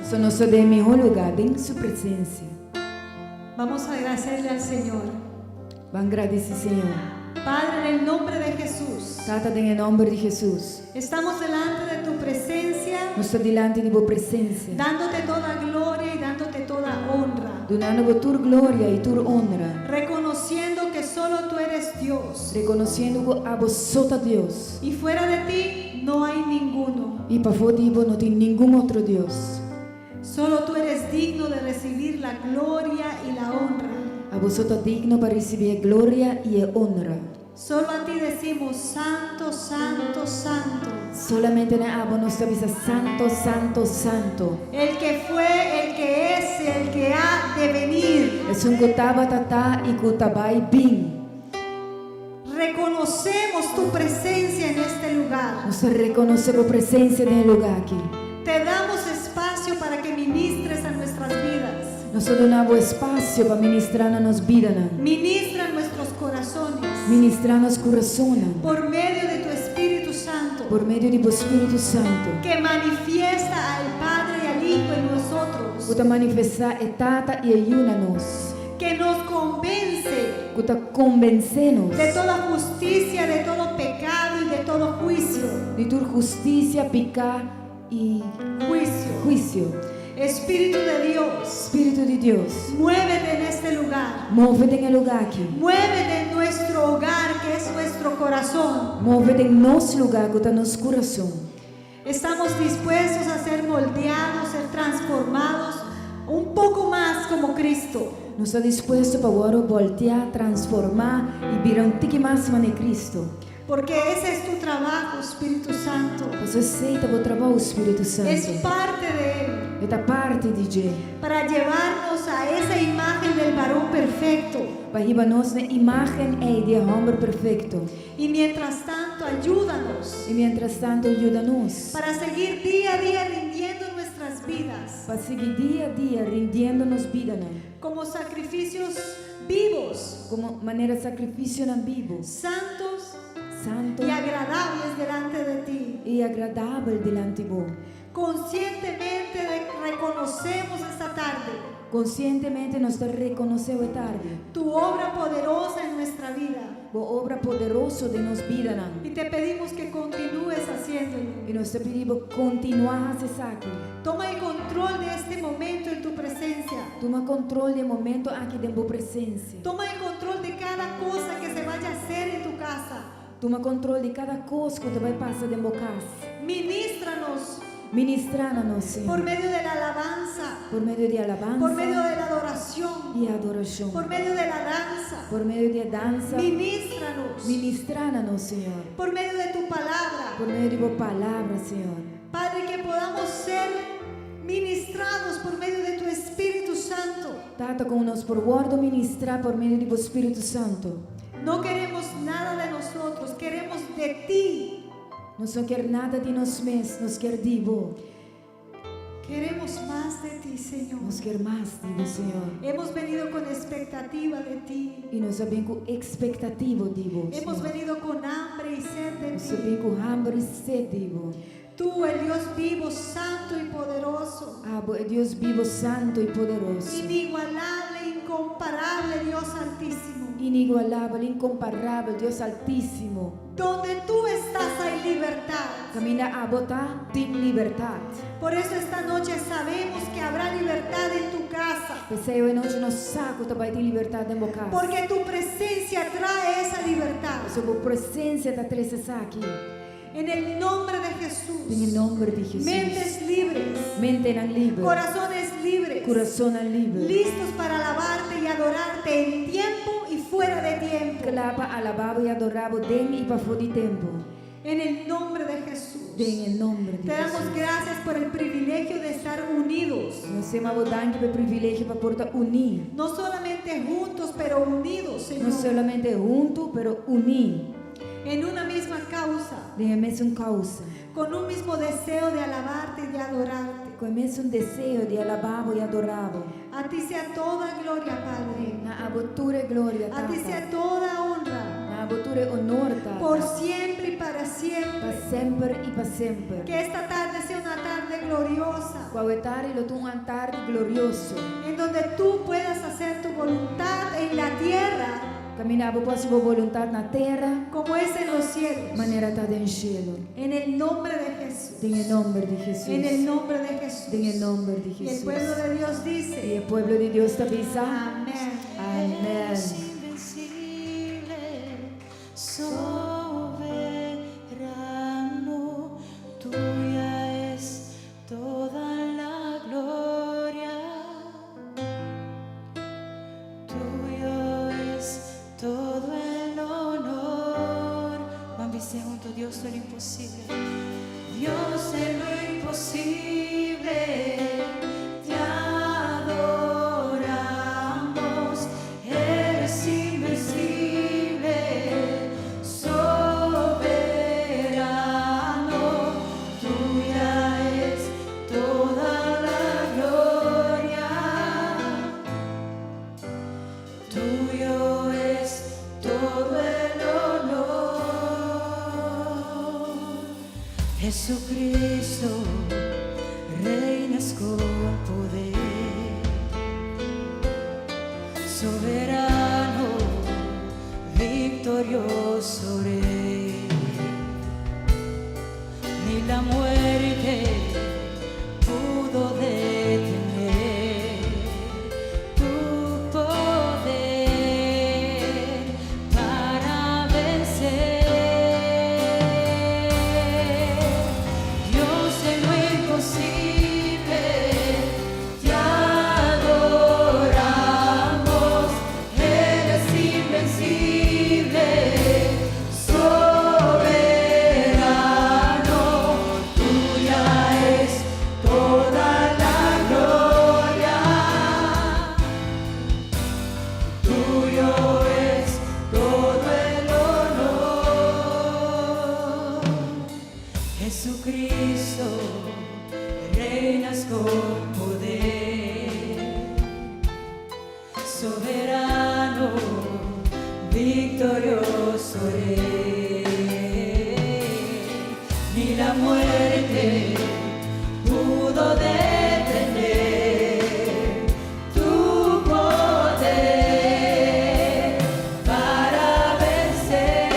Eso nos da mejor lugar en su presencia. Vamos a agradecerle al Señor. Van a agradecer, Señor. Padre, en el nombre de Jesús, Tata, en el nombre de Jesús. estamos delante de tu presencia, Nós estamos delante de tu presencia. dándote toda gloria y dándote toda honra, Donando tu gloria y tu honra. reconociendo que solo tú eres Dios Reconociendo a vosotros Dios. y fuera de ti no hay ninguno. Y para fora de vos no tem ningún otro Dios. Solo tú eres digno de recibir la gloria y la honra. A vosotros digno para recibir gloria y honra. Solo a ti decimos santo, santo, santo. Solamente a vos nos avisa santo, santo, santo. El que fue, el que es, el que ha de venir. Es un gotaba tata y gotabai bin. Reconocemos tu presencia en este lugar. Nos reconoce tu presencia en el lugar aquí. Te damos espacio para que ministres a nuestras vidas. Nos donamos espacio para ministrar a nos vidas. Ministra nuestros corazones. Ministrar nos corazones. Por medio de tu Espíritu Santo. Por medio de tu Espíritu Santo. Que manifiesta al Padre y al Hijo en nosotros. Puta manifestar etata y ayúdanos. Que nos convence Puta convencenos de toda justicia, de todo pecado y de todo juicio. de tu justicia, picar y juicio. Espíritu de Dios, Espíritu de Dios, muévete en este lugar. móvete en el lugar aquí. Muévete en nuestro hogar, que es nuestro corazón. Móvete en nuestro lugar que está en nuestro corazón. Estamos dispuestos a ser moldeados, ser transformados un poco más como Cristo. No está dispuesto para ahora voltear, transformar y virar un tique más de Cristo. Porque ese es tu trabajo, Espíritu Santo. Pues aceita o trabajo, Espíritu Santo. Es parte de Él. Esta parte de Dios. Para llevarnos a esa imagen del varón perfecto. Para llevarnos la imagen de hombre perfecto. Y mientras tanto, ayúdanos. Y mientras tanto, ayúdanos. Para seguir día a día rindiendo nuestras vidas. Para seguir día a día rindiéndonos vida. Como sacrificios vivos. Como manera de sacrificio en vivo. Santos. Santo Y agradables delante de ti. y agradable delante de vos. Conscientemente reconocemos esta tarde Conscientemente nos reconocemos tarde. tu obra poderosa en nuestra vida. Tu obra poderosa de nos vida. Y te pedimos que continúes haciéndolo. Y nos pedimos continuar a hacer aquí. Toma el control de este momento en tu presencia. Toma control del momento aquí de tu presencia. Toma el control de cada cosa que se vaya a hacer en tu casa. Toma control de cada cosa que te va a pasar en tu casa. Ministranos Ministrándonos, Señor. por medio de la alabanza, Por medio de alabanza. por medio de la adoración, y adoración. por medio de la danza. Por medio de danza. Ministranos Ministrándonos, Señor. por medio de tu palabra. Por medio de tu palabra, Señor. Padre, que podamos ser ministrados por medio de tu Espíritu Santo. Tata como nos por guardo ministrar por medio de tu Espíritu Santo. No queremos nada de nosotros, queremos de ti. Nos no quer nada de nos mesmos, nos quer de vos. Queremos más de ti, Señor. Nos quer mais de vos, Señor. Hemos venido con expectativa de ti. E nós vem com expectativa de vos, Hemos Senhor. venido con hambre y sed de Nós ti. vem com hambre e sede de vos. Tú, el Dios vivo, santo y poderoso, Ah, Deus vivo, santo e poderoso. inigualable, incomparable Dios altísimo. Inigualável, incomparável, Deus altíssimo. Donde tú estás hay libertad. Camina a botar de liberdade. Por eso esta noche sabemos que habrá libertad en tu casa. Pensei hoje noite no saco também tem liberdade em casa. Porque tu presencia trae esa libertad. A sua presença está trazendo aqui. En el nombre de Jesús. Em nome de Jesus. Mentes libres. Mente en libre. Corazones libres. Coração libre. Listos para alabarte y adorarte en tiempo y fuera de tiempo. Clapa, alabava e adorava dentro e para fora de tempo. En el nombre de Jesús. En el nombre de Te damos Jesus. gracias por el privilegio de estar unidos. Nós temos o privilégio para portar unir. No solamente juntos, pero unidos, Señor. Não solamente junto, pero unir. En una misma causa. De mesma causa. Con un mismo deseo de alabarte y de adorarte. Com o mesmo desejo de alabar e adorar. A ti sea toda gloria, Padre. Na abertura glória, A ti Tata. sea toda honra. Na abertura honor, Tata. Por siempre y para siempre. Para sempre e para sempre. Que esta tarde sea una tarde tarde gloriosa, Quauetare lo tu un tarde glorioso. en donde tú puedas hacer tu voluntad en la tierra Camminavo possiamo volontà na terra, como es en los cielos. maneira tá in cielo. En el nombre de Jesús. En el nombre de Jesús. En el nombre de Jesús. En el nombre de Y el Jesús. pueblo de Dios Y dice, el pueblo de Dios te avisa. amén. Amén. Es invencible, soberano, tuya es toda la gloria, tuyo es todo el honor. Vamos a decir junto, Dios de lo imposible, Dios de lo imposible. Te adoramos, eres invencible, soberano, tuya es toda la gloria, tuyo es todo el honor. Jesucristo, reinas con poder, soberano, victorioso Rey. Ni la muerte pudo detener tu poder para vencer. Dios de lo imposible, te adoramos, eres invencible, soberano, tuya es toda la gloria, tuyo es todo el honor. Jesucristo, reinas con poder, soberano, victorioso Rey. Ni la muerte pudo detener tu poder para vencer.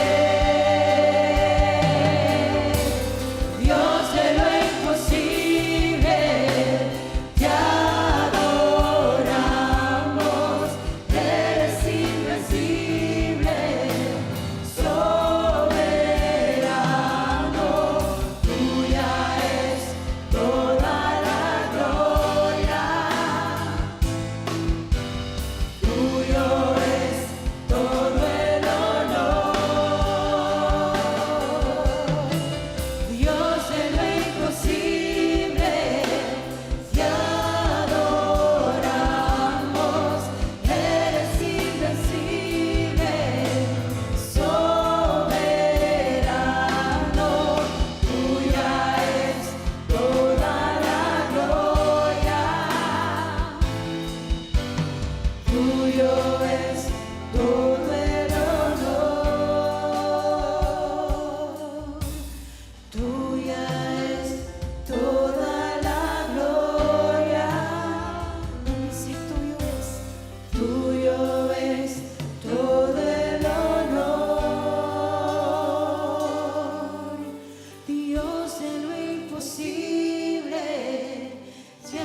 Dios de lo imposible, te adoramos, eres invencible, soberano, tuya es toda la gloria, tuyo es todo el honor. Dios de lo imposible, te adoramos, eres invencible, soberano, tuya es toda la gloria, tuyo es todo el honor. Tuya es toda la gloria. Si tuyo es todo el honor. Dios de lo imposible, te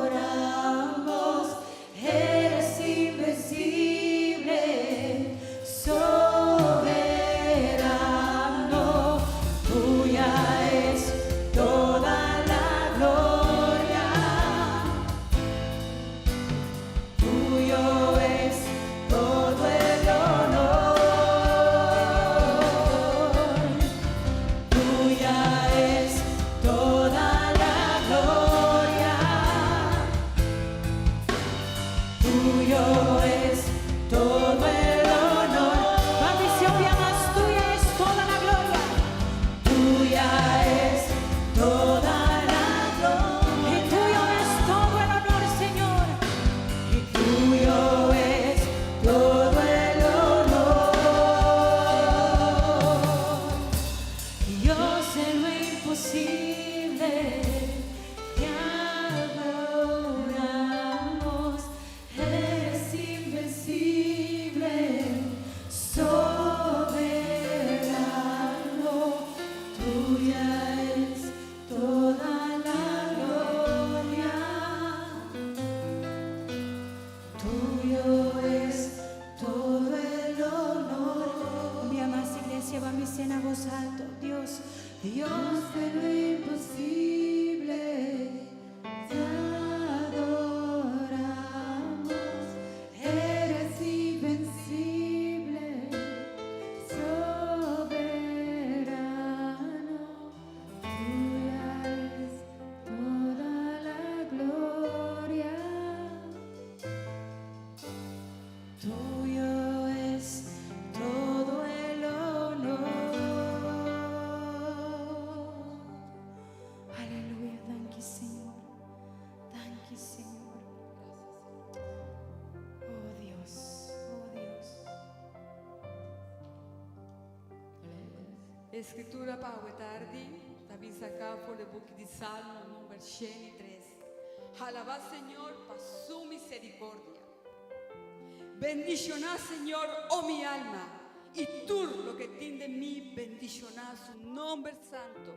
adoramos, eres invencible, soberano, tuya es toda la gloria, tuyo es todo el honor, tuya es toda la gloria, tuyo es todo el honor. Bendición, más tuya es toda la gloria, tuya es toda la gloria, y tuyo es todo el honor, Señor, y tuyo es todo el honor. Dios en lo imposible, Dios de lo imposible, te adoramos. Eres invencible, soberano. Tuya es toda la gloria. Tuyo es todo el honor. Aleluya, thank you, Señor. Thank you, Señor. Oh Dios, oh Dios. Escritura para hoje tarde, também sacar por o book de Salmo número 103. Alabá, Senhor, por su misericordia. Bendicioná, Señor, oh mi alma, y tú lo que tiene de mí, bendicioná su nombre santo.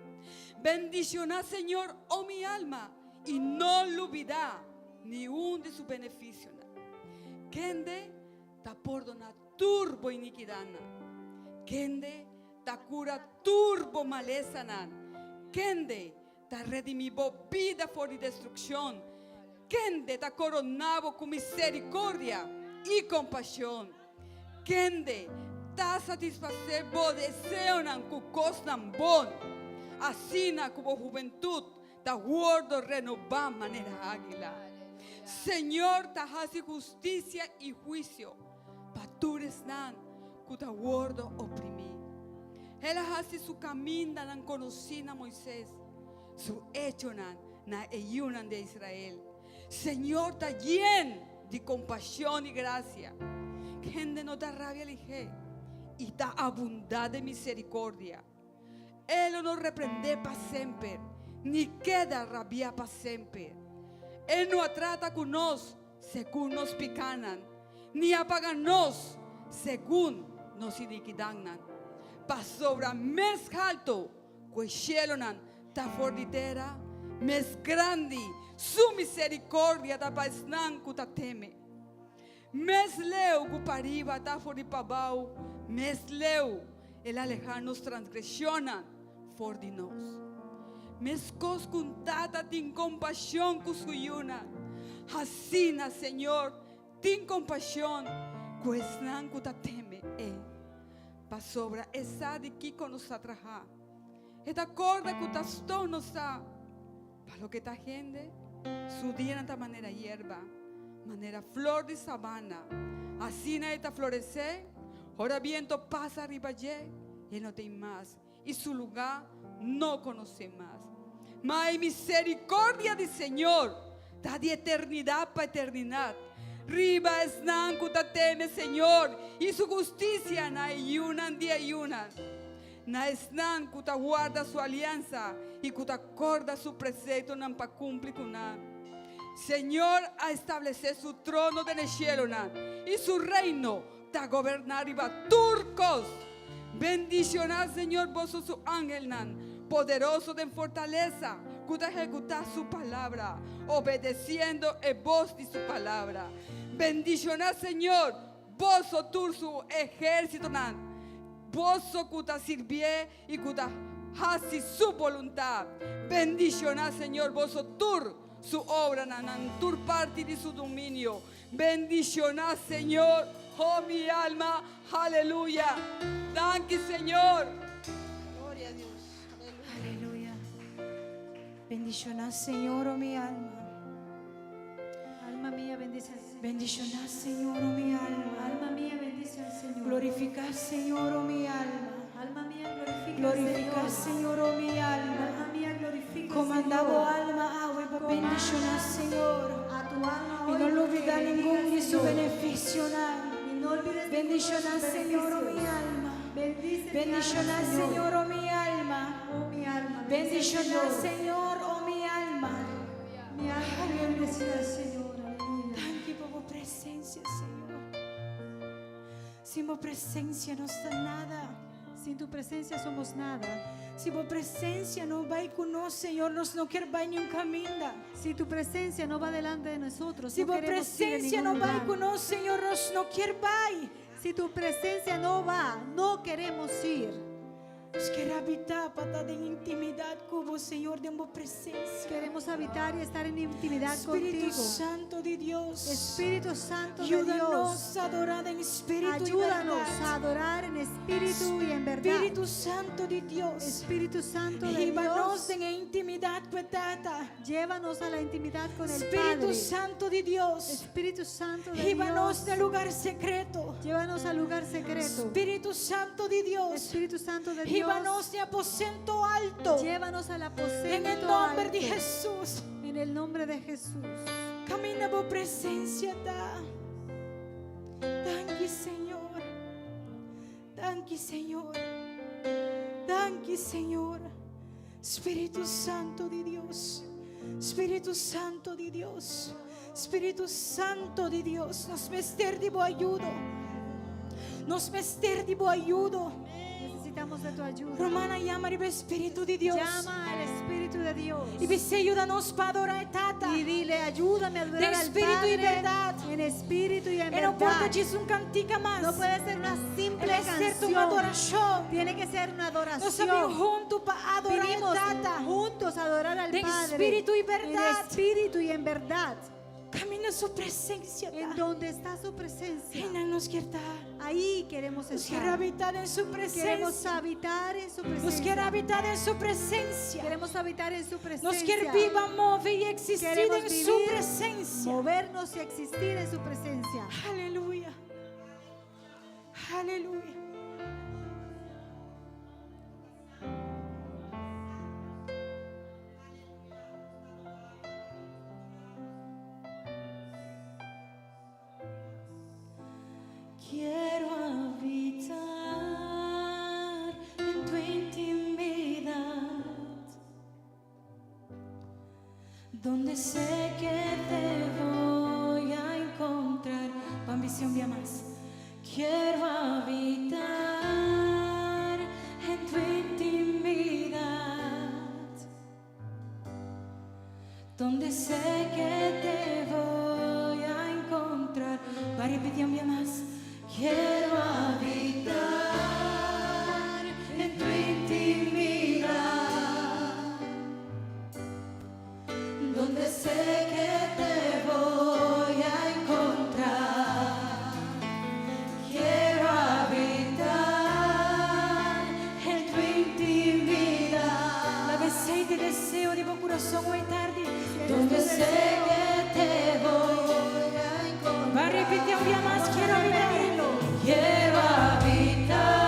Bendicioná, Señor, oh mi alma, y no lo olvidá ni un de sus beneficios. Kende ta perdona turbo iniquidad. Kende ta cura turbo maleza. Kende ta redimivo vida por destrucción. Kende ta coronavo con misericordia y compasión. Kende ta satisfacer bo deseo nan ku cosnan bon. Así na como juventud ta guardo renovar manera águila. Señor, ta hace justicia y juicio. Patures nan ku ta guardo oprimí. Él hace su camino nan conocina Moisés. Su hecho nan na eyunan de Israel. Señor, ta lleno de compasión y gracia. Gente no da rabia lige y da abundante de misericordia. Él no reprende para siempre, ni queda rabia para siempre. Él no trata con nos según nos picanan, ni apagan-nos según nos iniquidanan. Pa sobra mes alto, cuechelonan ta forditera, mes grande, su misericordia da paisnan ku ta teme. Mes leu ku pariba ta foripabau, mes leu el alejarnos transgresionan for de nos. Mes cos cuntata tin compasión ku suyuna. Hasina, Señor, tin compasión, cuesnan ku ta teme. Pa sobra esa de kiko nos atraja. Esta corda ku ta sto nos sa. Pa lo que ta gente, su día de esta manera hierba, manera flor de sabana. Así na esta florece, ahora viento pasa arriba y no tiene más. Y su lugar no conoce más. Mas hay misericordia del Señor, da de eternidad para eternidad. Riba es nan kuta teme, Señor, y su justicia na ayunan de ayunan. Na esnan kuta guarda su alianza y kuta acorda su precepto nan pa cumplir con nan. Señor, a establecer su trono de el cielo nan, y su reino ta gobernar iba turcos. Bendicionad, Señor, vos su ángel nan, poderoso de fortaleza, kuta ejecutar su palabra, obedeciendo el voz de su palabra. Bendicionad, Señor, vos su ejército nan, vos kuta sirvie y kuta hace su voluntad. Bendicionad, Señor, vos su obra nan, tur parte de su dominio. Bendicionad, Señor, oh mi alma, aleluya. Thank you, Señor. Gloria a Dios. Aleluya. Bendicionad, Señor, oh mi alma. Alma mía, bendice al Señor. Bendicionad, Señor, oh mi alma. Alma mía, bendice al Señor. Glorificar, Señor, oh mi alma. Alma mía, glorifica Glorificar, al Señor. Señor, oh mi alma. Alma mía, glorifica al Comandado Señor. alma, agua, bendicionar, Señor. A tu alma Y hoy no lo olvidar bendiga ningún al de su Señor. beneficio. Y no olvides Bendicionar, ninguno de sus Señor, oh mi beneficios. alma. Bendice Bendicionar, mi alma, Señor, oh mi alma. Oh, mi alma. Bendicionar, bendice al Señor, oh mi alma. Mi alma bendecida al Señor. Aleluya. Thank you por tu presencia, Señor. Sin tu presencia no está nada. Sin tu presencia somos nada. Si tu presencia no va con nosotros, Señor, nos no quiere va ni un camino. Si tu presencia no va delante de nosotros, Si no tu queremos ir a presencia ningún no va lugar. con nosotros, Señor, nos no quiere va. Si tu presencia no va, no queremos ir. Nos quer habitar para estar em intimidade com o Senhor, de uma presença. Queremos habitar y estar en intimidad Espírito contigo. Santo de Deus, Espíritu Santo de ayúdanos Dios, a adorar em espírito e ayúdanos a verdade. adorar en espíritu y en verdad. Espírito Santo de Deus, Espíritu Santo de llévanos Dios, em intimidade com a Tata. llévanos a la intimidad con el Espírito Padre. Santo de Deus, Espíritu Santo de llévanos Dios, no lugar secreto. llévanos al lugar secreto. Espírito Santo de Deus, Espíritu Santo de llévanos Dios, de aposento alto. llévanos al En aposento el nombre alto. de Jesús. En el nombre de Jesús. Camina por presencia da. Danke Señor. Danke Señor. Danke Señor. Espíritu Santo de Dios. Espíritu Santo de Dios. Espíritu Santo de Dios. Nos mester de boa ayuda. Nos mester de boa ayuda. Necesitamos de tu ayuda. Romana llama al Espíritu de Dios. Llama al Espíritu de Dios. Y dice, ayúdanos para adorar a Tata. Y dile, ayúdame a adorar En al espíritu Padre y verdad. en espíritu y en E não pode verdad. dizer cantica mais. No puede ser una simple Deve ser uma canción. adoração. Tiene que ser una Nós adoración. estamos juntos para adorar Vinimos a Tata. juntos a adorar al En Padre espíritu y en verdad. espíritu y en verdad. Camina sua presença. En donde está su presencia, Reina nos quer dar. ahí queremos Nos quer estar. habitar em sua Queremos presença. habitar en su Nos quer presencia. habitar em sua presença. Queremos habitar en su Nos presencia. quer viva, move e existir Queremos em sua vivir, presença. movernos y existir en su presencia. Aleluia. Aleluia. Quiero habitar en tu intimidad, donde sé que te voy a encontrar. Tu ambición vía más. Quiero habitar en tu intimidad, donde sé que te voy a encontrar. Va a repetir un día más. Quiero habitar en tu intimidad, donde sé que te voy a encontrar. Quiero habitar en tu intimidad. La besé y te deseo de buen corazón hoy tarde, donde sé que te voy a encontrar. Va a repetir un día más. Quiero habitar. Quiero habitar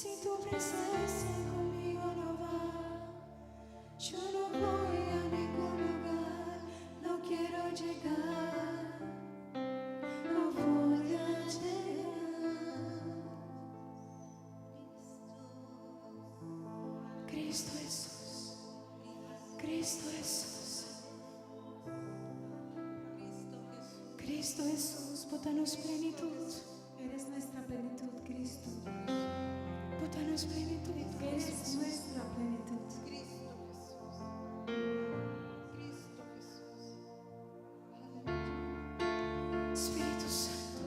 Si tu presencia conmigo no va, yo no voy a ningún lugar, no quiero llegar, no voy a llegar. Cristo Jesús, Cristo Jesús, Cristo Jesús, botanos plenitud, Eres nuestra plenitud, Cristo. botanos plenitud, Eres Jesús. nuestra plenitud. Spirito Santo,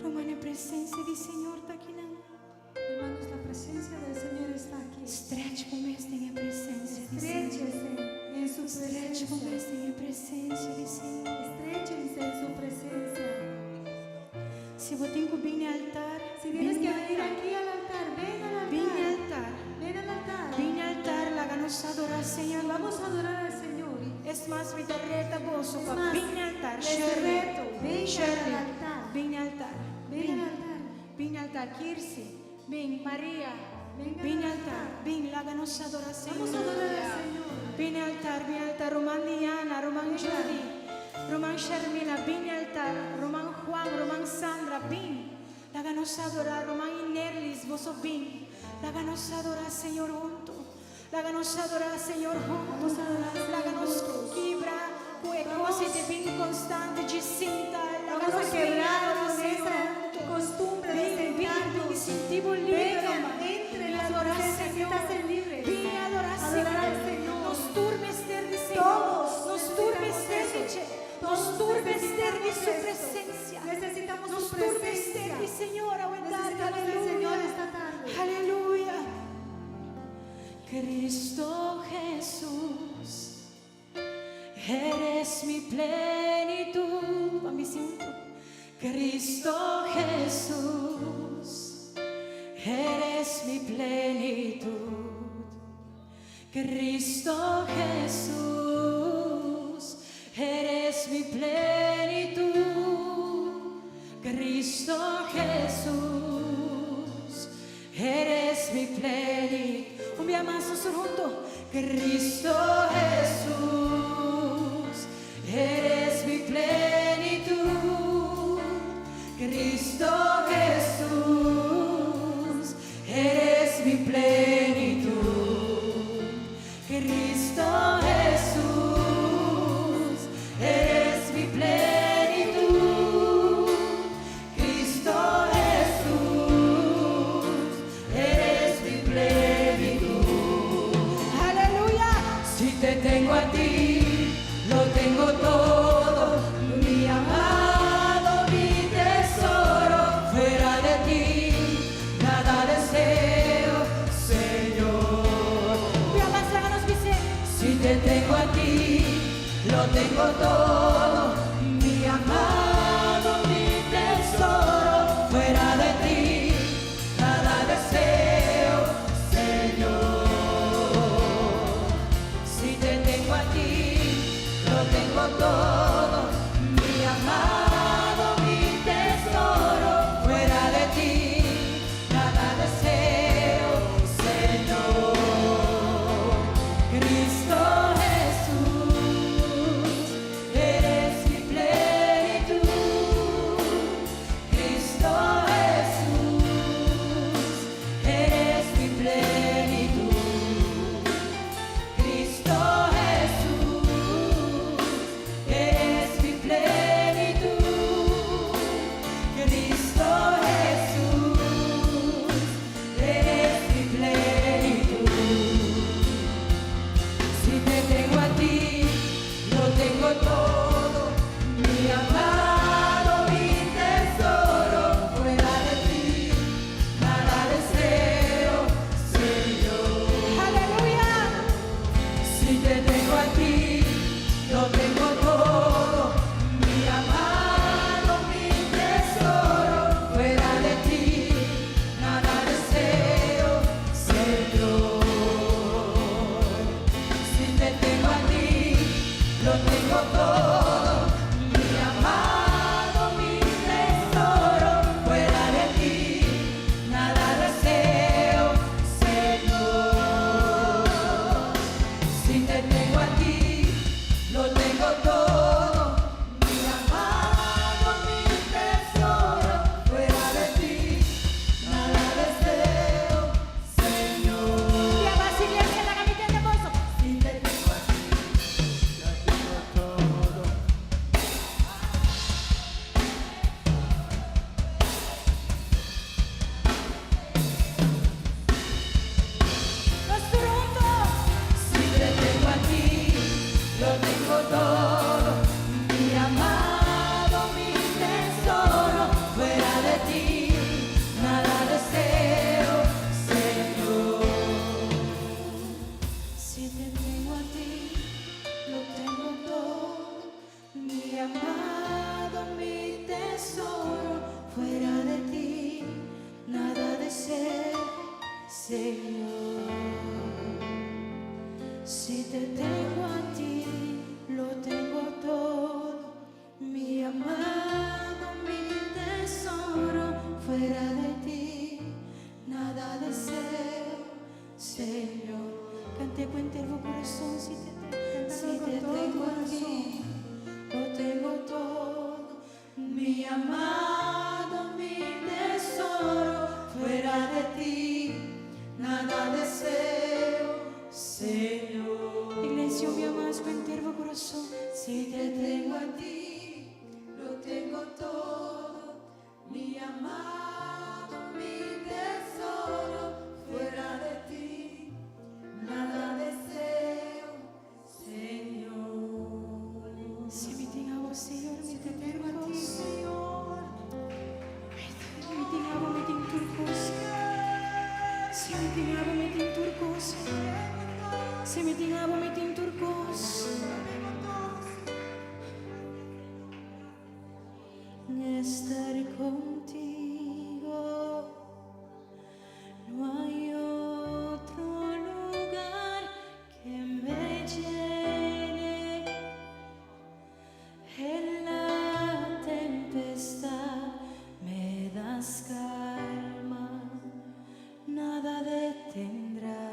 rimane presenza di Signore da chi non Hermanos, la presencia del Señor está aquí. stretch con questa in presenza di Signore. Estréchense en su Stretch con presencia. questa in presenza di Signore. Estréchense en su presencia. Se vos tengo bene altar, Si tienes que venir aquí al altar, ven al bene altar. altar, Ven al altar. bene altar, la ganos adorar Señor. Vamos a adorar al Señor. Es más, vi reta bosso, Es pa más, bene altar, les reto, vengan al altar. bene altar, Ven al altar. bene altar, Kirsi, ben Maria, Vengan bene al altar, ben la ganos adorar Vamos a Señor. adorar al Señor. Bene altar, Roman Diana, Roman Judy, Roman Sharmila, bene altar, Roman Juan, Roman Sandra, bin. La ganos adorar, Roman Inerlis, vos bin. La ganos adorar, Señor, junto. La ganos adorar, Señor, junto. Vamos a adorar al La Señor ganos juntos. quebra, cue cose de bin constante, Gicinta. La Vamos ganos a quebrar con Señor, esa junto. costumbre de Bin, sentarnos. sentivo libre, Vengan, Roma. entren Bin a su adorar, presencia, Señor. siéntanse libres. Bin adorar, Adorar al Señor. Señor. Nos turbe ser de Señor. Todos Nos turbe necesitamos ser de eso. Nos Todos turbe ser de necesitamos su esto. presencia. Necesitamos Nos su turbe presencia. ser de Señor. Aumentar. Necesitamos del Señor esta tarde. Aleluya. Cristo Jesús, eres mi plenitud. Mami, siento. Cristo Jesús, eres mi plenitud. Cristo Jesús, eres mi plenitud. Cristo Jesús, eres mi plenitud. Un día más junto. Cristo Jesús, eres mi plenitud. Cristo Jesús, eres mi plenitud. Cristo Jesús, eres mi plenitud. Cristo Jesús, eres mi plenitud. Aleluya. Si te tengo a ti, lo tengo todo, mi amado, mi tesoro. Fuera de ti, nada deseo, Señor. Si te tengo a ti, lo tengo todo, mi amado, mi tesoro. Fuera de ti, nada deseo, Señor. Si te tengo a ti, lo tengo todo, mi amado, mi tesoro. Fuera de ti, nada deseo, Señor. Cristo Jesús, eres Señor. Si te tengo a ti, lo tengo todo, mi amado, mi tesoro, fuera de ti, nada deseo, Señor. Cante con entero corazón, si te tengo a ti, lo tengo todo, mi amado, mi tesoro, fuera de ti, nada deseo, Señor. Iglesia, me amas con entero corazón. Si te tengo a ti, lo tengo todo, mi amado, mi tesoro, fuera de ti, nada deseo, Señor. Si me tengo a vos, Señor, si te tengo a ti, Señor. Me tengo a vos, me tengo turcos. Si me tengo a vos, me tengo turcos. Si me tengo a vos, me tengo turcos. Estar contigo, no hay otro lugar que me llene. En la tempestad me das calma, nada detendrá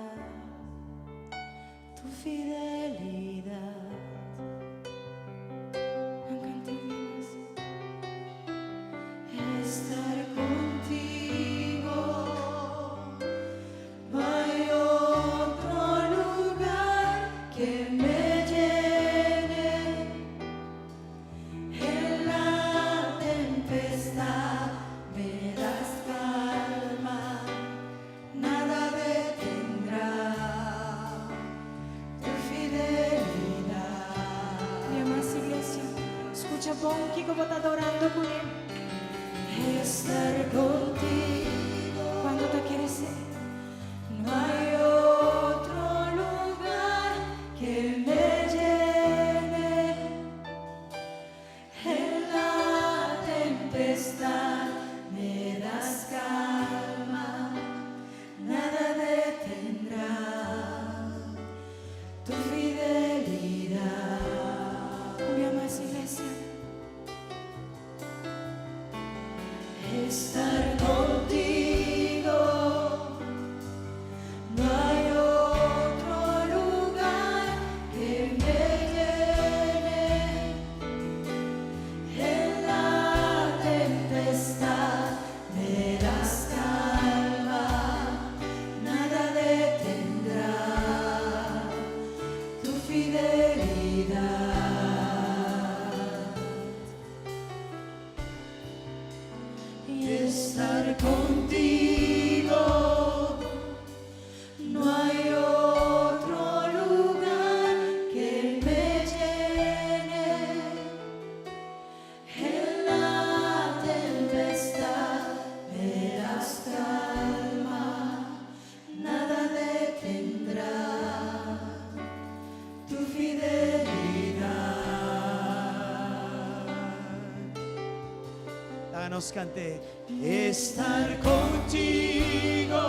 tu fidelidad. Estar contigo, no hay otro lugar que me llene. En la tempestad me das calma, nada detendrá tu fidelidad. Mi amada iglesia, escucha bom Kiko está adorando con él. Estar contigo cuando te quieres ser, no hay otro lugar que me llene. En la tempestad me das calma, nada detendrá tu fidelidad. Mi amada iglesia, estar contigo, no hay otro lugar que me llene. En la tempestad me das calma, nada detendrá tu fidelidad. Y estar contigo, no hay otro lugar que me llene. En la tempestad me das calma, nada detendrá tu fidelidad. Nos cante. Estar contigo,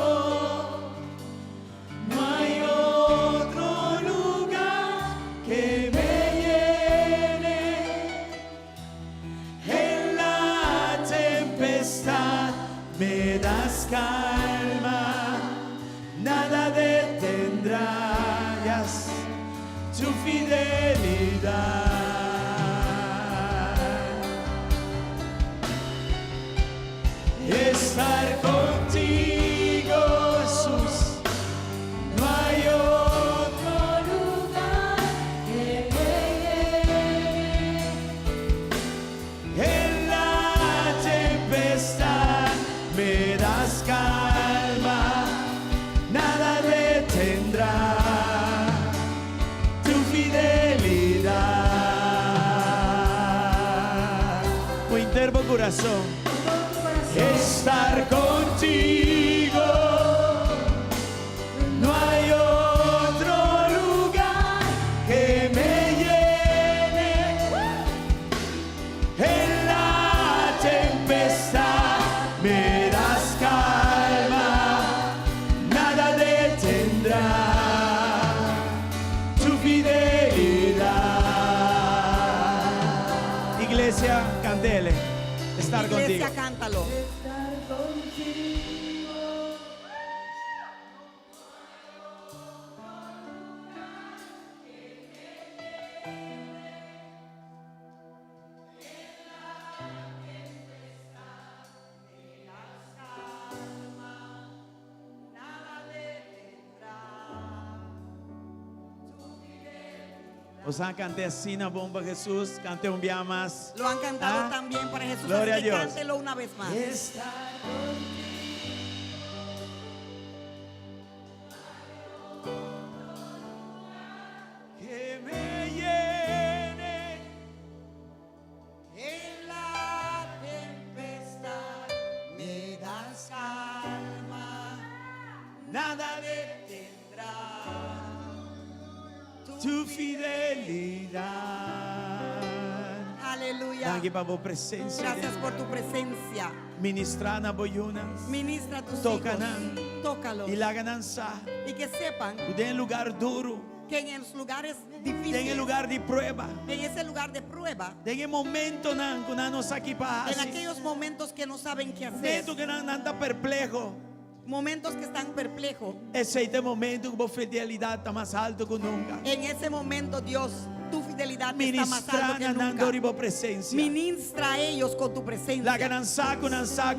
no hay otro lugar que me llene. En la tempestad me das calma, nada detendrá tu fidelidad. Estar contigo, Jesús, no hay otro lugar que me llene. En la tempestad me das calma, nada detendrá tu fidelidad. O interno corazón. Estar contigo, no hay otro lugar que me llene. En la tempestad me das calma, nada Confiésalo. Os han cantado así na bomba Jesús. Cante un día más. Lo han cantado Ah, también para Jesús. gloria Así que a Dios. cántelo una vez más. Que me llene En la tempestad me das calma, nada detendrá tu fidelidad. Aleluya. Danke por tu presencia. Gracias por tu presencia. Ministra na boyunas. Ministra a tus Tocanan. hijos. Tócalos. Y la gananza. Y que sepan En lugar duro. que en los lugares En difíciles, el lugar de prueba. en ese lugar de prueba, En el momento nan que nos aquí para en aquellos momentos que no saben qué hacer, momento que nan anda perplejo. momentos que están perplejos, Ese es el momento que tu fidelidad está más alto que nunca. en ese momento, Dios, tu fidelidad está más alto Ministra que andando nunca. ribo presencia. Ministra a ellos con tu La presencia. gananza con ansa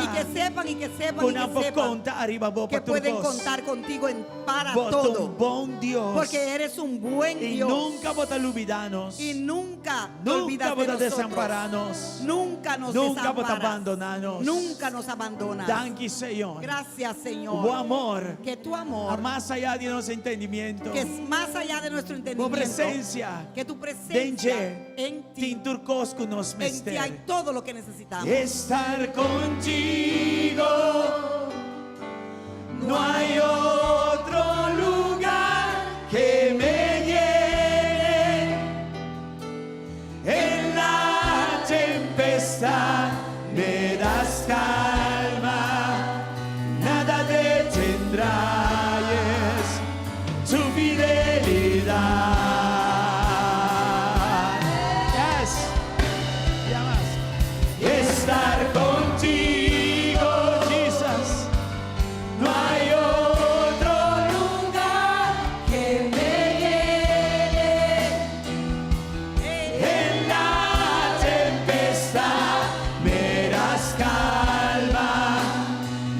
Y que sepan, y que sepan, con y una que sepan conta arriba bo que para pueden contar contigo para un todo. buen Dios. Porque eres un buen Y Dios. nunca vos te olvidarnos. Y nunca te Nunca olvidas vos de te nosotros. desampararnos. Nunca nos Nunca vos te desamparas. abandonarnos. Nunca nos abandonas. Danke, Señor. Gracias, Tu Señor. amor. Que tu A amor, más allá de nuestro entendimiento. que es más allá de nuestro Tu entendimiento, presencia. que tu presencia en ti, Tin turcos con nos en ti mester. hay todo lo que necesitamos. Estar contigo. No hay otro lugar que me llene. En la tempestad me das calma. Nada detendrá yes, tu fidelidad. Yes. Ya más. Estar contigo, Jesus. No hay otro lugar que me llene. En la tempestad me das calma.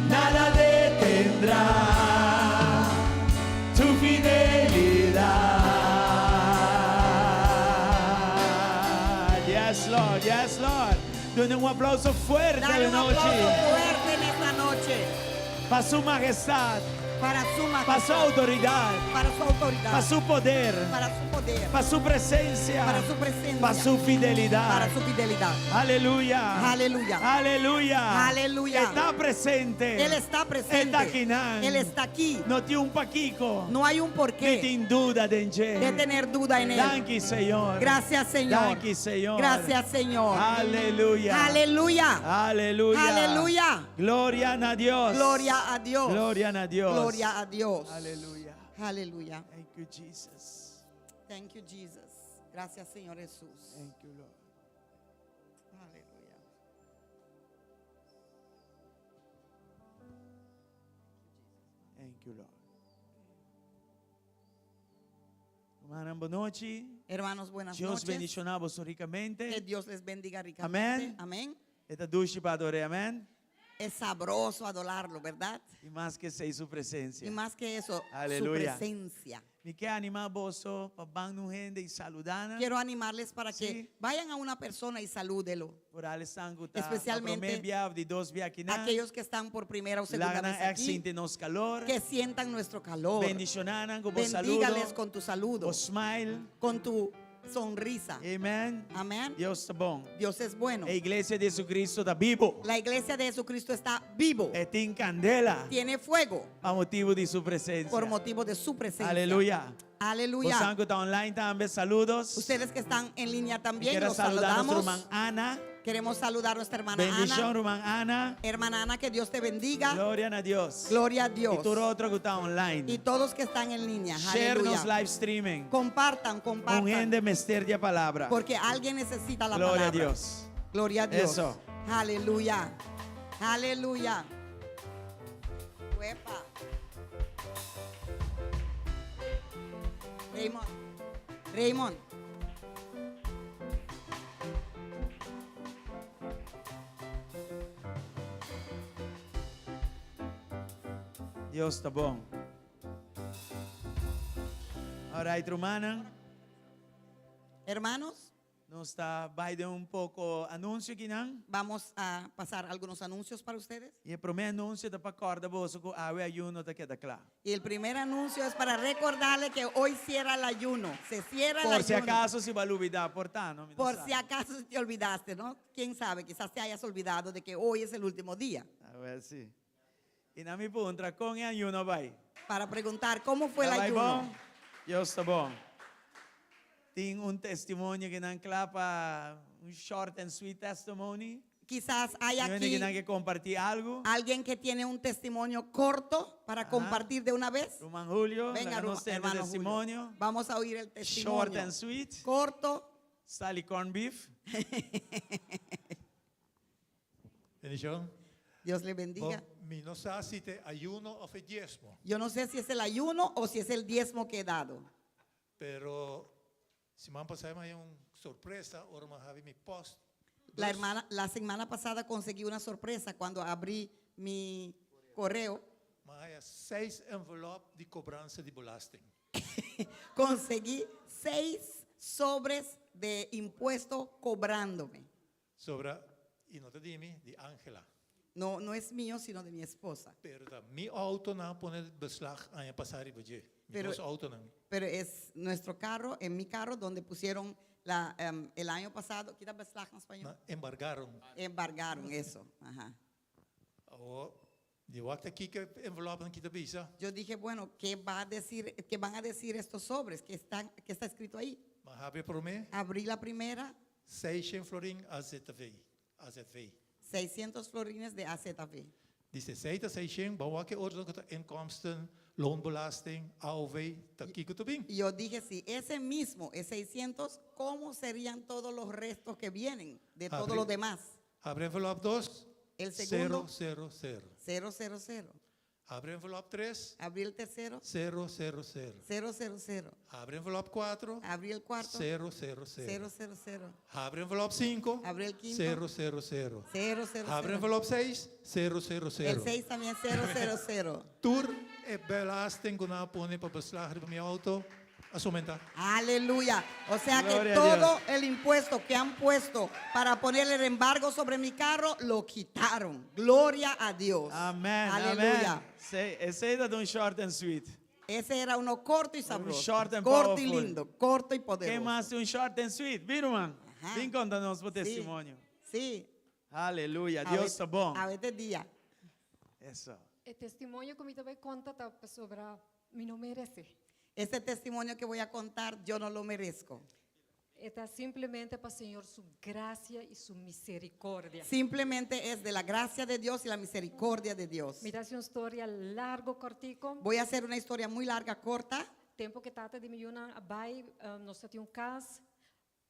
Nada detendrá tu fidelidad. Yes, Lord. Yes, Lord. Denle un aplauso fuerte Dale de un aplauso noche. fuerte en esta noche Para su majestad, para su para su majestad, autoridad, para su autoridad, para su poder, para su poder, para su presencia, para su presencia, para su fidelidad. para su fidelidad. Aleluya. Aleluya. Aleluya. Aleluya. Está presente. Él está presente. Está aquí, nan. Él está aquí. No tiene un paquico. No hay un No porqué tiene duda de de tener duda en él. Danke, Señor. Gracias, Señor. Danke, Señor. Gracias, Señor. Aleluya. Aleluya. Aleluya. Aleluya. Gloria a Dios. Gloria a Dios. Gloria a Dios. Gloria a Dios. Aleluya. Aleluya. Thank you, Jesus. Thank you, Jesus. Gracias, Señor Jesús. Thank you, Lord. Aleluya. Thank you, Lord. Hermana, buenas noches. Hermanos, buenas Dios noches. bendicionamos Que ricamente. Dios les bendiga ricamente. Amén. Amén. Esta dulce para adorar, amén. Es sabroso adorarlo, ¿verdad? Y más que sea su presencia. Y más que eso, Aleluya. su presencia. Me quer animar vos para van gente y saludar. Quiero animarles para que Sí. vayan a una persona y salúdelo. Por Alessandro Especialmente de dos via aqui na. Aquellos que están por primera o segunda Lá vez na aquí, exinte nos calor. que sientan nuestro calor. Bendicionaran con vos Bendígales saludo. con tu saludo, Vos smile. con tu sonrisa. Amen. Amén. Deus está bom. Dios es bueno. A igreja de Jesucristo está vivo. La iglesia de Jesucristo está vivo. Tem candela. Tiene fuego A motivo de su presencia. por motivo de su presencia. Aleluya. Aleluya. Vos que está online también, saludos. Ustedes que están en línea también, Quiero los saludar a nuestra saludamos. hermana Ana. Queremos saludar a nuestra hermana Bendición, Ana. hermana Ana. Hermana Ana, que Dios te bendiga. Gloria a Dios. Gloria a Dios. Y todo otro que está online. Y todos que están en línea. Share nos Aleluya. live streaming. Compartan, Un compartan. gente mister de palabra. Porque alguien necesita la Gloria a palabra. Dios. Gloria a Dios. Eso. Aleluya. Aleluya. Uepa. Raymond. Raymond. Deus está bom. Alright, Romana, Hermanos, nos está baile un pouco anúncio aqui, não? vamos a pasar algunos anuncios para ustedes. E o primeiro anúncio da pacorda bolsa com a ayuno da queda claro. Y el primer anuncio es para recordarle que hoy cierra el ayuno. Se cierra el Por si ayuno. acaso se vai olvidar, portanto, não Por sabe. si acaso te olvidaste, ¿no? ¿Quién sabe? Quizás te hayas olvidado de que hoy es el último día. A ver, sim. E na minha pergunta, com o ayuno vai? Para preguntar cómo fue el Vai ayuno. bom? Deus está bom. Tem testemunho que não clapa, short and sweet testimony. Quizás hay Tem aquí que compartir algo. alguien que tiene un testimonio corto para compartir de una vez. Roman Julio, Venga, nos tem hermano Julio. testimonio. Vamos a oír el Short testimonio. and sweet. Corto. Sally corn beef. Bendición. Dios le bendiga. Mi no sé si te ayuno o fe diezmo, Yo no sé si es el ayuno o si es el diezmo que he dado. pero si me han pasado hay una sorpresa, ahora me have mi post. La semana pasada conseguí una sorpresa cuando abrí mi correo. Maar hay 6 envelopes de cobranza de belasting. Conseguí 6 sobres de impuesto cobrándome. Sobre, y no te dime, de Angela. No, no es mío, sino de mi esposa. Pero da mi auto na poner beslag aan je pasar y budget. Mi Pero- dos auto na. Pero es nuestro carro, en mi carro, donde pusieron el año pasado, ¿quita beslag en español? Na embargaron. Embargaron eso. Ajá. Oh, die wakte kieken envelope kita bisa. Yo dije, bueno, ¿qué van a decir estos sobres? ¿Qué está escrito ahí? Maar heb je voor mij? Abrí la primera, 6 florin AZV. AZV. 600 florines de AZV. Die 6 bouwen que orde dat inkomsten, loonbelasting, AOV, dat kieken te bing. Y yo dije, si ese mismo es 600, ¿cómo serían todos los restos que vienen de todo Abrí. lo demás? Abre envelope 2, El segundo, 000. 000. Abre envelope 3, Abrí el tercero, 000. 000. Abre envelope 4, Abrí el cuarto, 000. 000. Abre envelope 5, Abre el quinto, 000. 000. Abre envelope 6, 000. El 6 también, 000. Toer e belasting guna pone para beslag de mi auto. Asumenta. Aleluya. O sea que Gloria a todo el impuesto que han puesto para ponerle el embargo sobre mi carro, lo quitaron. Gloria a Dios. Amém. Aleluya. Amém. Esse aí é short and sweet. Ese era uno corto y sabroso. short and Corto y powerful. lindo, corto y Quem poderoso. mais tem short and sweet? Viram, mano? Ajá. Vem contar-nos o Sí, testemunho. sí. Aleluia. Deus está bom. A este día. Isso. O testemunho que me também conta tá sobre me não merece. Este testimonio que voy a contar, yo no lo merezco. Está simplesmente para o Senhor sua graça e sua misericórdia. Simplemente es de la gracia de Dios y la misericordia de Dios. Me dá uma história largo, cortico. Voy a hacer una historia muy larga, corta. Tempo que tata de miljoen abai, nós tínhamos caso,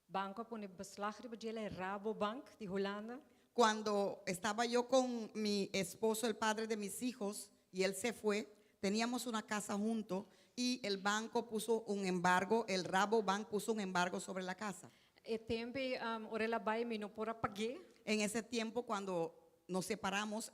banco pone beslag de ele Rabobank de Holanda. Cuando estaba yo con mi esposo, el padre de mis hijos, y él se fue, teníamos una casa juntos y el banco puso un embargo, el Rabobank puso un embargo sobre la casa. E tempo orela abai me não pora paguei. En ese tiempo, cuando nos separamos,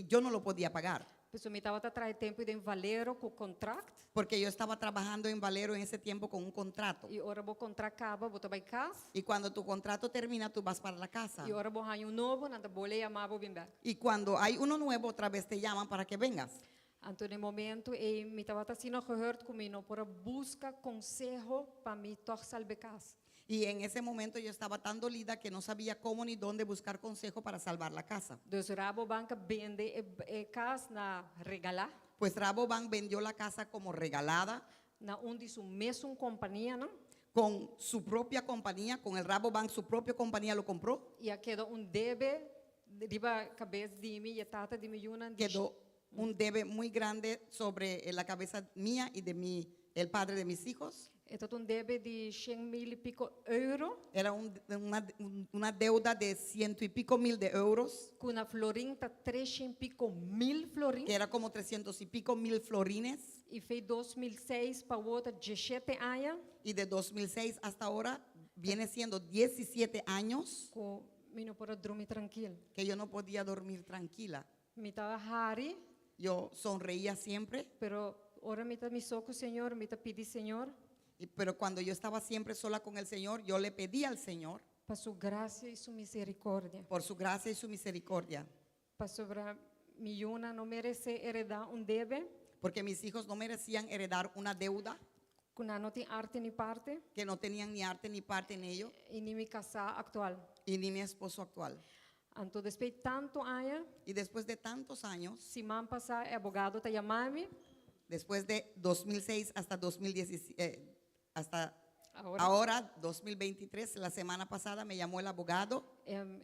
yo no lo podía pagar, Pessoa me estava atrás tempo de valero com contrato. porque yo estaba trabajando en Valero en ese tiempo con un contrato. E ora o contrato acaba, vou para casa. Y cuando tu contrato termina, tú vas para la casa. E ora vou ganhar novo, nada bolei amava bem bem. Y cuando hay uno nuevo, otra vez te llaman para que vengas. Então, no momento, me estava assim, gehoord comigo para buscar consejo para me toch salve casa. Y en ese momento yo estaba tan dolida que no sabía cómo ni dónde buscar consejo para salvar la casa. Dus Rabobank vende casa na regalar, Pues Rabobank vendió la casa como regalada na onde su mesma companhia, não? con su propia compañía, con el Rabobank, su propia compañía lo compró. E quedou debe riba cabeça de mim e tata de milhões. Quedó un debe muy grande sobre la cabeza mía y de el padre de mis hijos. Het had een debe de 100.000 e pico euro. Era una deuda de 100 y pico mil de euros, Com a florim tá 300 e pico mil florim. que era como 300 y pico mil florines. E fez 2006 para outra 17 anos. Y de 2006 hasta ahora viene siendo 17 años Com me não pode dormir tranquilo. que yo no podía dormir tranquila. Me estava hari, Yo sonreía siempre, pero ora me tá me soco Senhor, me tá pedir Senhor, pero cuando yo estaba siempre sola con el Señor, yo le pedía al Señor para sua graça e sua misericórdia. por su gracia y su misericordia, Para sobre Miuna não merece heredar debe, porque mis hijos no merecían heredar una deuda que não tem arte nem parte, que no tenían ni arte ni parte en ello, e nem me casar atual. y ni mi esposo actual. Então, depois de tanto anos, Y después de tantos años, semana passada, o advogado tá chamando-me, después de 2006 hasta 2017, hasta agora, ahora 2023, la semana pasada me llamó el abogado,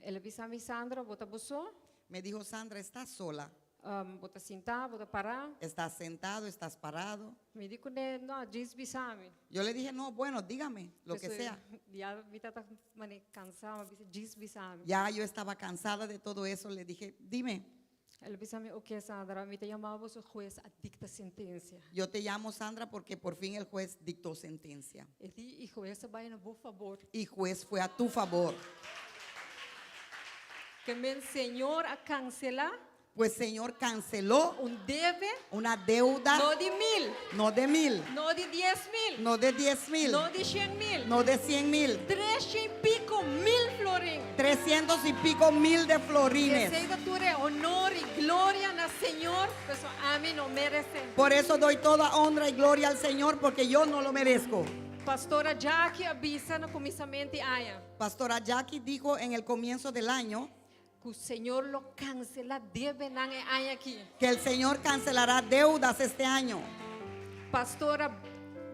ele avisou-me, Sandra, vou tá buscar, me dijo, Sandra, estás sola, vou tá sentar, vou tá parar. estás sentado, estás parado. Me dijo, não, diz bisame. Yo le dije, no, bueno, dígame, lo que sea. Ya me tá cansada, diz bisame. Ya yo estaba cansada de todo eso, le dije, dime, Ele bisame, ok, Sandra, me te chamava o juez a dicta sentença. yo te llamo Sandra porque por fin el juez dictó sentencia. E juez vai no por favor. Y juez fue a tu favor. Que me Senhor a cancelar Pues Señor canceló debe, una deuda, não de 1.000, no de 1,000, não de 10.000, no de 10,000, não de 100.000, no de 100,000, 300 e pico mil florim. 300 y pico mil de Que florines. seja tua honor e glória na Senhor, pessoal, a mim não merece. Por eso doy toda honra y gloria al Señor porque yo no lo merezco. Pastora Jackie avisa no começamento de ano Pastora Jackie dijo en el comienzo del año que o Senhor lo cancela deve não é ano aqui. que el Señor cancelará deudas este año. Pastora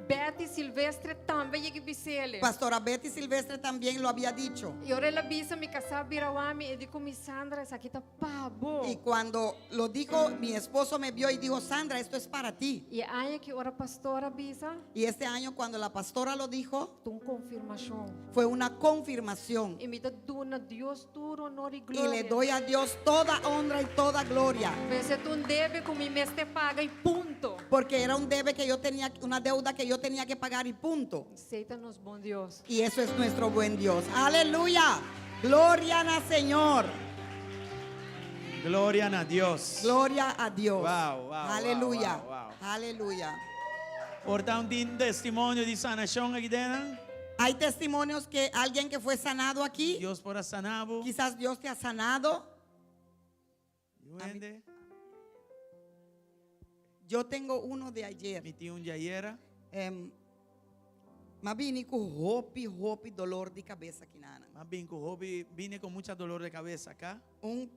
Betty Silvestre também que bisele. Pastora Betty Silvestre también lo había dicho. E ora ela avisa me casar birawami e digo mi Sandra, essa aqui tá pabo. Y cuando lo dijo, mi esposo me vio y dijo, Sandra, esto es para ti. E aí que ora pastora avisa, Y este año cuando la pastora lo dijo, tu confirmação. fue una confirmación. E me dá dona Deus todo honor e Y glória. le doy a Dios toda honra y toda gloria. Você tu deve com mi mês te paga e ponto. Porque era un debe que yo tenía, una deuda que yo tenía que pagar y punto. Aceita-nos, bom Deus. Y eso es nuestro buen Dios. Aleluya. Gloria al Señor. Gloria a Dios. Gloria a Dios. Wow, wow, Aleluya. wow, wow, wow. Aleluya. Portanto, un testimonio di sanazione aquí dentro. Hay testimonios que alguien que fue sanado aquí, Dios por sanado. quizás Dios te ha sanado. Duende. Yo tengo uno de ayer. Mi tío un yayera. Mabini com hopi dolor de cabeça aqui na Ana. Más bien, vine con mucho dolor de cabeza acá.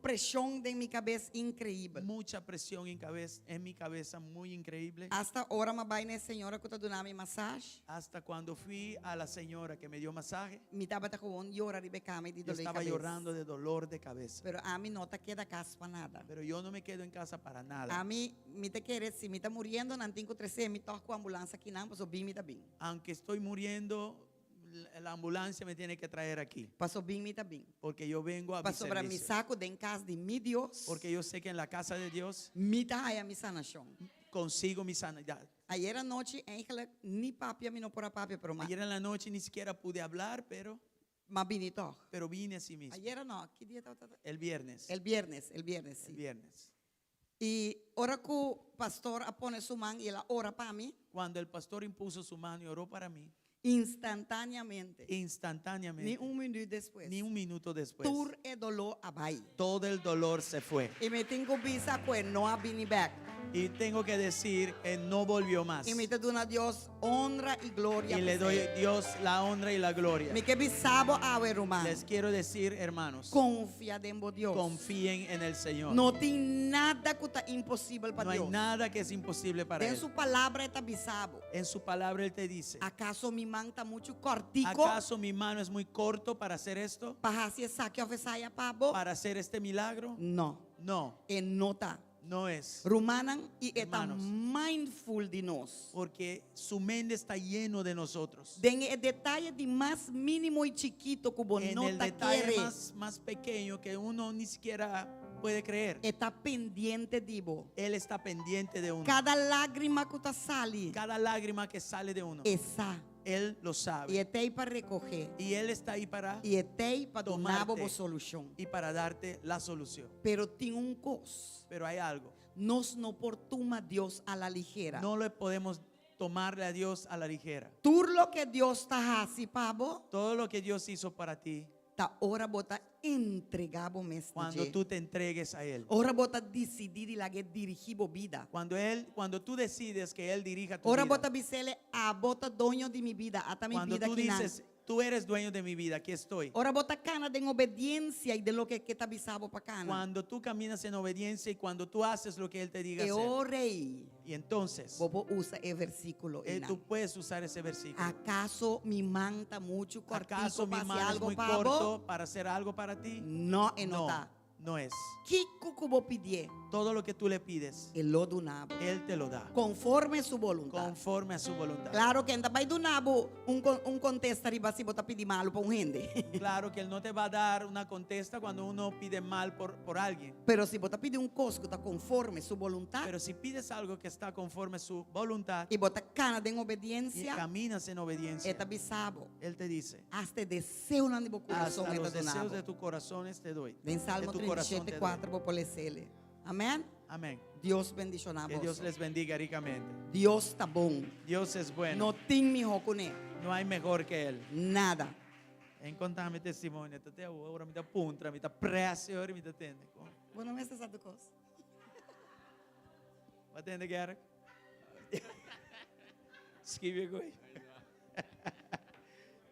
Presión de mi cabeza increíble. Mucha presión en mi cabeza, muy increíble. Hasta ahora me vai na senhora que está dando mi massagem. Hasta cuando fui a la señora que me dio masaje, Me tava com llorar de became de yo dolor de estaba cabeza. llorando de dolor de cabeza. Pero a mí no te queda caspa nada. Pero yo no me quedo en casa para A nada. mí me te querer, se me está muriendo na 513, me toco a ambulância aqui não, passou bem, me tá bem. Aunque estoy muriendo, la ambulancia me tiene que traer aquí. Passou bem, me tá bem. Porque yo vengo a mi Passou para mi servicio. saco de em casa de mi Deus. Porque yo sé que en la casa de Dios Me tá aí a mi sanação. consigo mi sanidad. Ayer à noite, Angela, ni papia, me não por a papia, pero Ayer en la noche ni siquiera pude hablar, pero vine toco. vine así mismo. Ayer não, que dia estava? El viernes. El viernes, El sí. viernes. Y ora que o pastor pone su mano y él ora para mí, Cuando el pastor impuso su mano y oró para mí, instantáneamente, instantáneamente, ni minuto después, ni un minuto después, todo el dolor abai. todo el dolor se fue. Y me tengo visa que no ha venido back. Y tengo que decir que no volvió más. Y me te doy a Dios honra y gloria. Y le doy a Dios la honra y la gloria. Me que bisabo a ver humano. Les quiero decir, hermanos, Confía en Dios. confíen en el Señor. No tiene nada que está imposible para No hay Dios. nada que es imposible para En Él. su palabra está bisabo. En su palabra Él te dice, ¿Acaso mi mano está mucho cortico? ¿acaso mi mano es muy corto para hacer esto? Para hacer saque ofensaya pabo? ¿Para hacer este milagro? No. No, Él no está. no es. Rumanan y está Hermanos. mindful de nós. Porque su mente está lleno de nosotros. Den el detalle de más mínimo y chiquito como En no el te detalle quiere. más pequeño que uno ni siquiera puede creer. Está pendiente de vos. Él está pendiente de uno. Cada lágrima que te sale, Cada lágrima que sale de uno, esa. Él lo Y sabe. está ahí para recoger. Y Él está ahí para Y está ahí para donar Tomarte. vos solución. y para darte la solución. Pero tiene un cos. Pero hay algo. Nos no por toma Dios a la ligera. No le podemos tomarle a Dios a la ligera. Tú lo que Dios está haciendo para vos, Todo lo que Dios hizo para ti, ta ora bota entregado mes. cuando tú te entregues a Él. Ora bota decidir y la que dirigir vos vida. Cuando tú decides que Él dirija tu Ora vida. bota bisele a bota dueño de mi vida, hasta mi Cuando vida tú aquí na. dices, tú eres dueño de mi vida, aquí estoy. Ora bota cana de obediencia y de lo que está bisabo para cana. Cuando tú caminas en obediencia y cuando tú haces lo que Él te diga E hacer. orei. Y entonces, Bobo usa el versículo. tú puedes usar ese versículo. ¿Acaso mi manta mucho ¿Acaso cortico mi para hacer mano es algo muy para vos? corto para hacer algo para ti? No, No, enota. no es. ¿Qué cucubo pidie? Todo lo que tú le pides, El lo dunabo. Él te lo da. Conforme su voluntad. Conforme a su voluntad. Claro que anda vai dunabo un contesta riba si bota pedir malo para un gente. Claro que Él no te va a dar una contesta cuando uno pide mal por alguien. Pero si bota pedir un cosco está conforme su voluntad Pero si pides algo que está conforme a su voluntad y bota cana de y obediencia, caminas en obediencia, está bisabo. Él te dice, Hasta deseo no ande corazón hasta los está deseos donado. de tu corazón te doy. En Salmo De tu corazón te 37, doy. 4 por lecele. Amén. Amén. Dios bendicionamos. Que Dios les bendiga ricamente. Dios está bon. Dios es bueno. No tin mi hokune. No hay mejor que Él. Nada. Encontrame testimonio. Te ahora me da puntra, me da pressa, me da tende. Bueno, me estás a tu cosa. Vad händer Gerhard? Skriv jag.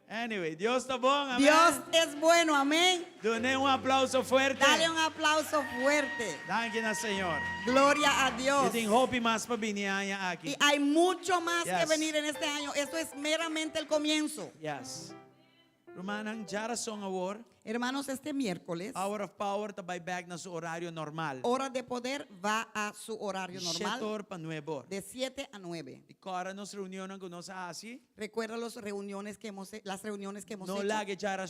Anyway, Dios está bom, amén. Dios es bueno, amén. Dale un aplauso fuerte. Dale un aplauso fuerte. Danke Señor. Gloria a Eu Dios. tenho hope mais para binhaya Y aqui. hay mucho más que Yes. venir en este año. Esto es meramente el comienzo. Yes. Romanang Jara Song Award, Hermanos, este miércoles, Hour of Power tabay back na su horario normal. Hora de Poder va a su horario normal Shetor pa 9 horas. de 7 a 9. Y cara nos reunionan con nos así. Recuerda las reuniones que hemos No hecho. lage Jara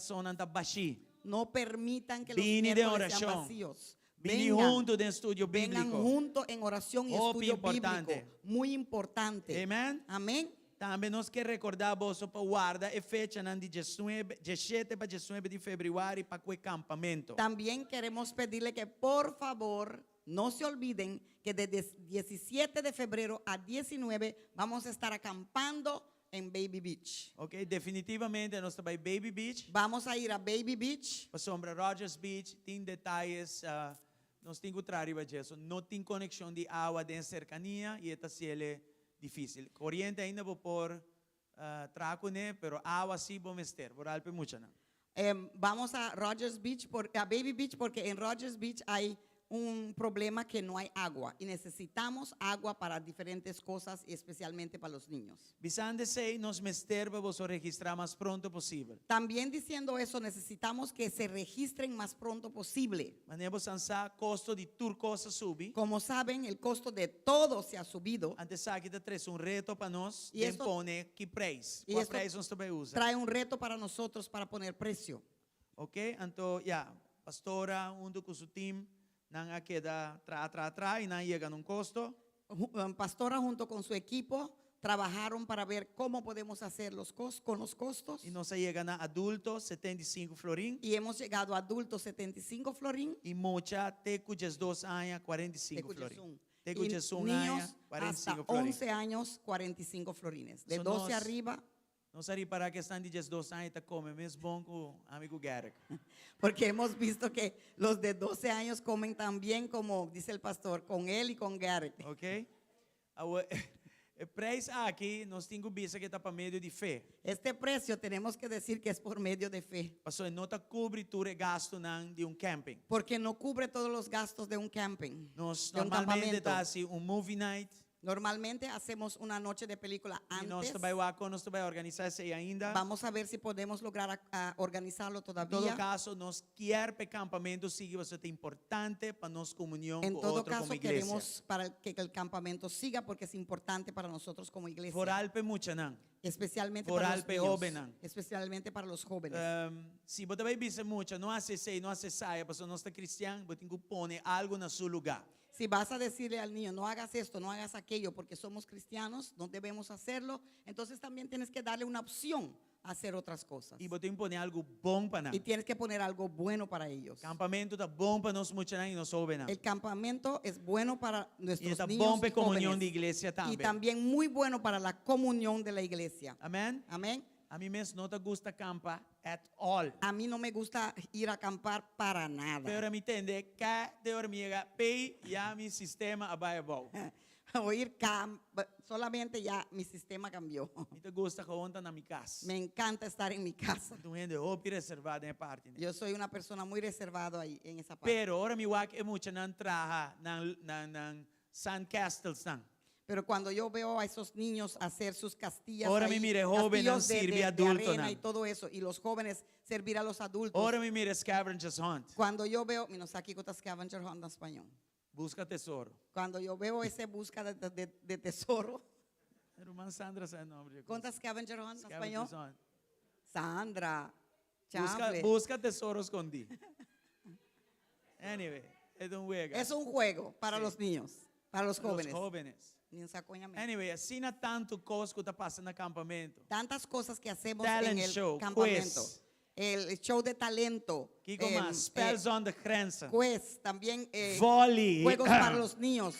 Son anta bashi. No permitan que los Vini de miércoles sean oración. vacíos. Vini Vengan, junto en estudio vengan bíblico. juntos en oración y Hope estudio importante. bíblico. Muy importante. Amen. Amén. Também nós quer recordar vos para guarda e fecha de 17 para 19 de fevereiro para o acampamento. También queremos pedirle que por favor no se olviden que desde 17 de febrero a 19 vamos a estar acampando en Baby Beach. Ok, definitivamente nós estamos Baby Beach, Vamos a ir a Baby Beach. para sombra Rogers Beach, tem detalhes, nós temos que trazer disso. Não tem conexão de água de cercania e esta cielo difícil. Corriente ainda vou por traco, né, pero água sim vamos ter, por algo mucho não. Vamos a Rogers Beach, a Baby Beach, porque en Rogers Beach hay un problema que no hay agua y necesitamos agua para diferentes cosas y especialmente para los niños. Bisande sei, nós mester vamos registrar mais pronto possível. También diciendo eso, necesitamos que se registren más pronto posible. Manemos ansa costo de turcosa subi. Como saben, el costo de todo se ha subido. Antes aqui da tres um reto para nós, E esto- impone que preço. y Qual esto preço nós também usa? Trae un reto para nosotros para poner precio. Ok? Então, pastora, junto com seu time, não aqui da tra e não chega num custo. Pastora junto con su equipo trabajaron para ver cómo podemos hacer con los costos. E nós chega na adulto 75 florim Y hemos llegado a adultos 75 florín. e mocha teco 2 anos 45 florim. Teco Y 1 niños anos 45 hasta florim. 11 años, 45 florines. De So 12 nos- arriba, Nós ali para que estão de 2 anos tá come mesmo bom com o amigo Garrick. porque hemos visto que los de 12 años comen tan bien como dice el pastor, con él y con Garrett. Ok? O preço aqui nós temos vista que está para meio de fé. Este precio tenemos que decir que es por medio de fe, Pastor, não está cobre tudo gasto de camping. porque no cubre todos los gastos de un camping, Nós de un normalmente campamento. está assim movie night, Normalmente hacemos una noche de película E nós antes. também nós também organizar isso aí ainda. Vamos a ver si podemos lograr a organizarlo Em todo todavía. caso, nós quer para campamento siga você é importante para nós comunhão En com todo outro caso, como igreja. queremos que el campamento siga porque es importante para nosotros como iglesia. Foral pe mucha não. Especialmente Foral para los pe niños, jóvenes. especialmente para los jóvenes. Se você vai dizer mucha, não acessei, não acessai, porque nós está cristiano, você tem que pôr algo no seu lugar. Si vas a decirle al niño, no hagas esto, no hagas aquello, porque somos cristianos, no debemos hacerlo, entonces también tienes que darle una opción a hacer otras cosas. E você tem que pôr algo bom para nós. Y tienes que poner algo bueno para ellos. Campamento está bom para nós mucha e nós jóvenes. El campamento es bueno para E nuestros está niños bom para y comunhão jóvenes. de igreja Y também. también muy bueno para la comunión de la iglesia. Amém? Amén. A mim mesmo não te gusta acampar at all. A mí no me gusta ir a acampar para nada. Pero a mim entender que de hormiga, pei já mi sistema abai bom. Oír solamente ya mi sistema cambió. Me te gusta conta na minha casa. Me encanta estar en mi casa. Tu gente hopi reservada em parte. Yo soy una persona muy reservada ahí en esa parte. Pero ora mi wak é mucha nan traha nan sandcastles nan. Pero cuando yo veo a esos niños hacer sus castillas, Ahora ahí, me mire, joven, castillos no sirve adulto, arena no. y todo eso, y los jóvenes servir a los adultos. Ora me mira scavengers hunt. Cuando yo veo, no sé aquí cuántas scavenger hunt en español. Busca tesouro. Cuando yo veo ese busca de tesoro, Irmã Sandra sabe o nome. ¿cuántas scavenger hunt en Scavengers español? hunt. Sandra, Busca, Chable. busca tesouro escondido. Anyway, é um juego. Es un juego para Sí. los niños, para los Para jóvenes. Os jóvenes. Ni en Sacoña, Anyway, assim não tanto coisa que está passando no acampamento. tantas cosas que hacemos Talent en el show, campamento. quiz. El show de talento. Kiko mas, spells on the grenzen. Quiz, también Volley. juegos para los niños.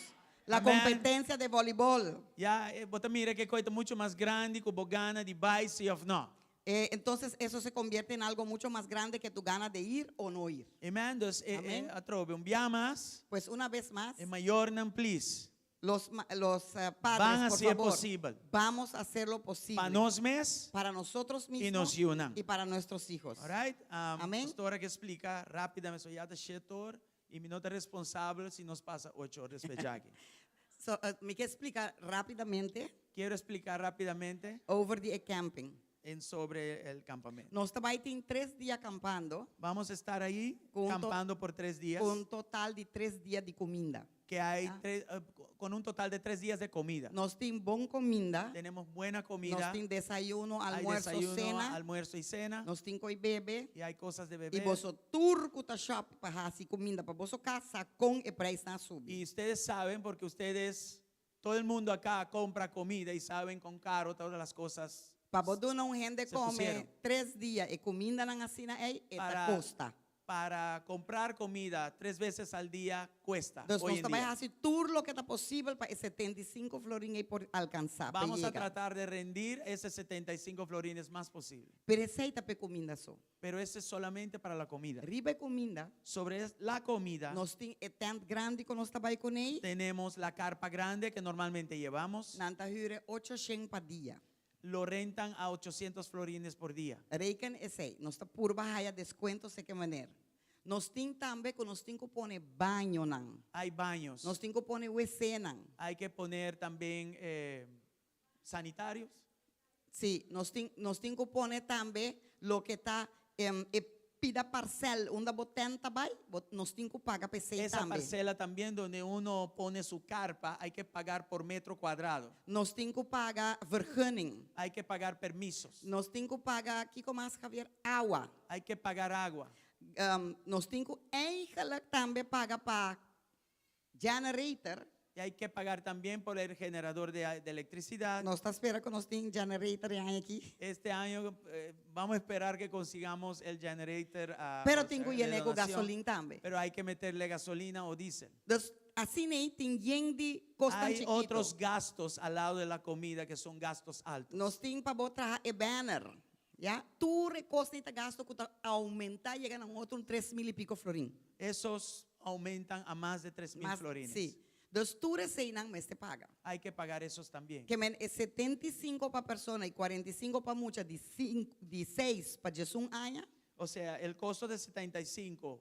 La Amén. competencia de voleibol. Ja, bota mira que coisa muito mais grande que bogana de base of não. Entonces eso se convierte en algo mucho más grande que tu ganas de ir o no ir. Amen. Dus Amén. atrobe, biamas, Pues una vez más, é maior não please. los Van padres, a por ser favor, possível. vamos a hacer lo posible Para nós mesmos, para nosotros nos mismos unan. y para nuestros hijos. alright? Amén. Pastora que explica rapidamente, sou yata chetor e me nota responsável se nos passa 8 horas de aqui. So, me quiere explicar rápidamente Quero explicar rapidamente over the camping. sobre el campamento. Nós também tem 3 dias acampando, Vamos a estar ahí Con to- campando por 3 días, com um total de 3 dias de comida. que hay con un total de 3 días de comida. Nós tem bom comida, Tenemos buena nós comida, tem desayuno, hay almuerzo, desayuno, cena, almuerzo y cena, nós tem coi bebe. y hay cosas de E beber. você turco tá shop para assim comida para você casa com e preço na sub. Y ustedes saben, porque ustedes, todo el mundo acá compra comida y saben con caro todas las cosas. Para você não rende Se come pusieron. 3 dias e comida na assina é Para- custa. Para comprar comida 3 veces al día cuesta. Então hoy nós en também día. assim tudo lo que tá possível para 75 florinhos aí por alcançar. para Vamos a chegar. tratar de rendir esos 75 florines más posible. Pero receita para comida só. Pero eso es solamente para la comida. Riba comida, Sobre la comida, nós tem tent grande que nós trabalha com ele. tenemos la carpa grande que normalmente llevamos. Nanta hyre 800 para dia. Lo rentan a 800 florines por día. Reken esse, nós tá por baixo desconto se que maneira. Nós tem também que nós tem que pôr banho nan. Hay baños. Nós tem que pôr WC nan. Hay que poner también sanitarios. Sim, nós tem que pôr também lo que tá pida parcel, onde botenta vai, nós tem que pagar PC Esa também. parcela también donde uno pone su carpa, hay que pagar por metro cuadrado. Nós tem que pagar vergunning. Hay que pagar permisos. Nós tem que pagar aqui como mais Javier água. Hay que pagar agua. Nós tem que eigenlijk também pagar para generator. Y hay que pagar también por el generador de electricidad. Nós está esperando que nós tem generator aqui. Este año vamos a esperar que consigamos el generator. Pero o sea, tem que de ir com donación. gasolina também. Pero hay que meterle gasolina o diésel. Dus assim nem tem gente custa Hay chiquito. otros gastos al lado de la comida que son gastos altos. Nós tem para botar banner. Ya, tu recosta e gasto que aumentar e chegar a outro 3.000 e pico florim. Esos aumentan a más de 3,000 florines. Sim. Dus tu receinan mes te paga. Hay que pagar esos también. Que men, 75 para persona e 45 para mucha, de 6 para 11 anos. O sea, el costo de 75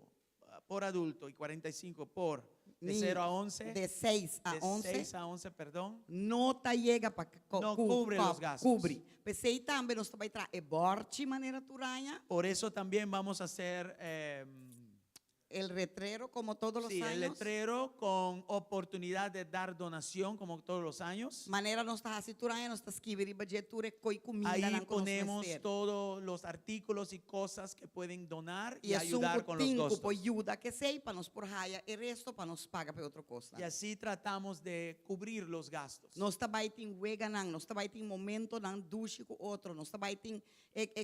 por adulto y 45 por de niños 0 a 11, de 6 a de 11, 6 a 11, perdão, não tá chega para No cubre los gastos. Cubre. Pensei também nós vai tra e borte maneira turanha, por eso también vamos a hacer el retrero como todos los sí, el años. letrero con oportunidad de dar donación como todos los años. Maneira nós tá assim turanha, nós tá escrever budgeture coi comida Ahí nan ponemos todos los artículos y cosas que pueden donar y e ayudar con los cinco gastos. por ajuda que sei para nós por raia e resto para nós paga para outra coisa. Y así tratamos de cubrir los gastos. Nós também tem wega nan, nós também tem momento nan duche com outro, nós também tem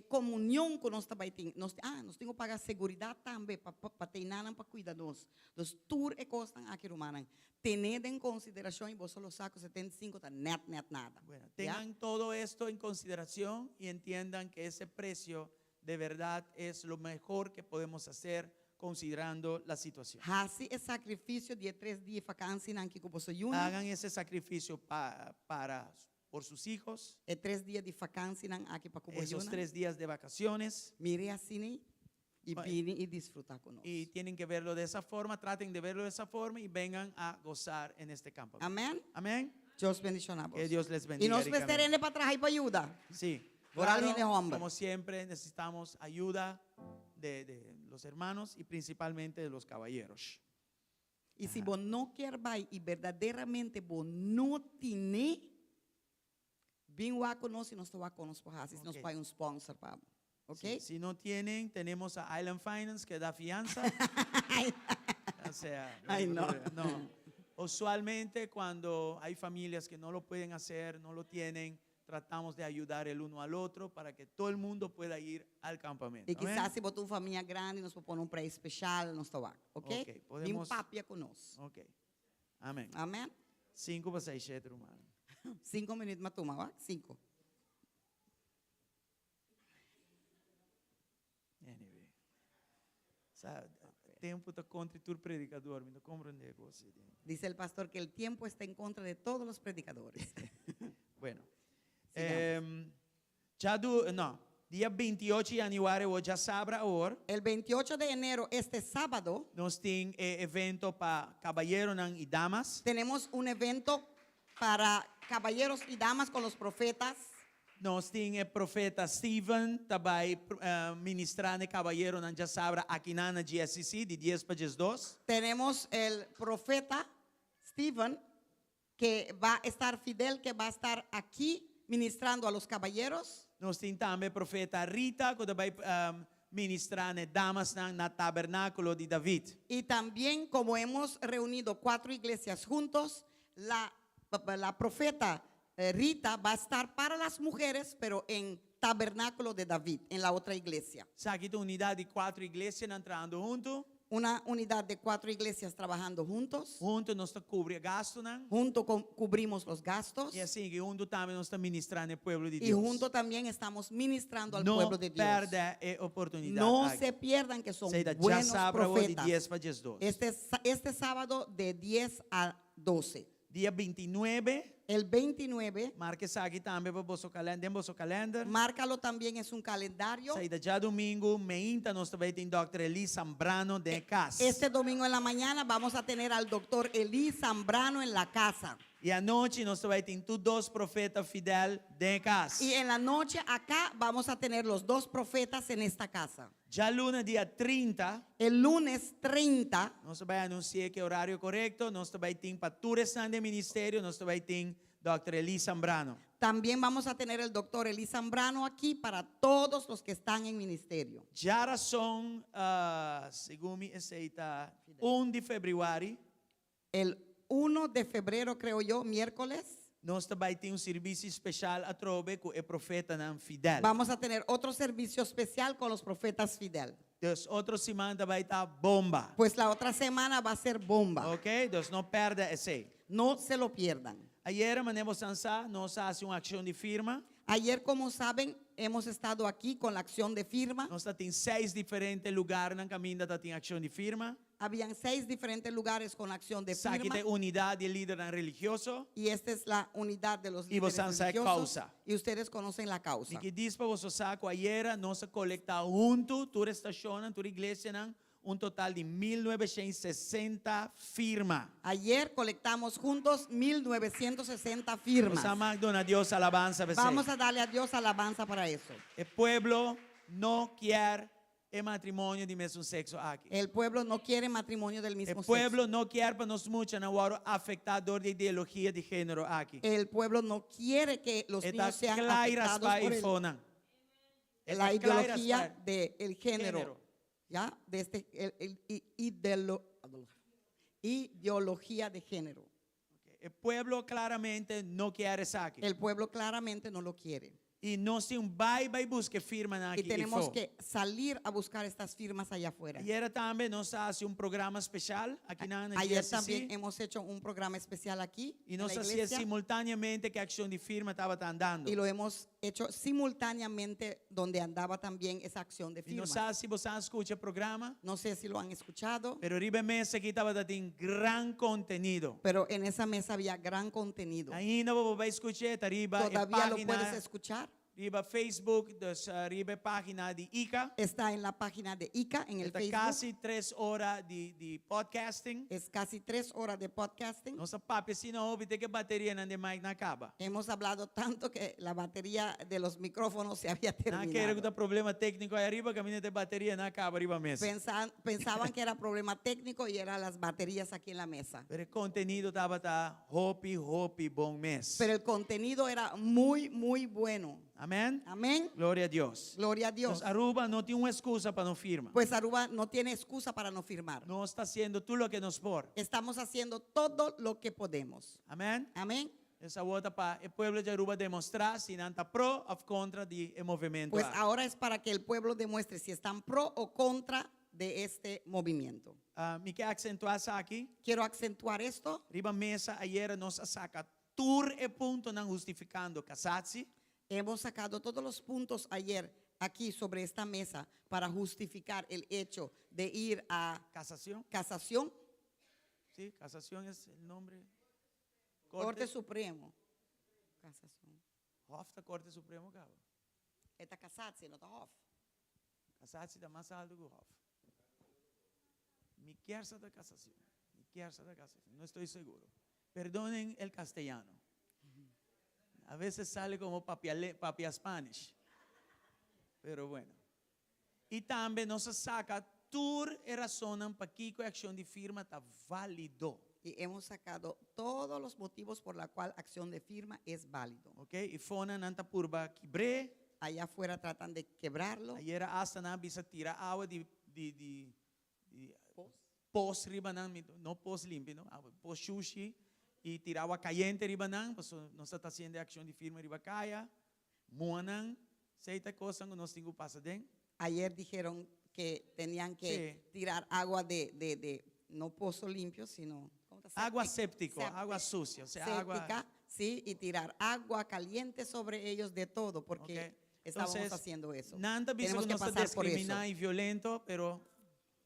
comunhão com nós também tem. Nós temos que pagar seguridade também para ter nada para cuidar nós. Dos tour e costas aqui rumanan. Tened en consideración y vos solo saco 75 tá net nada. Bueno, tengan todo esto en consideración y entiendan que ese precio de verdad es lo mejor que podemos hacer considerando la situación. Hasi é sacrifício de 3 dias vacancia nan que vos ayuna. Hagan ese sacrificio por sus hijos, É 3 dias de vacancia nan aqui para vos esos ayuna. 3 días de vacaciones, Mire assim e vine e disfrutar conosco. y tienen que verlo de esa forma, traten de verlo de esa forma y vengan a gozar en este campo. Amém? Amén. Deus bendicionar vos. Que Dios les E bendiga. nós ricamente. vestiremos para trás para ayuda. Sí, Orar claro, en el hombre. como siempre necesitamos ayuda de los hermanos y principalmente de los caballeros. E se vos não quer vai e verdadeiramente vos não tiene, vem lá conosco e nós estamos conosco por raça. Nós Ok. vai sponsor para, ok? Sí, si no tienen, tenemos a Island Finance que da fianza. O sea, Ay, no. Usualmente cuando hay familias que no lo pueden hacer, no lo tienen, tratamos de ayudar el uno al otro para que todo el mundo pueda ir al campamento. E Amén. quizás se botar uma família grande, nós vamos pôr pré especial, nós estamos lá, ok? Ok, podemos- Vem papia conosco. Ok. Amén. Amém? 5 para 6, hermano. 5 minutos, mas toma, ó, 5. Anyway. Sabe, tempo está contra tu predicador, me não compreende você. Dice el pastor que el tiempo está en contra de todos los predicadores. Bueno. Sigamos. Dia 28 de januário, hoje já sabe agora, El 28 de enero, este sábado, nós temos evento para caballeros e damas. tenemos un evento para caballeros y damas con los profetas. Nós temos o profeta Stephen, também ministrando caballeiro na Jasabra aqui na GSC, de 10 para 12. Tenemos el profeta Stephen, que va a estar fidel, que va a estar aquí ministrando a los caballeros. Nós temos também o profeta Rita, que também ministrando damas na tabernáculo de David. Y también, como hemos reunido 4 iglesias juntos, la profeta Rita va a estar para las mujeres, pero en tabernáculo de David, en la otra iglesia. Aqui tem unidade de 4 igrejas entrando junto. Una unidad de 4 iglesias trabajando juntos. Junto nós cobrimos gasto, né? Junto cubrimos los gastos. E assim, que junto também nós estamos ministrando o povo de Y Deus. junto también estamos ministrando al Não pueblo de Dios. perda a oportunidade. No se pierdan que son Seja, já buenos sabe de profetas. 10 para 12. Este sábado de 10 a 12. Dia 29, El 29, marque isso aqui também para o vosso calendário. márcalo también, es un calendario. Saída já domingo, meinta, nós também tem Dr. Eli Zambrano de casa. Este domingo en la mañana vamos a tener al doctor Eli Zambrano en la casa. E à noite, nós também tem tu 2 profetas fidel de casa. Y en la noche acá vamos a tener los 2 profetas en esta casa. Já lunes, dia 30, El lunes 30 nós também anunciar que é o horário correto. Nós também tem para tu restante ministério, nós também tem Dr. Eli Zambrano. también vamos a tener el doctor Eli Zambrano aquí para todos los que están en ministerio. Já são, segundo me aceita, 1 de fevereiro, El 1 de febrero, creo yo, miércoles, nós também tem serviço especial a trove com o profeta não fidel. vamos a tener otro servicio especial con los profetas Fidel. Dus outra semana vai estar bomba. Pues la otra semana va a ser bomba. Ok? Dus não perda esse. No se lo pierdan. Ayer, manemos dançar, nós fazemos uma ação de firma. Ayer, como saben, hemos estado aquí con la acción de firma. Nós temos 6 diferentes lugares na caminho da ação de firma. Habían 6 diferentes lugares con la acción de Aqui firma. tem unidade de líder religioso. Y esta es la unidad de los Y vos líderes sabes religiosos. causa. Y ustedes conocen la causa. E que diz para você saco ayer, nós colectamos junto, tu estaciona, tu igreja, un total de 1960 firmas. Ayer colectamos juntos 1960 firmas. Vamos a magdona a Dios alabanza. Vamos a darle a Dios alabanza para eso. El pueblo no quiere el matrimonio de mismo sexo aquí. El pueblo no quiere matrimonio del El mismo pueblo sexo. no quiere para nos mucho no afectador de ideología de género aquí. El pueblo no quiere que los Está niños sean clara afectados por fona. la ideología del género. ¿Ya? De ideología de género. El pueblo claramente no quiere eso aquí. El pueblo claramente no lo quiere. Y no se un vai busque firma aquí. Y tenemos que salir a buscar estas firmas allá afuera. Ayer también nos hace un programa especial aquí en la Ayer iglesia, también sí. hemos hecho un programa especial aquí Y en nos la hacía iglesia, simultáneamente que acción de firma estaba andando. y lo hemos hecho simultáneamente donde andaba también esa acción de Y no firmas. sé si vos escucha el programa, No sé si lo han escuchado, pero arriba mesa aquí estaba dando gran contenido. pero en esa mesa había gran contenido. Ahí no vos vais a escuchar arriba Todavía lo página, puedes escuchar. arriba Facebook, arriba página de ICA. Está en la página de ICA, en el Está Facebook. casi 3 horas de podcasting. Es casi 3 horas de podcasting. Nossa papi, se não ouve, tem que bateria não de mais não acaba. Hemos hablado tanto que la batería de los micrófonos se había Não quero que terminado. tem problema técnico aí arriba, caminho de bateria não acaba arriba mesmo. Pensaban que era problema técnico y eran las baterías aquí en la mesa. Pero o conteúdo estava hopi, bom mês. Pero el contenido era muy, muy bueno. Amém? Amén. Glória a Deus. Gloria a Dios. Então, Aruba não tem uma excusa para não firmar. Pues Aruba no tiene excusa para no firmar. Não está haciendo tudo o que nos por. Estamos haciendo todo lo que podemos. Amém? Amén. Essa volta para o povo de Aruba demonstrar se não está pro ou contra do movimento. Pues ahora es para que el pueblo demuestre si están pro o contra de este movimiento. Me quer acentuar isso aqui. Quiero acentuar esto. Riba mesa ayer nos saca tur e punto não justificando casarse. Hemos sacado todos los puntos ayer aquí sobre esta mesa para justificar el hecho de ir a Casación. casación, Sí, casación es el nombre. Corte Supremo. Casación. Hof da Corte Supremo, cabrón. Esta casarse, no está hof. Casarse está más alto que Hof. Mi quersa da casación. Mi quersa da casación. No estoy seguro. Perdonen el castellano. A veces sale como papia Spanish. Pero bueno. Y también nos saca tur e razonan para que la acción de firma está válido. Y hemos sacado todos los motivos por la cual acción de firma es válido. Ok? Y fona nanta purba kibre. Allá afuera tratan de quebrarlo. Ayer hasta na bisa tira agua de pos riba nan, no pos limpio, no, pos sushi y tira agua caliente riba nan, pues no está haciendo acción de firma riba kaya, muanan, seita cosa no tengo pasa den. Ayer dijeron que tenían que Sí. tirar agua de no pozo limpio, sino ¿cómo está? Agua Séptico. séptico, agua sucia, o sea, agua. Séptica, sí, y tirar agua caliente sobre ellos de todo, porque Ok. estábamos Entonces, haciendo eso. Nada bisa Tenemos que que no está pasar por eso. discriminado y violento, pero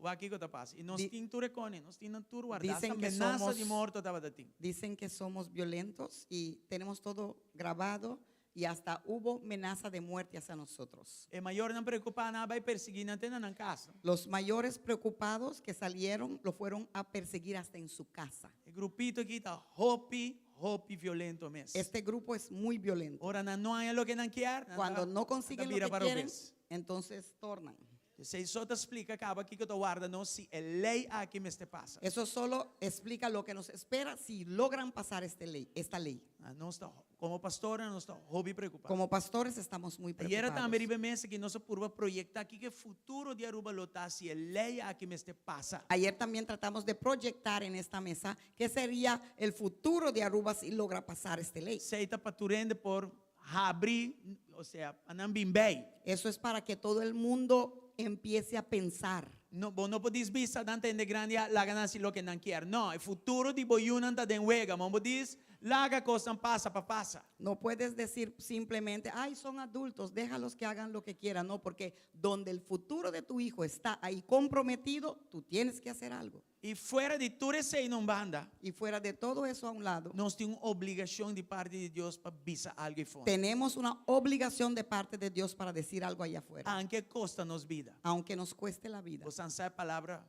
o aquí que te pasa. Y nos Di- tinture con, nos tienen tur guardar, Dicen que amenaza somos- de muerto estaba de ti. Dicen que somos violentos y tenemos todo grabado y hasta hubo amenaza de muerte hacia nosotros. El mayor no preocupa nada y perseguir no tienen en casa. Los mayores preocupados que salieron lo fueron a perseguir hasta en su casa. El grupito aquí está hopi violento mes. Este grupo es muy violento. Ahora no hay lo que no quieren. Cuando no consiguen lo que quieren, entonces tornan. Se eso te explica acaba aquí que te guarda no si el ley aquí me este pasa. Eso solo explica lo que nos espera si logran pasar esta ley. No está como pastora no está hobby preocupado. Como pastores estamos muy Ayer preocupados. también ribe mes que no se purba proyectar aquí que el futuro de Aruba lo está si el ley aquí me este pasa. Ayer también tratamos de proyectar en esta mesa qué sería el futuro de Aruba si logra pasar esta ley. Se está paturende por abrir, o sea, anambimbei. Eso es para que todo el mundo empiece a pensar. No, vos no podés vista dante de grande la ganancia lo que no quiere. No, el futuro de boyunan está de huega. Vos podés la cosa pasa pa pasa. No puedes decir simplemente, ay, son adultos, déjalos que hagan lo que quieran. No, porque donde el futuro de tu hijo está ahí comprometido, tú tienes que hacer algo. Y fuera de todo ese en banda, Y fuera de todo eso a un lado, nos tiene una obligación de parte de Dios para visa algo y fondo. tenemos una obligación de parte de Dios para decir algo allá afuera. Aunque costa nos vida. Aunque nos cueste la vida. Vos você sabe a palavra,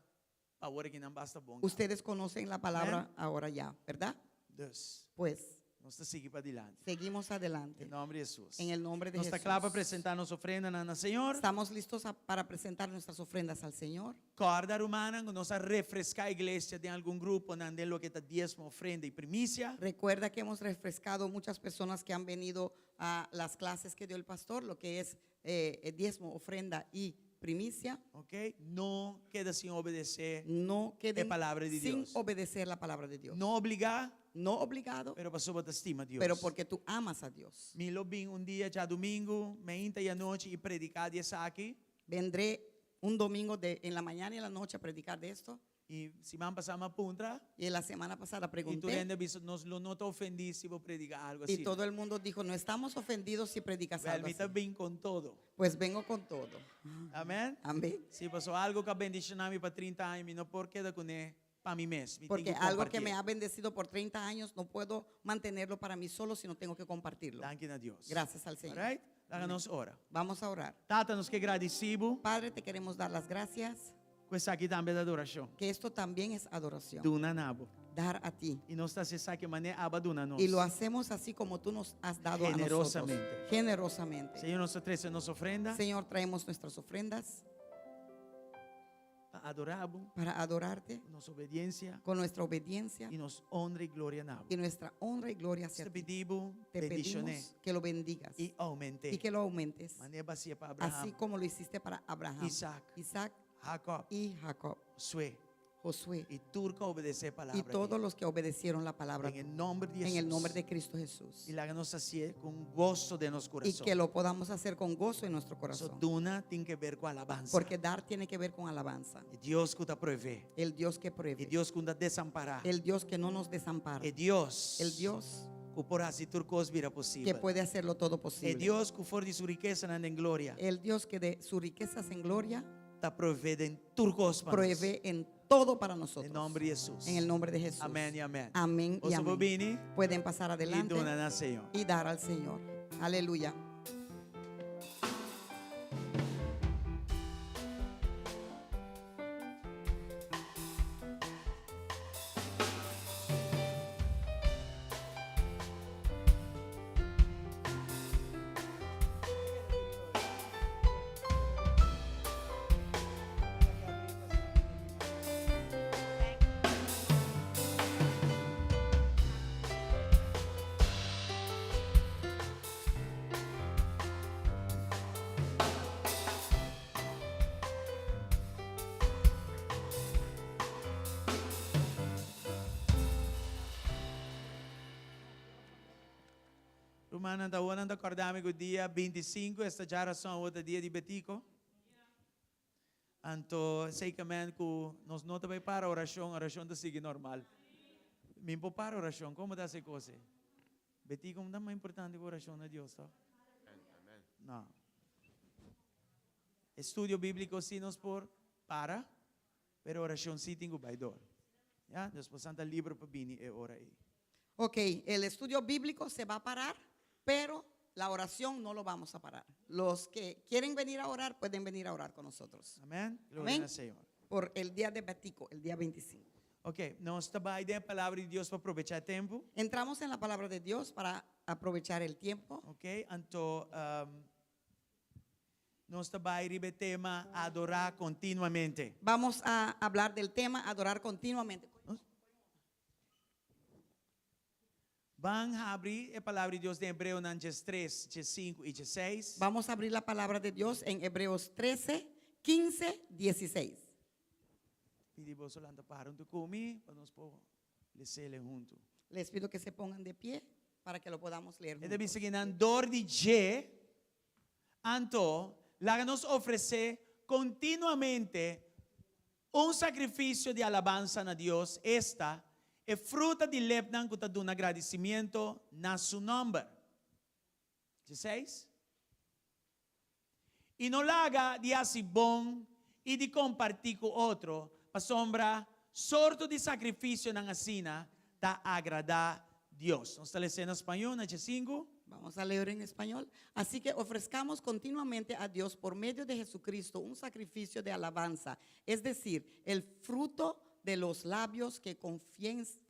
agora que não basta bom. Ustedes conocen la palabra ahora ya, ¿verdad? Dus, Pues nós estamos seguindo para adiante. seguimos adelante. Em nome de Jesus. En el nombre de Nós Jesús. está claro para apresentar nossa ofrenda na Senhor. Estamos listos para presentar nuestras ofrendas al Señor. Corda humana, nós a refrescar a igreja de algum grupo, onde lo que está diezmo, ofrenda e primícia. Recuerda que hemos refrescado muchas personas que han venido a las clases que dio el pastor, lo que es diezmo, ofrenda y primicia. Ok? Não queda sem obedecer. No queden La palabra de sin Dios. obedecer la palabra de Dios. Não obrigar, No obligado, pero para sua estima Deus. pero porque tú amas a Dios. Me lo vim dia, já domingo, meia e a noite, e predicar disso aqui. Vendré un domingo en la mañana y en la noche a predicar de esto. E se me passar uma punta, Y la semana pasada e tu pregunté ainda visto, nós não te ofendi se vou predicar algo y assim. todo el mundo dijo, no estamos ofendidos si predicas algo Realmente así. vim com todo. Pues vengo con todo. Amém? Amén. Se passou algo que bendicionar-me para 30 anos, não por queda com ele para mim mesmo. Porque algo que me ha bendecido por 30 años no puedo mantenerlo para mí solo, sino tengo que compartirlo. Danke a Deus. Gracias al Señor. Alright? Háganos ora. Vamos a orar. Tata, nos que agradecemos. Padre, te queremos dar las gracias, Questa aqui também é adoração. que esto también es adoración. Duna nabo. Dar a ti. E nós está se saque mané abaduna nós. Y lo hacemos así como tú nos has dado a nosotros. Generosamente. Generosamente. Senhor, nós traemos nossa ofrenda Señor, traemos nuestras ofrendas para adorarmos, para adorarte nossa obediência con nuestra obediencia e nos honra e glória nabo. y nuestra honra y gloria hacia Te ti. pedimos, Te bendicioné pedimos que lo bendigas e aumente. y que lo aumentes, Mané vacía para así Abraham, como lo hiciste para Abraham, Isaac, Isaac Jacob, y Jacob, Josué Josué e tudo que obedecer a palavra. y todos los que obedecieron la palabra en el nombre de en Jesús. el nombre de Cristo Jesús. E lá nos hacer com gozo de nosso Y coração. que lo podamos hacer con gozo en nuestro So, corazón. duna tem que ver com alabança. Porque dar tiene que ver con alabanza. E Deus que te provê. El Dios que E pruebe. Deus que te desamparar. El Dios que no nos desampara. E Deus El Dios que por assim turcos vira que possível. puede hacerlo todo E posible. Deus que for de sua riqueza anda em glória. El Dios que de sus riquezas en gloria Te provê em turcos para nós. provee en todo para Em nosotros. nome de Jesus. En el nombre de Jesús. Amém e amém. Amén y Os amén. bobini Pueden pasar e adelante duna na Senhor. y dar al Señor. Aleluya. Romana, da one acordamos que o dia 25, esta geração outro dia de Betico. Então, sei que nós não também para a oração está seguindo normal. Me para a oração, como dá essa coisa? Betico não é mais importante que a oração de Deus, tá? Não. Estudo bíblico sim nos por para, pero oração sim tem que baidor. Ya, después anda livre para vir e ora aí. Ok, el estudio bíblico se va a parar, pero la oración no lo vamos a parar. Los que quieren venir a orar, pueden venir a orar con nosotros. Amém? Glória Amém. ao Senhor. Por el día de Betico, el día 25. Ok, nós estamos da palavra de Deus para aproveitar tempo. Entramos en la palabra de Dios para aprovechar el tiempo. Ok, então nós estamos a tema adorar continuamente. Vamos a hablar del tema adorar continuamente. Vamos abrir a palavra de Deus de Hebreu Nantes 3, 5 e 6. Vamos a abrir la palabra de Dios en Hebreos 13, 15, 16. Pedi vos solando para tu comigo, para nós ler junto. Les pido que se pongan de pie para que lo podamos leer E deve juntos. seguir na dor de G, então, lá nos oferecer continuamente sacrifício de alabança a Deus. Esta é fruta de lepnan que está dando agradecimento na seu nome. 16. E não laga de assim bom e de compartir com outro, para sombra, sorto de sacrifício na assina, está agradar Deus. Nós estamos lendo em espanhol, na 5. Vamos a leer en español. Así que ofrezcamos continuamente a Dios por medio de Jesucristo un sacrificio de alabanza, es decir, el fruto de los labios que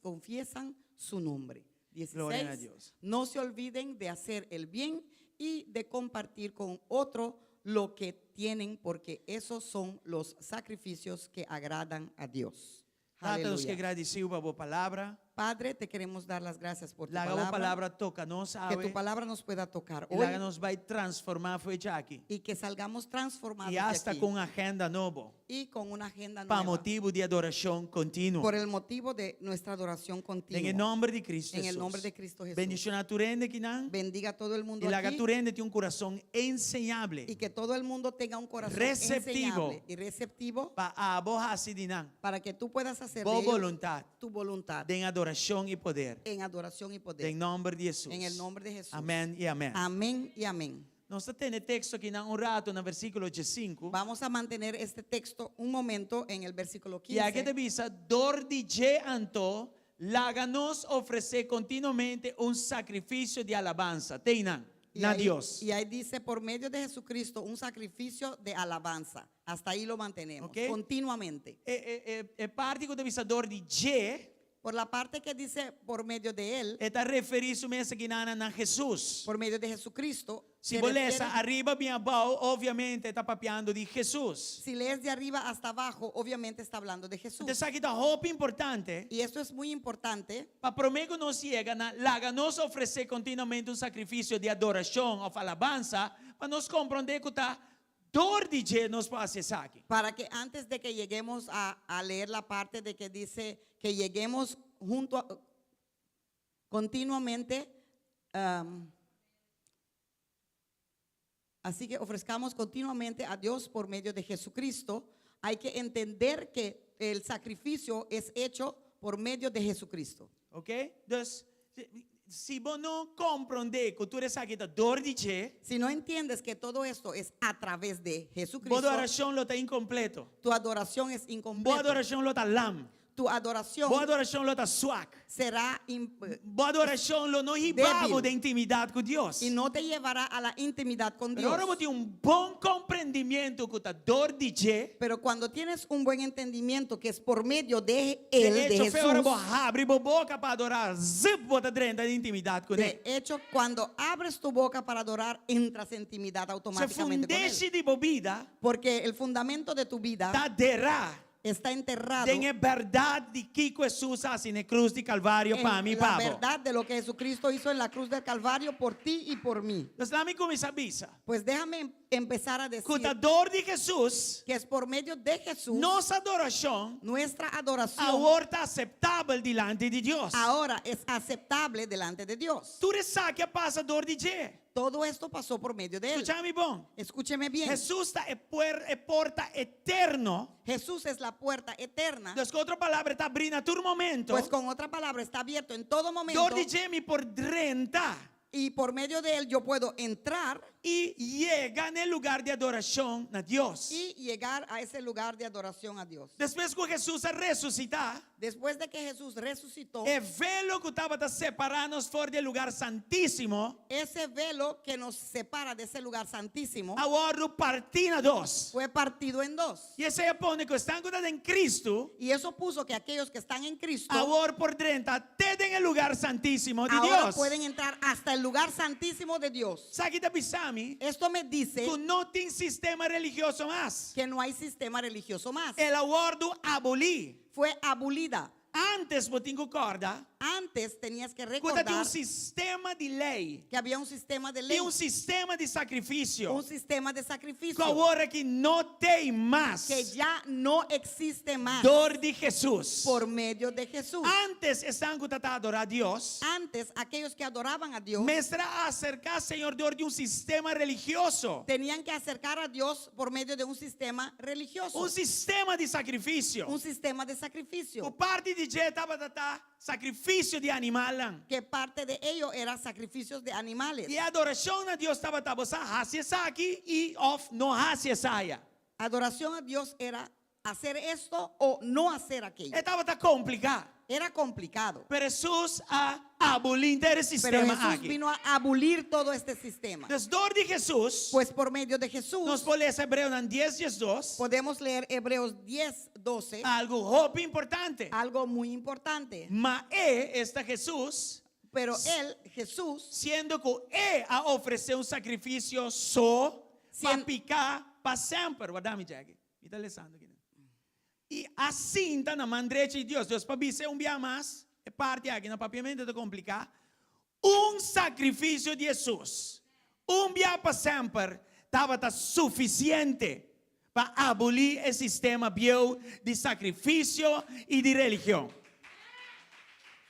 confiesan su nombre. 16. Gloria a Dios. No se olviden de hacer el bien y de compartir con otro lo que tienen, porque esos son los sacrificios que agradan a Dios. Dados que Aleluya. agradecido por palabra. Padre, te queremos dar las gracias por tu La palabra toca nos que tu sabe. palabra nos pueda tocar Y hoy la nos va a transformar fue ya aquí. y que salgamos transformados Y de hasta aquí, con agenda nueva. y con una agenda Para nueva motivo de adoración continua. por el motivo de nuestra adoración continua. En el nombre de Cristo En el Jesús. nombre de Cristo Jesús. Bendición a tu rende, Kinan. Bendiga a todo el mundo Y la aquí tu rende tiene un corazón y enseñable. que todo el mundo tenga un corazón Receptivo. enseñable y receptivo Para vos así dinan. para que tú puedas hacer de Por ellos voluntad. tu voluntad De adoración y poder. en adoración y poder. En nombre de Jesús. En el nombre de Jesús. Amén y amén. Amén y amén. Nós temos texto aqui na rato no versículo 5. Vamos a mantener este texto un momento en el versículo E aqui te 15. dice, dor de je anto, láganos ofrecer continuamente un sacrificio de alabanza. Teinan, na Dios. Y ahí dice, por medio de Jesucristo, un sacrificio de alabanza. Hasta ahí lo mantenemos, Ok. continuamente. Parte que te dice dor de je, Por la parte que dice por medio de Él, está referido mesmo aqui na Jesus. por medio de Jesucristo. Se se bolesa, refiere- arriba bem abaixo, obviamente está papeando de Jesus. si lees de arriba hasta abajo, obviamente está hablando de Jesús. Então, aqui está roupa importante. Y esto es muy importante. Para prometo nos chega, láganos ofrecer continuamente um sacrifício de adoração ou alabança, para nos compreender que está dor de je nos passa aqui. Para que antes de que lleguemos a leer la parte de que dice que lleguemos continuamente, así que ofrezcamos continuamente a Dios por medio de Jesucristo. Hay que entender que el sacrificio es hecho por medio de Jesucristo. Ok? Dus, se você não compreender que tu eres aqui da dor de je, Si no entiendes que todo esto es a través de boa Jesucristo, adoração lo está incompleto. tu adoración es Boa incompleta. adoração lo está lam. Tu adoración Boa adoração lo está swak. será Boa adoração lo não ribavo Débil. de intimidade com Deus. y no te llevará a la intimidad con Pero Dios. ahora vos tienes un buen comprendimiento que está dor de je. Pero cuando tienes un buen entendimiento que es por medio de De Él, de hecho, ahora vos Jesús, abre vos boca para adorar. Zip, vos te drena de intimidade com ele. de hecho, cuando abres tu boca para adorar, entras en intimidad Se automáticamente con Él. fundeste de bobida, Porque el fundamento de tu vida tá derá. está enterrado Tem a verdade de que Jesus hace na cruz de Calvário para mim, en la pavo. verdad de lo que Jesucristo hizo en la cruz del Calvario por ti y por mí. Então, lá me começa a bisa. Pues déjame empezar a decir Que a dor de Jesus, que es por medio de Jesús, nossa adoração, nuestra adoración agora está aceitável diante de Deus. ahora es aceptable delante de Dios. Tu sabe que passa dor de je. Todo esto pasó por medio de Él. Escúchame bom. Escúcheme bien. Jesus está é porta eterno. Jesús es la puerta eterna. Das outra palavra está abrindo a todo momento. Pues con otra palabra, está abierto en todo momento. Dor de je por drenta. Y por medio de Él yo puedo entrar E chega no lugar de adoração a Deus. y llegar a ese lugar de adoración a Dios. Depois que Jesus ressuscitar, Después de que Jesús resucitó, é velo que estava a separar-nos fora do lugar santíssimo, ese velo que nos separa de ese lugar santísimo agora partiu a dos. fue partido en dos. E esse pone que estão em Cristo, Y eso puso que aquellos que están en Cristo agora por dentro, até no lugar santíssimo de ahora Deus. pueden entrar hasta el lugar santísimo de Dios. Sabe que bisami, Esto me dice que não tem sistema religioso mais. que no hay sistema religioso más. El abordo aboli. Fue abolida. Antes, você concorda, Antes tenías que que tinha recordar sistema de lei. que había un sistema de ley, Tem sistema de sacrifício. un sistema de sacrificio Que agora que não tem mais. que ya no existe más Dor de Jesus. por medio de Jesús. Antes estão tratando de adorar a Deus. Antes, aquellos que adoraban a Dios Mestra acercar, Senhor, dor de sistema religioso. tenían que acercar a Dios por medio de un sistema religioso, Sistema de sacrifício. un sistema de O sacrificio, parte de je estava a sacrifício de animal. que parte de ello era sacrificios de animales. E a adoração a Deus estava a você hacia aqui e off não hacia saia. Adoración a Dios era hacer esto o no hacer aquello. Estava a complicar. Era complicado. Pero Jesús abolido el Pero sistema Jesús aquí. vino a abolir todo este sistema. Desde de Jesús, Pues por medio de Jesús nos podemos Hebreos 10:12, podemos leer Hebreos 10:12, algo hope importante. algo muy importante. Mas está Jesús, Pero él, Jesús, siendo que a ofrecer un sacrificio só para Sien- picar para sempre. Guardami, Jackie. Me está lendo aqui. E assim está na mão direita de Deus. Deus para dizer dia mais, é parte aqui, no papiamento de complicar. Sacrifício de Jesus, dia para sempre, estava suficiente para abolir o sistema bio de sacrifício e de religião.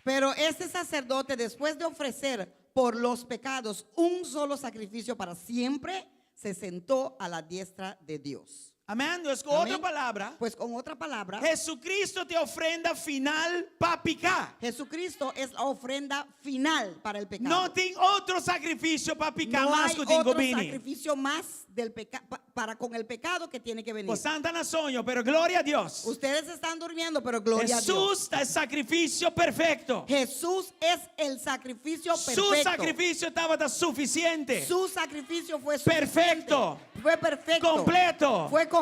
pero este sacerdote, después de ofrecer por los pecados un solo sacrificio para siempre, se sentó a la diestra de Dios. Amém? Deus, com Amém. outra palavra, Pues con otra palabra, Jesucristo te ofrenda final para picar. Jesucristo es la ofrenda final para el pecado. Não tem outro sacrifício para picar No mais hay que tem que otro vir. sacrificio más del para con el pecado que tiene que venir. Pues Santa na sonho, pero glória a Deus. Ustedes están durmiendo, pero gloria a Dios. Jesús está el sacrificio perfecto. Jesús es el sacrificio Su perfecto. sacrificio estaba suficiente. Su sacrificio fue Perfecto. suficiente. Fue perfecto. Completo. Fue completo.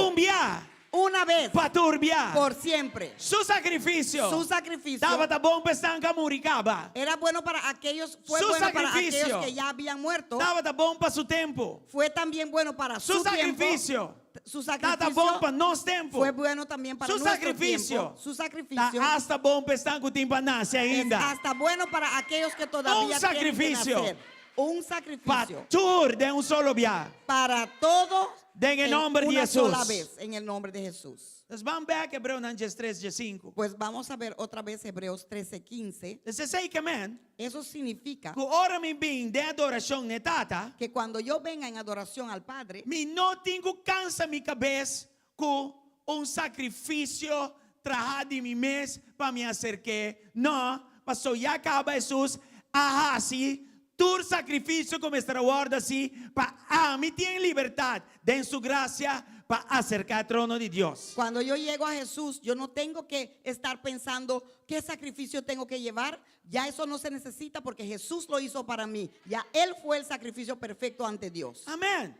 Un día Una vez. para turbiar. Por siempre. Su sacrificio Su sacrificio estaba bom para estanca muricaba. era bueno para aquellos, fue Su bueno para sacrificio aquellos que ya habían muerto. estaba bom para su tiempo. Fue también bueno para Su su sacrificio tiempo. Su estaba bom para sacrificio nos tempo. fue bueno también para Su nuestro sacrificio tiempo. Su está sacrificio hasta bom para estanca timpanasse es ainda. hasta bueno para aquellos que todavía Un tienen sacrificio. que nacer. Un sacrificio Para tur de un solo día. para todos En el nombre de una Jesús. sola vez en el nombre de Jesús. Nós vamos back Hebreus 3:5. Pues vamos a ver otra vez Hebreos 13:15. Você sei que amém? Eso significa Que ora me bem de adoração netata, que cuando yo venga en adoración al Padre, me não tenho cansa minha cabeça com sacrifício trajado de mim mesmo para me acercar. Não, pastor, já acaba Jesus, assim, tu sacrifício como esta guarda assim, para me ter liberdade, de sua graça, para acercar ao trono de Deus. cuando yo llego a Jesús, yo no tengo que estar pensando qué sacrificio tengo que llevar. Ya eso no se necesita porque Jesús lo hizo para mí. Ya Él fue el sacrificio perfecto ante Dios. Amém.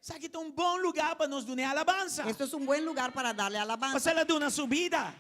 Isso aqui é bom lugar para nos dar alabança. Esto es un buen lugar para darle alabanza. Para ela dar uma subida.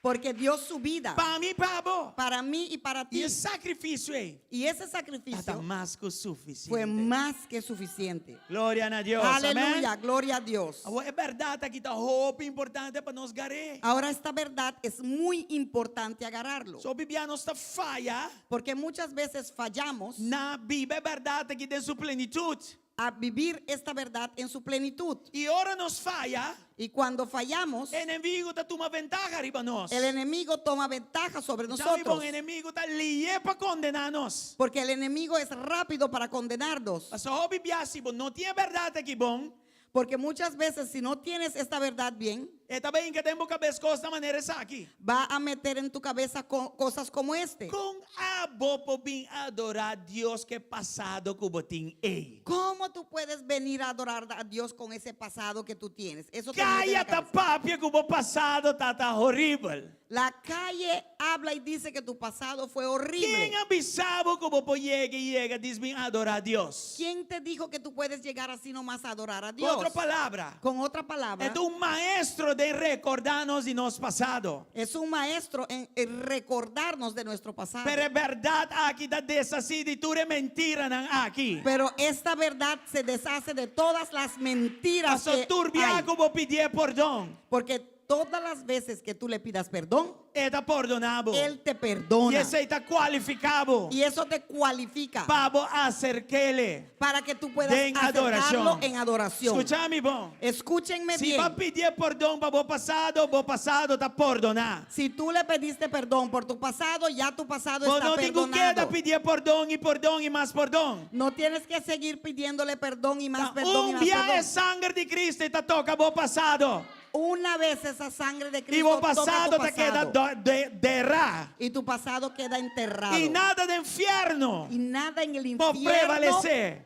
Porque dio su vida Para mim, Pablo. para mí y para E ti. o sacrifício aí Y ese está sacrificio mais que suficiente. fue más que suficiente. Glória a Deus. Aleluya, Amém. gloria a Dios. É verdade que está roupa importante para nós garé. Ahora esta verdad es muy importante agarrarlo. Só Bíblia não está falha. Porque muchas veces fallamos Na Bíblia é verdade que tem sua plenitude. a vivir esta verdad en su plenitud. E ora nos falha, Y cuando fallamos, o inimigo está toma ventaja arriba nós. el enemigo toma ventaja sobre Já nosotros. o inimigo está lié para condenar-nos. Porque el enemigo es rápido para condenarnos. Mas a Bíblia se não tinha verdade aqui bom, Porque muchas veces si no tienes esta verdad bien, está bem que tem boca vez coisa maneira essa aqui. va a meter en tu cabeza cosas como este. Com a bopo bem adorar Deus que passado que botin ei. ¿Cómo tú puedes venir a adorar a Dios con ese pasado que tú tienes? Eso te mete en la Caia ta cabeza. papia que o passado tá horrível. La calle habla y dice que tu pasado fue horrible. Quem avisava que o bopo chega diz bem adorar a Deus. ¿Quién te dijo que tú puedes llegar así nomás a adorar a Com Dios? outra palavra, Con otra palabra, é um maestro de recordarnos de nosso passado. es un maestro en recordarnos de nuestro pasado. Pero é verdade aqui da desacida e tudo é mentira não aqui. Pero esta verdad se deshace de todas las mentiras Passo que turbia hay. que vou pedir perdão. Porque todas las veces que tú le pidas perdón, Está perdonado. Él te E perdona. esse está qualificado. Y eso te cualifica Para acercar-lhe. para que tú puedas Den acercarlo adoración. en adoración. Escucha-me bom. Escúchenme Se bien. vai pedir perdão para o passado está perdonado. Si tú le pediste perdón por tu pasado, ya tu pasado Mas está não tenho que perdonado. pedir perdão e mais perdão. No tienes que seguir pidiéndole perdón y más perdón y más dia é perdón. sangue de Cristo e toca o passado. Una vez esa sangre de E Cristo o toca passado tu te queda pasado, derrar. y tu pasado queda enterrado. E nada de inferno Y nada en el pode infierno prevalecer.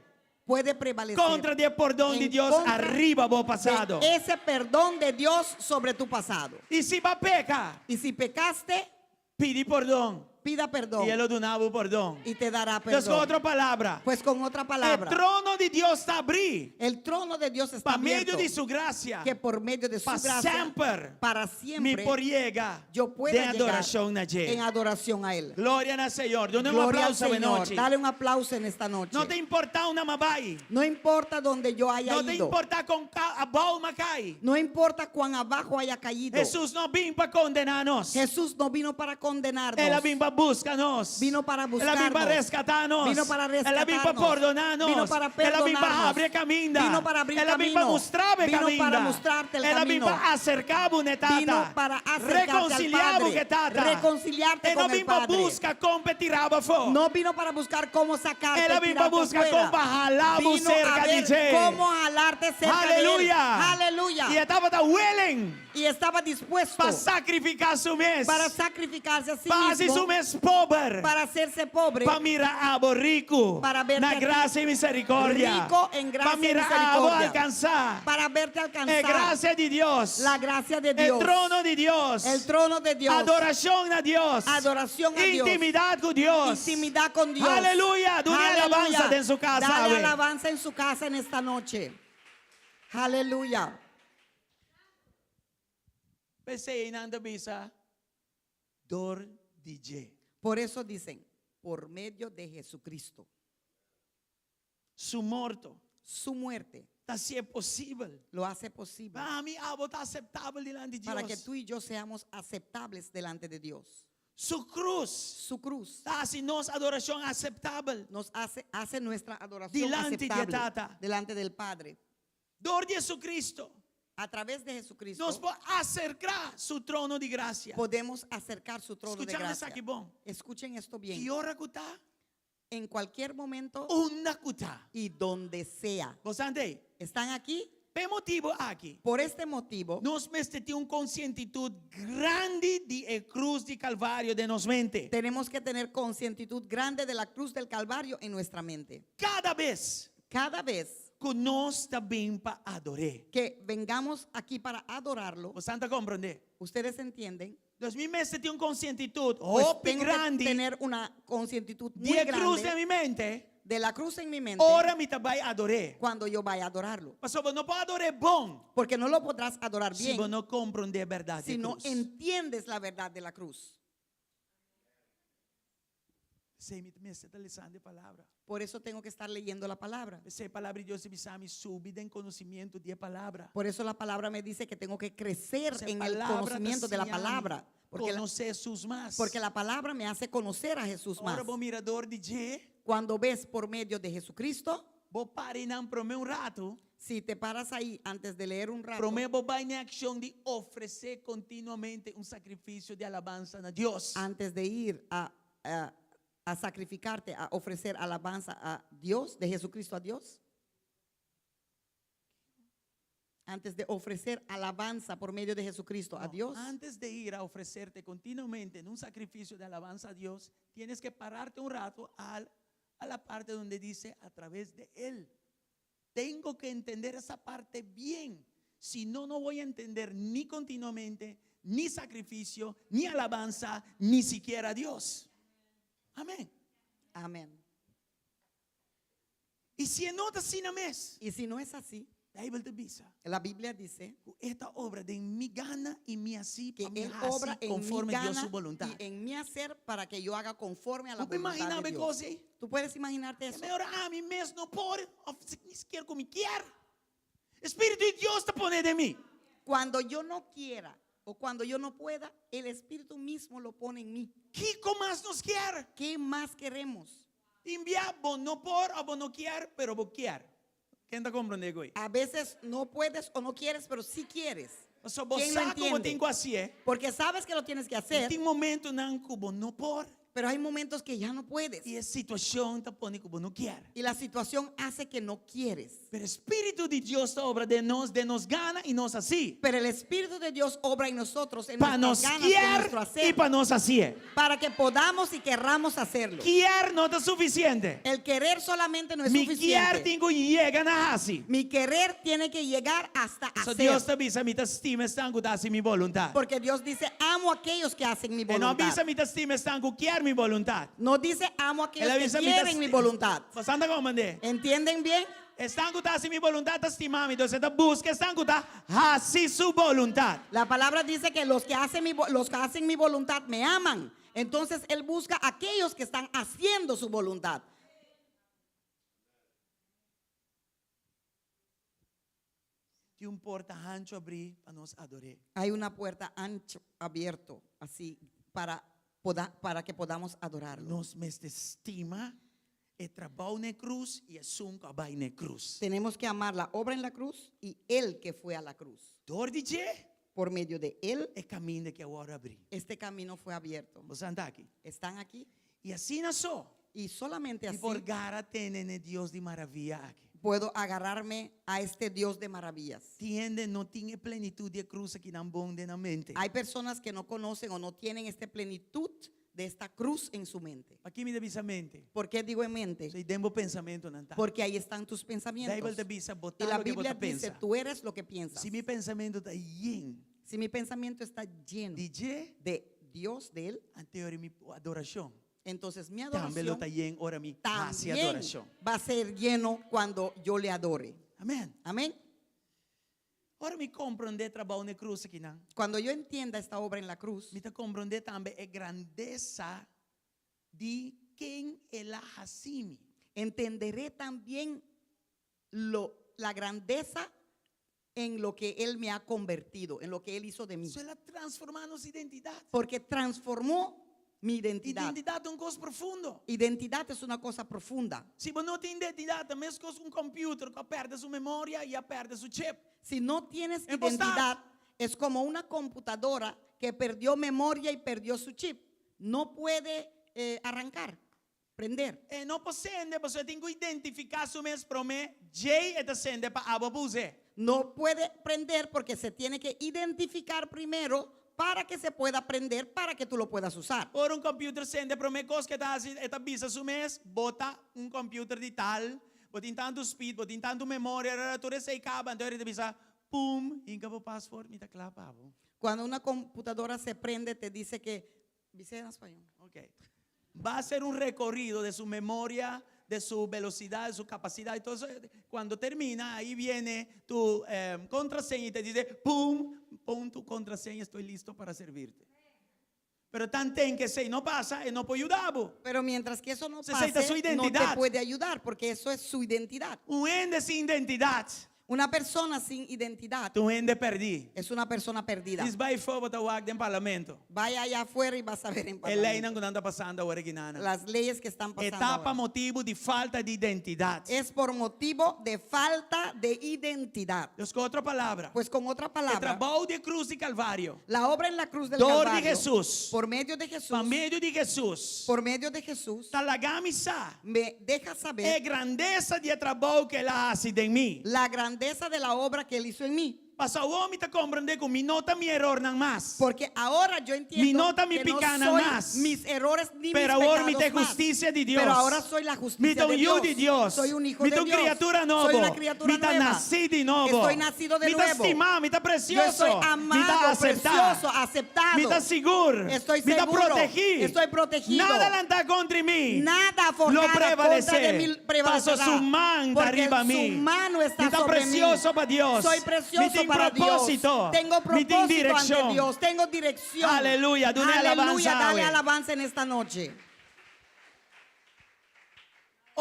puede prevalecer contra el perdón de en Dios contra arriba vos pasado. de ese perdón de Dios sobre tu pasado. Y si va peca, Y si pecaste, pide perdón. pida perdón Y él lo donaba perdón. y te dará Entonces, con perdón. otra palabra, Pues con otra el palabra, trono de Dios está abierto el trono de Dios está para medio abierto, de su gracia. que por medio de su Para gracia, siempre, para me siempre, porriega yo de pueda llegar adoración en allí. adoración a Él. Gloria al Señor. Dame un Gloria al aplauso de Señor. noche. Dale un aplauso en esta noche. No te importa una mabai. No importa donde yo haya No te ido. importa con abao macay. No importa cuán abajo haya caído. Jesús no vino para condenarnos. Jesús no vino para condenarnos. Él vino para buscarnos. Vino para Él vino para buscarnos. rescatarnos. Vino para Él vino para rescatarnos. perdonarnos. Vino para Él vino para perdonarnos. abrir camino. Vino para abrir Él vino camino. para mostrarme Vino camino. para mostrarte el Él camino. vino para acercar una tata. Vino para acercarte al reconciliar Padre. que tata. Reconciliarte Él con no el vino para Padre. buscar competir abajo. No vino para buscar cómo sacarte. Él vino para tirarte buscar afuera. cómo jalarlo Vino cerca a ver de él. cómo jalarte cerca de él. Aleluya. Aleluya. Y estaba willing Y estaba dispuesto para sacrificar su mes. para sacrificarse a sí Para hacer mismo, su mes pobre. para hacerse pobre, Para mirar a vos rico. Para verte Na a ti gracia y misericordia. rico en gracia Para y mirar a vos misericordia. alcanzar. para verte La alcanzar gracia de Dios. la gracia de El Dios, trono de Dios. el trono de Dios, Adoración a Dios. adoración a Dios, Intimidad con Dios. intimidad con Dios. Aleluya. Dale Aleluya. alabanza en su casa. Dale güey. alabanza en su casa en esta noche. Aleluya. Pensé en anda visa. Dor DJ. Por eso dicen, por medio de Jesucristo, Su muerto. su muerte Está si es posible. lo hace posible Para mí, algo está aceptable delante de Dios. para que tú y yo seamos aceptables delante de Dios. Su cruz. Su cruz Está si nos adoración aceptable. nos hace nuestra adoración Delante de aceptable Tata. delante del Padre. Dor de Jesucristo. A través de Jesucristo Nos puede acercar su trono de gracia. podemos acercar su trono de Escuchame gracia. aquí, bon. Escuchen esto Y bien. ahora está En cualquier momento una cuta. y donde sea. ¿Vos ande? ¿Están aquí? ¿Qué motivo aquí? Por este motivo, Nos mete un conscientitud grande de la cruz de Calvario de nos mente. tenemos que tener conscientitud grande de la cruz del Calvario en nuestra mente. Cada vez Cada vez que nos también para adorar. que vengamos aquí para adorarlo, ¿Vos anda comprende? ustedes entienden, Los mi mete un conscientitud pues ope tengo que grande tener una conscientitud muy de la cruz de grande mi mente. de la cruz en mi mente Ahora me voy a adorar. cuando yo vaya a adorarlo. Pastor, vos no puedo adorar bon. Porque no lo podrás adorar Si bien vos no comprendes verdad de si no cruz. entiendes la verdad de la cruz. Se me está leyendo palabra. Por eso tengo que estar leyendo la palabra. Esa palabra de Dios me subida en conocimiento de palabra. Por eso la palabra me dice que tengo que crecer Esa en el palabra conocimiento de la te hace palabra. Porque conocer Jesús más. la palabra me hace conocer a Jesús más. Ahora vos mirador de G. Cuando ves por medio de Jesucristo, Vos pare en promé un rato. si te paras ahí antes de leer un rato, Promé vos va en acción de ofrecer continuamente un sacrificio de alabanza a Dios. antes de ir a sacrificarte, a ofrecer alabanza a Dios, de Jesucristo a Dios, antes de ofrecer alabanza por medio de Jesucristo a No, Dios, antes de ir a ofrecerte continuamente en un sacrificio de alabanza a Dios, tienes que pararte un rato a la parte donde dice a través de Él. Tengo que entender esa parte bien. Si no, no voy a entender ni continuamente, ni sacrificio, ni alabanza, ni siquiera a Dios. Amén. amén. Y si no te sin mes, Y si no es así, la Biblia la Biblia dice esta obra de mi gana y mi así, que pa' mi Él así, obra en mi conforme a Dios gana su voluntad. y en mi hacer para que yo haga conforme a la ¿Tú te voluntad imaginas de ver Dios. cosas? ¿Tú puedes imaginarte Es eso? mejor mi mes no por, ni siquiera como quiera. Espíritu de Dios te pone de mí. Cuando yo no quiera o cuando yo no pueda, el Espíritu mismo lo pone en mí. ¿Qué más nos quiere? ¿Qué más queremos? Envía, vos no por o vos no quiere, pero vos quiere. ¿Quién te comprende, güey? A veces no puedes o no quieres, pero sí quieres. O sea, vos ¿Quién lo sabes cómo entiende? tengo así, Porque sabes que lo tienes que hacer. Tem momento nan que vos no por Pero hay momentos que ya no puedes. E a situação te põe como não quer. Y la situación hace que no quieres. Pero o Espírito de Deus obra de nos gana e nos assim. Pero el Espíritu de Dios obra en nosotros, en Para nos nuestras ganas, en quer nuestro e hacer, para nos assim. para que podamos y querramos hacerlo. Quer não é suficiente. El querer solamente no es Mi quer suficiente. tenho chega na assim. Mi querer tiene que llegar hasta So hacer. Deus te avisa, me te estima, estanco, dá minha vontade. Porque Dios dice, amo a aquellos que hacen mi E não voluntad. avisa, me te estima, estanco, quer minha vontade. No dice, amo a aquellos Él que avisa, quieren mi voluntad. Você anda como mandei? ¿Entienden bien? Estanco, dá minha vontade, estimar-me. Então você busca, estanco, dá assim sua vontade. La palabra dice que los que hacen mi voluntad me aman. Entonces Él busca a aquellos que están haciendo su voluntad. Tem porta ancho abrir para nos adorar. Hay una puerta ancho abierto así para que podamos adorarlo. Nos me estima e trabalho na cruz e assunto abai na cruz. Tenemos que amar la obra en la cruz y Él que fue a la cruz. Dor de je Por medio de Él, é caminho que agora abrir. este camino fue abierto. Você anda aqui. Están aquí E assim não só. y solamente E así por gara tem Deus de maravilha aqui. puedo agarrarme a este Dios de maravillas. Tiende, não tinha plenitude de cruz aqui na bonde na mente. Hay personas que no conocen o no tienen esta plenitud de esta cruz en su mente. Aqui me devisa mente. ¿Por qué digo en mente? Sei dembo pensamento não tá. Porque ahí están tus Bíblia pensamientos. te avisa Y botar la o que Biblia você dice, pensa. tú eres lo que piensas. Se meu pensamento está lleno Si mi pensamiento está lleno de je, de Dios, de Él, anterior minha adoração. entonces mi Também lo adoración está lleno, ora mi hacia también adoração. va a ser lleno cuando yo le adore. Amém. Amén. Ora me compreender trabalho na cruz aqui não. Cuando yo entienda esta obra en la cruz, Me te compreender também a grandeza de quem ela hacimi. entenderé también la grandeza en lo que Él me ha convertido, en lo que Él hizo de mí. Isso ela transforma nossa identidade. Porque transformó mi identidad. Identidade é coisa profundo. Identidad es una cosa profunda. Se você não tem identidade, mesmo com um computer que perde sua memória e perde seu chip. Si no tienes En identidad, es como una computadora que perdió memoria y perdió su chip. No puede arrancar, prender. E não possende, você tem que identificar seu mesmo para mim, J é sende para abusar. No puede prender porque se tiene que identificar primero para que se pueda prender, para que tú lo puedas usar. Por um computer sende para mim, coisa que está bisa seu mês, bota um computer de tal, botin tanto speed, botin tanto memória, tudo isso aí acaba, então ele bisa, pum, inga o password, me tá clapavo. Cuando una computadora se prende, te dice que, dice en español, Ok. Va a ser un recorrido de su memoria, de su velocidad, de su capacidad. Entonces, cuando termina, ahí viene tu contraseña y te dice, pum, pon tu contraseña, estoy listo para servirte. Pero tan ten que si no pasa, no puede ayudar. pero mientras que eso no Se aceita su pase, no identidad. te puede ayudar porque eso es su identidad. Un ende sin identidad, Una persona sin identidad tu ende perdí. es una persona perdida. Diz vai fora o en parlamento. Vaya allá afuera y vas a ver en É lei Parlamento não anda passando agora aqui nada. las leyes que están pasando Etapa ahora. motivo de falta de identidade. Es por motivo de falta de identidad. Deus com outra palavra. Pues con otra O palabra, trabalho de cruz e calvário. la obra en la cruz del Dor de Calvario, Jesús. por medio de Jesús, Por meio de Jesus. por medio de Jesús, Talagamisa. me deja É saber grandeza de trabalho que ela hace em mim. la grandeza de la obra que Él hizo en mí. Para o homem te compreender que mi nota mi error não mais. Porque ahora yo Mi entiendo nota mi que no picana soy más. mis errores ni Pero mis ahora mi pecados te más. justicia de Dios. Pero ahora soy la Mi justicia te de hijo Dios. de Dios. Soy un hijo Mi de te Dios. criatura nueva. Soy una criatura Mi te nueva. nací de nuevo. Estoy nacido de Mi te nuevo. estimado, mi te Yo precioso. estoy Mi te amado, aceptado. precioso, aceptado. Mi te seguro. Estoy Mi te seguro. protegido. Estoy protegido. Nada está contra mim. Nada Lo forjado contra de prevalecer. mí Paso prevalecerá. su mano Porque arriba a su mí. mano está Mi te sobre precioso mí. para Dios. Soy Mi precioso te para propósito. Dios. Tengo Mi te propósito dirección. ante Dios. Tengo dirección. Aleluya. Dale alabanza, Dale güey. alabanza en esta noche.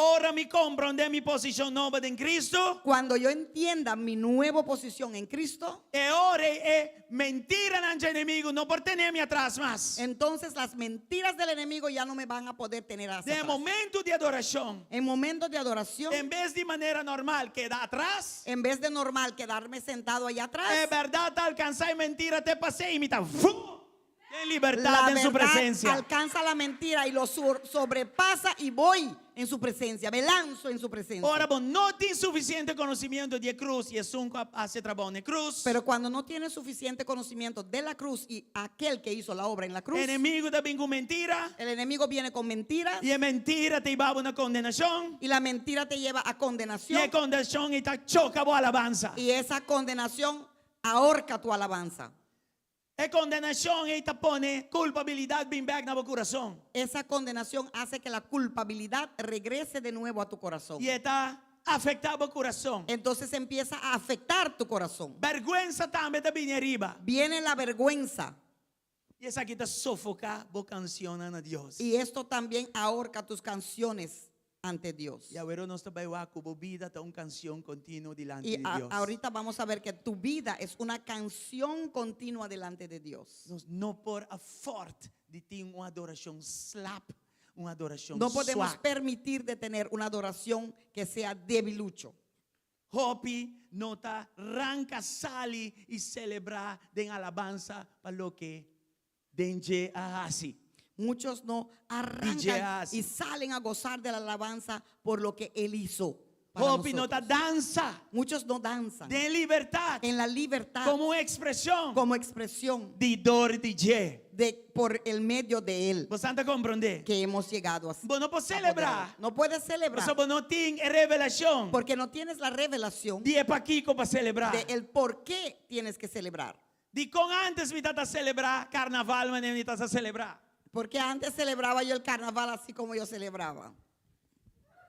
Ora mi comprende mi posición nueva en Cristo. Cuando yo entienda mi nueva posición en Cristo, E ora é mentira ante o inimigo, não por tener-me atrás mais. entonces las mentiras del enemigo ya no me van a poder tener hacia De atrás. momento de adoração, En momentos de adoración, em vez de maneira normal quedar atrás, en vez de normal quedarme sentado allá atrás, é verdade alcançar mentira até passei e me tá. Ten libertad La en su verdad presencia. alcanza la mentira y lo sobrepasa y voy en su presencia, me lanzo en su presencia. Ora, bom, no tienes suficiente conocimiento de cruz y es un hace trabajo en cruz. Pero cuando no tienes suficiente conocimiento de la cruz y aquel que hizo la obra en la cruz, Enemigo también con mentira. el enemigo viene con mentiras Y en mentira te lleva a una condenación. y la mentira te lleva a Y condenación en condenación y te choca a alabanza. y esa condenación ahorca tu alabanza. E condenación y te pone culpabilidad bien back en el corazón. Esa condenación hace que la culpabilidad regrese de nuevo a tu corazón. Y está afectado el corazón. Entonces empieza a afectar tu corazón. Vergüenza también te viene arriba. Viene la vergüenza Y esa aquí te sofoca vos cancionan a Dios. y esto también ahorca tus canciones ante Dios. Y ahora nos está como vida está una canción continua delante Y de Dios. ahorita vamos a ver que tu vida es una canción continua delante de Dios. No por a fort de ti una adoración slap, una adoración No podemos swag. permitir de tener una adoración que sea debilucho. Hopi nota ranca sali y celebrar de alabanza para lo que denje a así. Muchos no arrancan Jazz. y salen a gozar de la alabanza por lo que Él hizo para Hopi nota nosotros. danza Muchos no danzan de libertad en la libertad como expresión como expresión de dor de je. por el medio de Él Vos anda comprender? que hemos llegado a Vos no puedes celebrar. No puedes celebrar Vos no tienes revelación porque no tienes la revelación de pa' Kiko para celebrar. de el por qué tienes que celebrar. De con antes me a celebrar carnaval, me a celebrar. Porque antes celebraba yo el carnaval así como yo celebraba.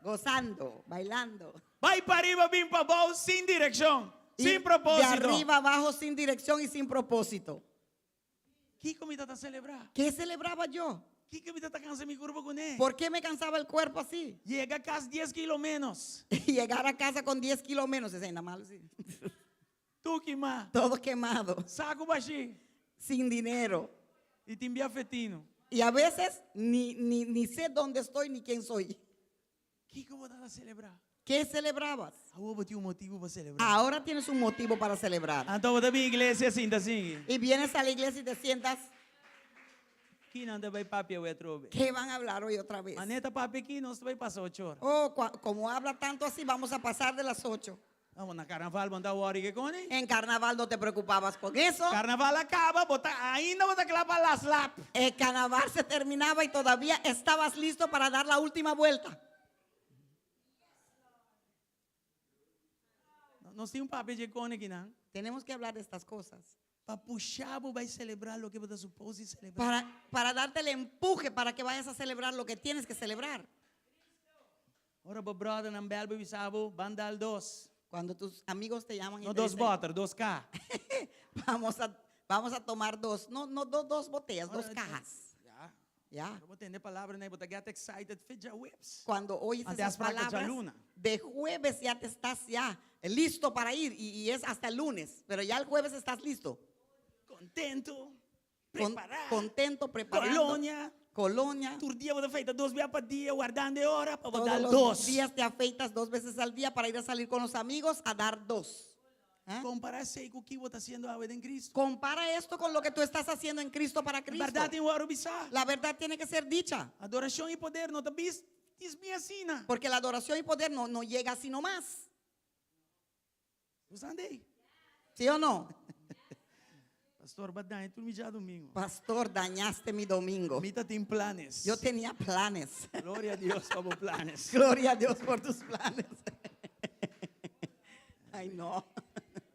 Gozando, bailando. Va para arriba, bien para abajo, sin dirección, Y sin propósito. de arriba abajo sin dirección y sin propósito. Kiko me a celebrar. ¿Qué celebraba yo? Kiko me a cansar mi cuerpo con él. ¿Por qué me cansaba el cuerpo así? Llega a casa 10 kilos menos. Y llegar a casa con 10 kilos menos, es nada malo, sí. Tú que más. Todo quemado, Saco baixi. sin dinero. Y te envía fetino. Y a veces ni sé dónde estoy ni quién soy. Kiko va a celebrar. ¿Qué celebrabas? Ahora tiene un motivo para celebrar. Ahora tienes un motivo para celebrar. Entonces, voy a iglesia así, así. Y vienes a la iglesia y te sientas. ¿Quién anda para papi a trove? ¿Qué van a hablar hoy otra vez? Maneta papi aquí no se va a pasar 8 horas. Oh, como habla tanto así, vamos a pasar de las 8. Vamos a carnaval, vamos a worry que con él. En carnaval no te preocupabas con eso. Carnaval acaba, ainda bota clapa las lap. El carnaval se terminaba y todavía estabas listo para dar la última vuelta. Nós temos um papel de cone aqui, não? Tenemos que hablar de estas cosas. Para puxar, vai celebrar o que você supôs celebrar. Para darte el empuje para que vayas a celebrar lo que tienes que celebrar. Ora, brother, não belbo bisabo, bandal 2. Cuando tus amigos te llaman y No te 2 dicen, botas, 2K. vamos a tomar dos, no dos botellas, Ora, dos cajas. Ja. ¿Ya? Eu vou entender a palavra, né? Vou get excited, fit já whips. Cuando oyes Ante esas as placas de palabras, luna. de jueves ya te estás ya listo para ir y es hasta el lunes, pero ya el jueves estás listo. Contento, preparado. Contento, preparado. Colonia. Tu dia vou feita 2 vezes por dia, guardando hora para Todos dar los 2. días te afeitas 2 veces al día para ir a salir con los amigos a dar 2. ¿Eh? Comparar-se com o que você está sendo agora em Cristo. Compara esto con lo que tú estás haciendo en Cristo para Cristo. Verdade tem hora bizarra. La verdad tiene que ser dicha, Adoração e poder não tá bis, bem assim, né? porque la adoración y poder no llega así nomás. Você andei. ¿Sí o no? Pastor, badai, tu me já domingo. Pastor, dañaste mi domingo. Mita tem planes. Yo tenía planes. Glória a Deus por planes. Gloria a Dios por tus planes. Ay, no.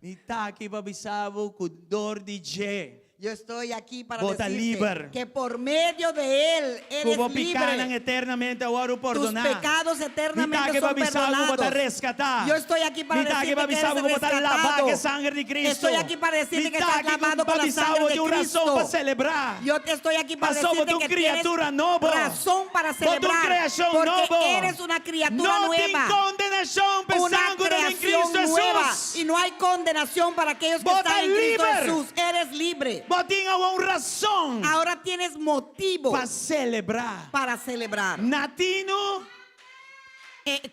Mita aqui para bisavo com dor de je. Yo estoy aquí para Bota decirte libre. que por medio de Él eres Como picanan libre. eternamente agora Tus perdonar. pecados Mita eternamente que para son bisavo para perdonados. rescatar. Yo estoy aquí para Mita que decirte para que bisavo eres para lavar rescatado. que sangre de Cristo. Estoy aquí para decirte que estás Mita lavado con la sangre de de uma razão para Cristo. celebrar. Yo te estoy aquí para Pasó decirte por que tu criatura tienes novo. razón para Por tu celebrar. criação Porque novo. eres una criatura Não tem nueva. condenação Una pensando em Cristo creación nueva. Jesus. Y no hay condenación para aquellos que Bota están en Cristo libre. Jesús. Eres libre. Botinha uma razão Ahora tienes motivo para celebrar. para celebrar. Natino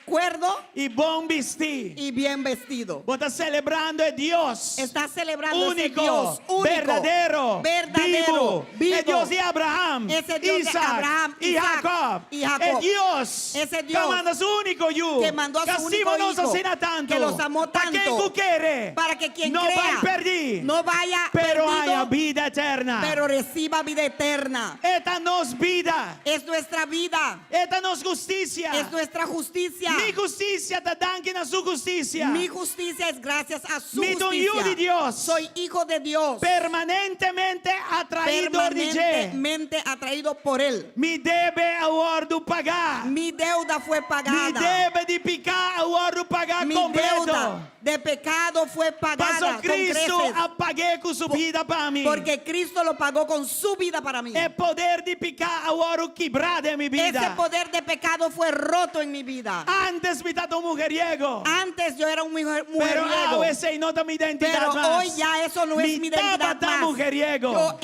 cuerdo e bom vestir. y bien vestido. Vos estás celebrando a Dios. Está celebrando ese Único, Dios único, verdadero, verdadero, vivo. El Dios de Abraham, Ese Dios de Isaac Abraham, y Isaac Jacob. y Jacob. El Dios, Ese Dios que manda su único hijo, que mandó a su así único nos hijo, asina tanto, que los amó para que tanto, tú quieres, para que quien no crea vaya a perder, no vaya pero perdido, haya vida eterna. pero reciba vida eterna. Esta no es vida, Es nuestra vida, esta no es justicia. es nuestra justicia. Mi justicia te dan que na su justicia. Mi justicia es gracias a su Mi don hijo de justicia. Dios. Soy hijo de Dios, Permanentemente atraído de Dios. permanentemente atraído por Él. Mi debe agora pagar. Mi deuda fue Mi pagada. debe de picar agora pagar Mi completo. deuda de pecado fue pagada Pasó con Cristo creces, a pagar con su vida para mí. porque Cristo lo pagó con su vida para mí. El poder de picar agora quebrado en mi vida. Ese poder de pecado fue roto en mi vida. Antes me trató mujeriego. Antes yo era un Pero mujeriego, ahora ese no es mi identidad pero más. hoy ya eso no es mi identidad tapa más. mujeriego. Yo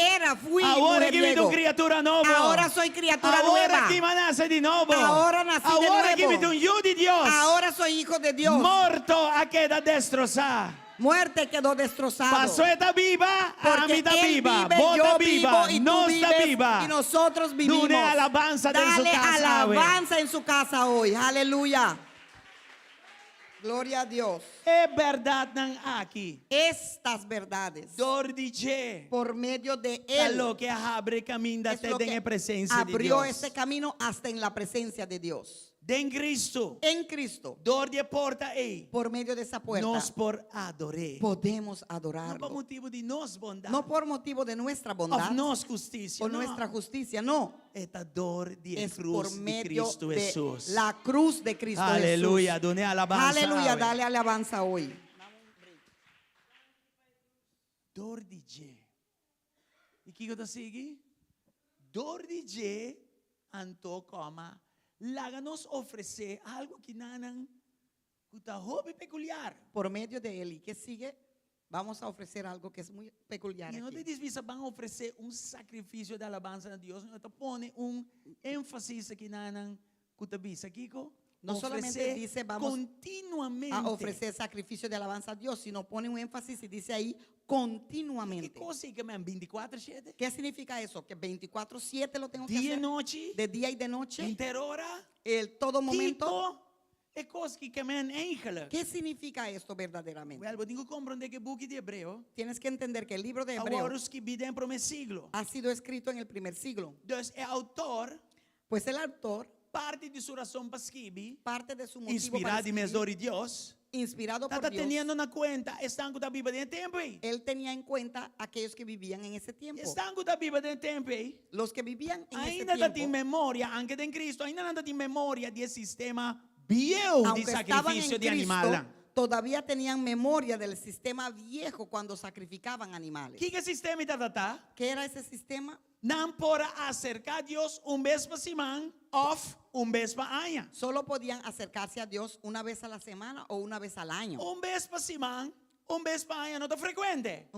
fui Ahora que me mujeriego. tu criatura nueva. Ahora soy criatura Ahora nueva. que me nace de nuevo. Ahora nací de Ahora que nuevo. me un hijo de Dios. Ahora soy hijo de Dios. Morto a queda destrozada. Muerte quedó destrozado. Pasó esta viva, a Porque mí está Él viva, vive, vos yo está vivo viva, y tú no está vives viva. y nosotros vivimos. Dune alabanza de su Dale casa hoy. alabanza en su casa hoy. Aleluya. Gloria a Dios. Es verdad nan aquí. Estas verdades Dor de je. por medio de Es Él lo que abre camino es te lo en que presencia de abrió Dios. ese camino hasta en la presencia de Dios. De en Cristo. En Cristo, Dor de porta ei. por medio de esa puerta, Nos por adoré. podemos No por adorarlo. motivo de nos bondad. No por motivo de nuestra Of bondad nos justicia. o no. nuestra justicia, no. Esta dor de Es cruz por de medio Cristo de Jesús. la cruz de Cristo Aleluya. Jesús. Done alabanza. Aleluya, hoy. dale alabanza hoy. Dor de je. E que eu te sigo? Dor de je anto coma. Laga nos oferecer algo que nanan kuta hobby peculiar. Por medio de Él y que sigue, vamos a ofrecer algo que es muy peculiar E não te aquí. desvisa van oferecer sacrifício de alabanza a Deus. Não te pone énfasis que nanan kuta bisa Kiko. No solamente Ofrecer dice vamos continuamente. a ofrecer sacrificio de alabanza a Dios, sino pone un énfasis y dice ahí Que continuamente. cosa que man 24/7? ¿Qué significa eso? Que 24/7 lo tengo que Dia e hacer, noite, de día y de noche, interhora, todo momento. tipo, é coisa que man eigenlijk. ¿Qué significa esto verdaderamente? Well, tenho que compreender que o book de Hebreu, Tienes que entender que el libro de agora Hebreos os que vivem para o siglo. ha sido escrito en el primer siglo. Dus é autor, Pues el autor, parte de sua oração para escrever, parte de su motivo para inspirado e escribir, mesmo de Deus, inspirado por está Dios, tendo na conta, estão com a Bíblia dentro tempo aí. él tenía en cuenta aquellos que vivían en ese tiempo. Estão com a Bíblia dentro tempo aí. Los que vivían en ese Ainda está em tiempo, memória, anche em Cristo, ainda não está em memória de sistema bio de aunque estaban sacrifício en de animal. Cristo, todavía tenían memoria del sistema viejo cuando sacrificaban animales. Que sistema está tratando? ¿Qué era ese sistema? Não pode acercar a Deus vez por semana ou vez por ano. Solo podían acercarse a Dios una vez a la semana o una vez al año. Vez por semana, vez por ano não está frequente.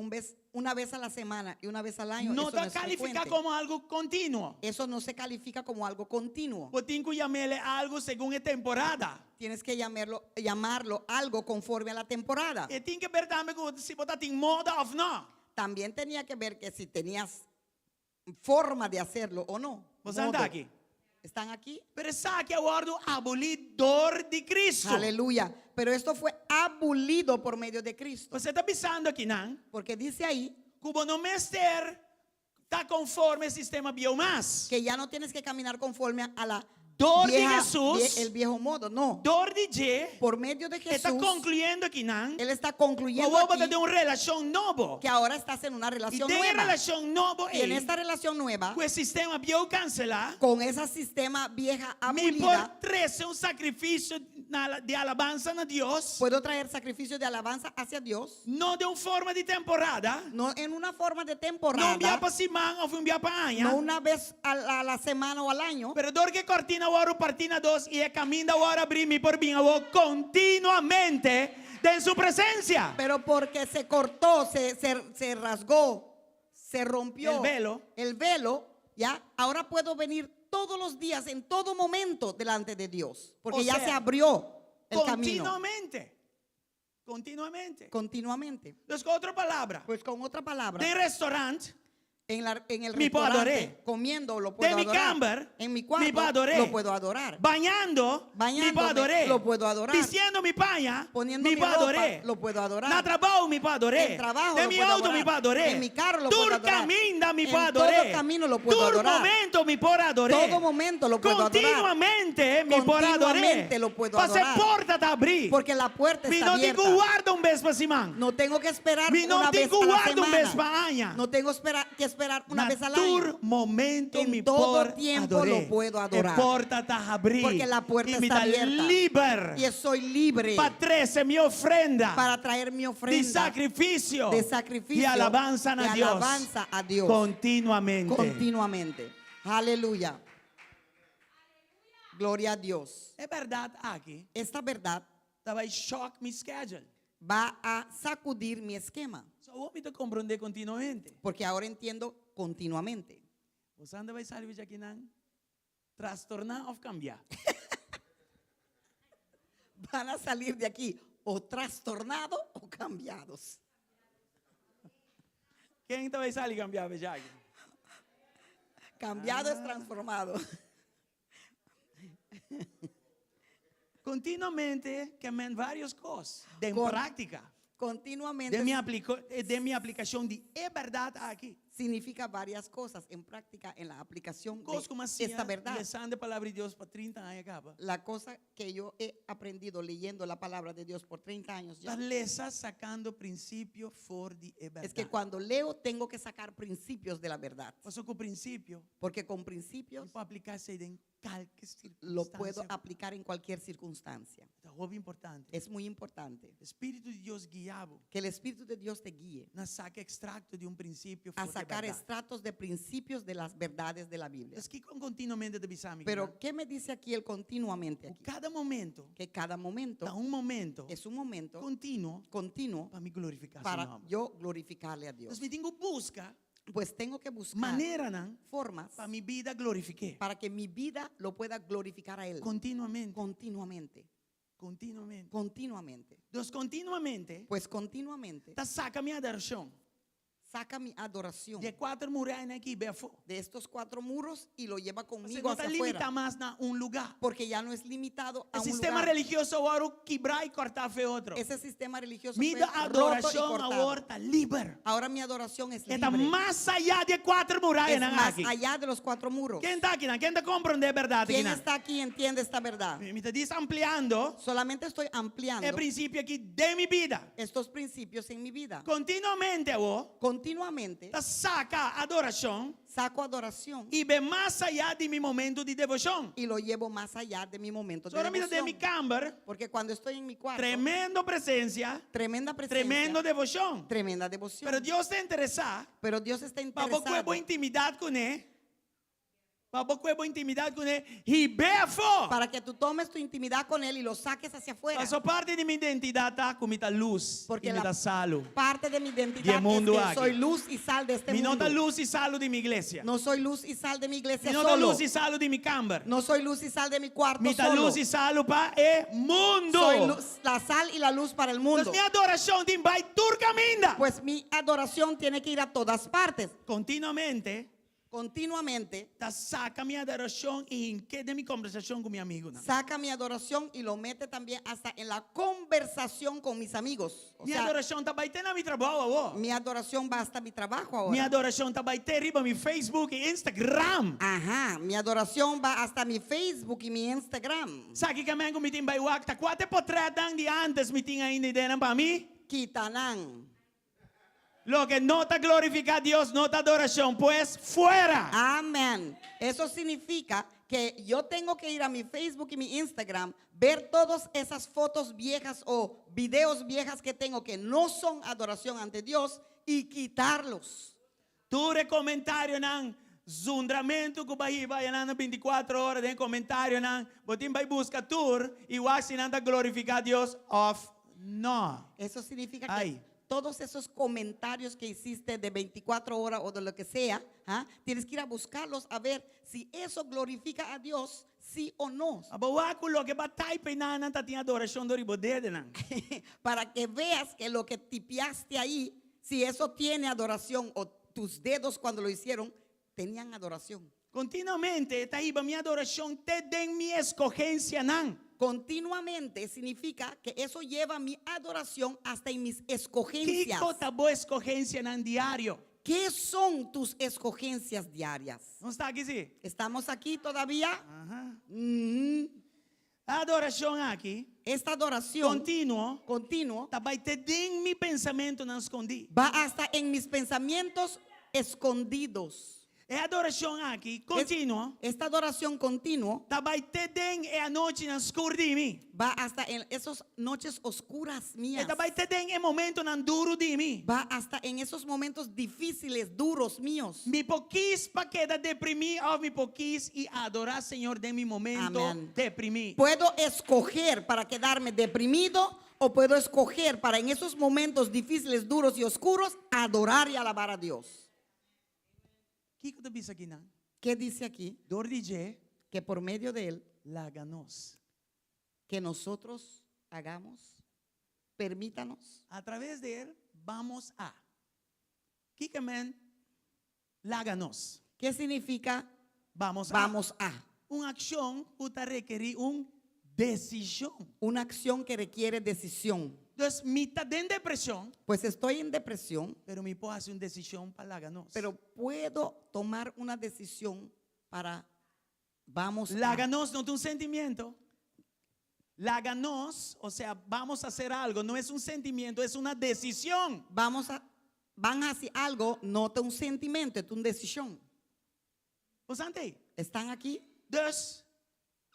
Una vez a la semana y una vez al año. Não Eso no está es calificado frecuente. como algo contínuo. Eso no se califica como algo continuo. Você tem que chamarle algo según a temporada. Tienes que llamarlo algo conforme a la temporada. E tem que ver também se você tem moda ou não. También tenía que ver que si tenías forma de hacerlo o no. Você Modo. anda aqui. ¿Están aquí? Pero sabe que agora o abolidor de Cristo. Aleluya. Pero esto fue abolido por medio de Cristo. Você está pensando aqui, não? Porque dice ahí Como no mester está conforme al sistema biomás. que ya no tienes que caminar conforme a la Dor de vieja, Jesús. el viejo modo. No. Dor de je Por medio de Jesús, está concluyendo aqui, não? Él está O concluyendo vou aquí de uma relação nova. que ahora estás en una E relación tem nueva. relação nova Y en aí, esta relación nueva, com o sistema bio cancelar, con ese sistema vieja me por abolida, trazer sacrifício de alabanza a Deus, puedo traer sacrificio de alabanza hacia Dios, não de uma forma de temporada, no en una forma de não temporada, dia para semana ou um dia para ano. no una vez a la semana o al año, Pero dor que cortina agora partina 2 e é caminho agora abrir me por bem continuamente en su presencia. pero porque se cortó, se rasgó, se rompió El velo. el velo, ya, ahora puedo venir todos los días, en todo momento delante de Dios, porque O ya sea, se abrió el camino Continuamente. Continuamente. continuamente. Entonces, con otra palabra, Pues con otra palabra, de restaurante, en el Mi puedo restaurante, adorar. comiendo lo puedo de mi adorar. camber, En mi mi puedo cuarto adorar. lo puedo adorar. bañando, mi Bañándome, puedo adorar. lo puedo adorar. Diciendo mi paña, Poniendo mi mi puedo ropa, adorar. lo puedo adorar. Na trabajo, mi puedo adorar. En trabajo de lo mi puedo auto, adorar. mi puedo adorar. En mi carro lo puedo adorar. Caminda, mi En puedo todo adorar. camino lo puedo adorar. momento, mi puedo adorar. Todo momento lo puedo adorar. Continuamente, mi puedo adorar. Continuamente lo puedo Pase adorar. porta da abrir. Porque la puerta Mi está no digo abierta. guarda un vez para Simán. No tengo que esperar Mi no una vez digo a la guarda un vez semana. para año. No tengo que esperar una vez al Natur año. momento En mi todo por tiempo adorar. lo puedo adorar. E porta ta abrir. Porque la puerta y mi está da abierta. liber. Y soy libre Pa' trece mi ofrenda. para traer mi de ofrenda sacrificio. de sacrificio y alabanza y a Dios. alabanza a Dios Continuamente. continuamente. Aleluya. Gloria a Dios. Es verdad aquí. Esta verdad That vai shock mi schedule. va a sacudir mi esquema, So, vos me te comprender continuamente. porque ahora entiendo continuamente. Você anda vai sair de aqui não? Trastornar ou cambiar? Van a salir de aquí o trastornados o cambiados. Quem vai sair cambiar já? Cambiado es transformado. Continuamente queimando várias coisas. De Con- prática. Continuamente De minha aplicação de é verdade aqui. significa varias cosas en práctica en la aplicación Coisas como de assim, esta verdad. lesando a palavra de Deus para 30 anos acaba. La cosa que yo he aprendido leyendo la palabra de Dios por 30 años ya, Mas lesa sacando princípio for de é verdade. es que cuando leo tengo que sacar principios de la verdad, Passou com o princípio, porque con principios para aplicar-se em qualquer lo puedo circunstância. aplicar en cualquier circunstancia. É muito importante. Es muy importante O Espírito de Deus guiava que el Espíritu de Dios te guíe na saca extracto de um princípio a for de sacar verdade. estratos de principios de las verdades de la Biblia. Es que continuamente de bisami. Pero ¿qué me dice aquí el continuamente? Aquí? cada momento, Que cada momento está un momento es un momento continuo continuo para me glorificar su para nombre. yo glorificarle a Dios. Entonces me tengo busca Pues tengo que buscar manera nan formas para mi vida glorifique para que mi vida lo pueda glorificar a Él continuamente, continuamente, continuamente. continuamente. Entonces continuamente Pues continuamente ta saca mi adoración saca mi adoración de 4 murallas aquí befo. de estos 4 muros y lo lleva Você conmigo não hacia está limita afuera, más na un lugar. porque ya no es limitado a El un sistema lugar. religioso ahora quebrar y cortar fue otro. Ese sistema religioso Mi fue roto y adoración cortado. ahora está libre. Ahora mi adoración es Está libre. más allá de 4 murallas Es nan más aquí. allá de los 4 muros. ¿Quién está aquí? ¿Quién te comprende verdad aquí? ¿Quién está aquí y entiende esta verdad? Me está dice ampliando Solamente estoy ampliando el principio aquí de mi vida. estos principios en mi vida. Continuamente vos Continuamente te saca adoración saco adoración y ve más allá de mi momento de devoción. y lo llevo más allá de mi momento de Ahora mira de mi devoción. camber, Porque cuando estoy en mi cuarto, tremendo presencia, tremenda presencia, tremendo devoción. tremenda devoción. Pero Dios está interesado Pero Dios está para vos interesado cuerpo intimidad con él. Para vos cuerpo intimidad con él y befo. para que tú tomes tu intimidad con Él y lo saques hacia afuera. Paso parte de mi identidad está con mi luz Porque y mi la salud. parte de mi Y identidad el mundo es que aquí. soy luz y sal de este Mi mundo. nota luz y salud de mi iglesia. No soy luz y sal de mi iglesia Mi nota solo. luz y salud de mi camber. No soy luz y sal de mi cuarto Mi solo. luz y salud para el mundo. Soy la sal y la luz para el mundo. Entonces mi adoración te va tur caminda. Pues mi adoración tiene que ir a todas partes. Continuamente, Continuamente te saca mi adoración y en qué de mi conversación con mi amigo. ¿no? saca mi adoración y lo mete también hasta en la conversación con mis amigos. O Mi sea, adoración te va a ir a mi trabajo ahora. mi adoración va hasta mi trabajo ahora. Mi adoración te va a ir arriba a mi Facebook e Instagram. Ajá, mi adoración va hasta mi Facebook y mi Instagram. Sabe que me mi tim vai wakta 4 potretas de antes mi tim ainda ideia para mí. Quitanán. Lo que no te glorifica a Dios, no te adoración, pues fuera. Amén. Eso significa que yo tengo que ir a mi Facebook y mi Instagram, ver todas esas fotos viejas o videos viejas que tengo que no son adoración ante Dios y quitarlos. Tu comentario nan zundramento que vai vai na 24 horas de comentário nan, botim vai busca tur e o assinando glorificar a Deus of no. Eso significa que Ay. todos esos comentarios que hiciste de 24 horas o de lo que sea, ¿ah? Tienes que ir a buscarlos a ver si eso glorifica a Dios, sí o no. Abawa ko lo ke batay pa inanan tating adorasyon do ribodede nang. Para que veas que lo que tipiaste ahí, si eso tiene adoración o tus dedos cuando lo hicieron, tenían adoración. Continuamente, tahiba mi adorasyon te den mi escogencia nang. Continuamente significa que eso lleva mi adoración hasta en mis escogencias. Kiko tabo escogencia ng diario. ¿Qué son tus escogencias diarias? No está aquí sí. ¿Estamos aquí todavía? Ajá. Mm. Adorasyon aquí, Esta adoración continuo, tabay te den mi pensamento nang escondi. va hasta en mis pensamientos escondidos. E adorasyon aquí, continuo, Esta adoración continua tabay te den e anoche nang skurdi mi. va hasta en esas noches oscuras E mías. tabay te den e momento nang duro di mi. Va hasta en esos momentos difíciles, duros míos. Mi pokis pa queda deprimi o mi pokis y adorar Señor de mi momento Amén. deprimi. Puedo escoger para quedarme deprimido o puedo escoger para en esos momentos difíciles, duros y oscuros adorar y alabar a Dios. Kiko tabi sa ginang, ¿Qué dice aquí? dor DJ, Que por medio de él laganos. que nosotros hagamos, permítanos. A través de él vamos a. Kikamen, laganos. ¿Qué significa Vamos a. vamos a? Una acción puta requerir una decisión. Una acción que requiere decisión. Entonces, mitad de depresión, Pues estoy en depresión, pero mi puedo hacer una decisión para laganos. pero puedo tomar una decisión para vamos a. Laganos no es un sentimiento. Laganos, o sea, vamos a hacer algo, no es un sentimiento, es una decisión. Van hacia algo, no es un sentimiento, es una decisión. Pues antes, ¿Están aquí? entonces,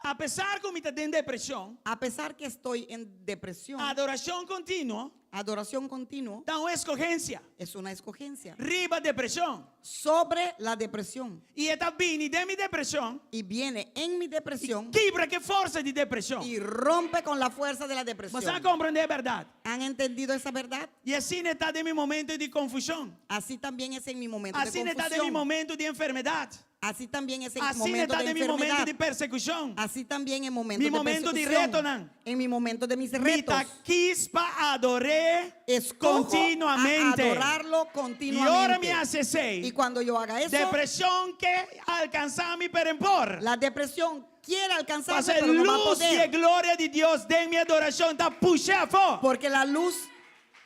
a pesar que mitad de depresión, A pesar que estoy en depresión, adoración continua, adoración continua da una escogencia. es una escogencia Riba depresión. sobre la depresión. Y esta vini de mi depresión, Y viene en mi depresión quebra que fuerza de depresión. y rompe con la fuerza de la depresión. Mas a comprender verdad. ¿Han entendido esa verdad? Y así está de mi momento de confusión. Así también es en mi momento Así de está de mi confusión. momento de enfermedad. Así también es en mi Así momento está de de mi momento enfermedad. de persecución. Así también en Mi momentos de momento de persecución. reto, nan. En mi momento de mis Mi retos. taquispa adoré Escojo continuamente. a adorarlo Y continuamente. ahora me hace Y seis. cuando yo haga eso, Depresión que alcanza mi perempor. la depresión quiere alcanzarme, Pasa pero no va a luz y poder. gloria de Dios de mi adoración. Está puchafo. Porque la luz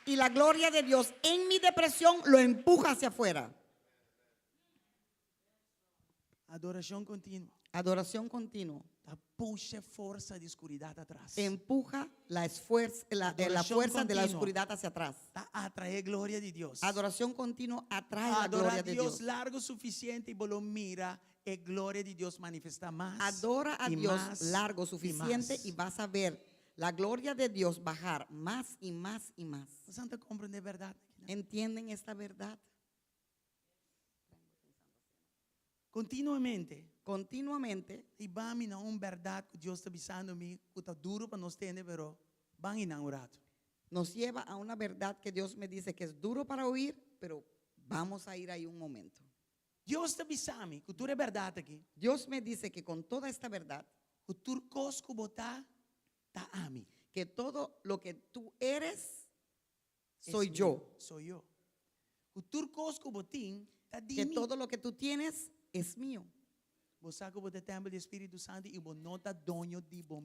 y la gloria de Dios en mi depresión lo empuja hacia afuera. Adoración continua. Adoración continua. Está pucha fuerza de oscuridad atrás. Empuja la fuerza de la Adoración continua. oscuridad hacia atrás. Está atraer gloria de Dios. Adoración continua atrae la Adora gloria a de Dios Dios. largo suficiente y vos lo mira. Y gloria de Dios manifiesta más. Adora a y Dios más largo y suficiente más. y vas a ver la gloria de Dios bajar más y más y más. Santa comprende verdad. ¿Entienden esta verdad? Continuamente. Continuamente Y va a mirar una verdad que Dios está avisando a mí. Que está duro para nos tener, pero van inaugurado. nos lleva a una verdad que Dios me dice que es duro para oír, pero vamos a ir ahí un momento. Dios está avisando a mí que tú eres verdad aquí. Dios me dice que con toda esta verdad, Que tú cosco botar está a mí. que todo lo que tú eres, Es soy mío, yo. Soy yo. Que tú cosco botín está de Que mí. todo lo que tú tienes es mío. Vos saco vos de templo del Espíritu Santo y vos no está dueño de vos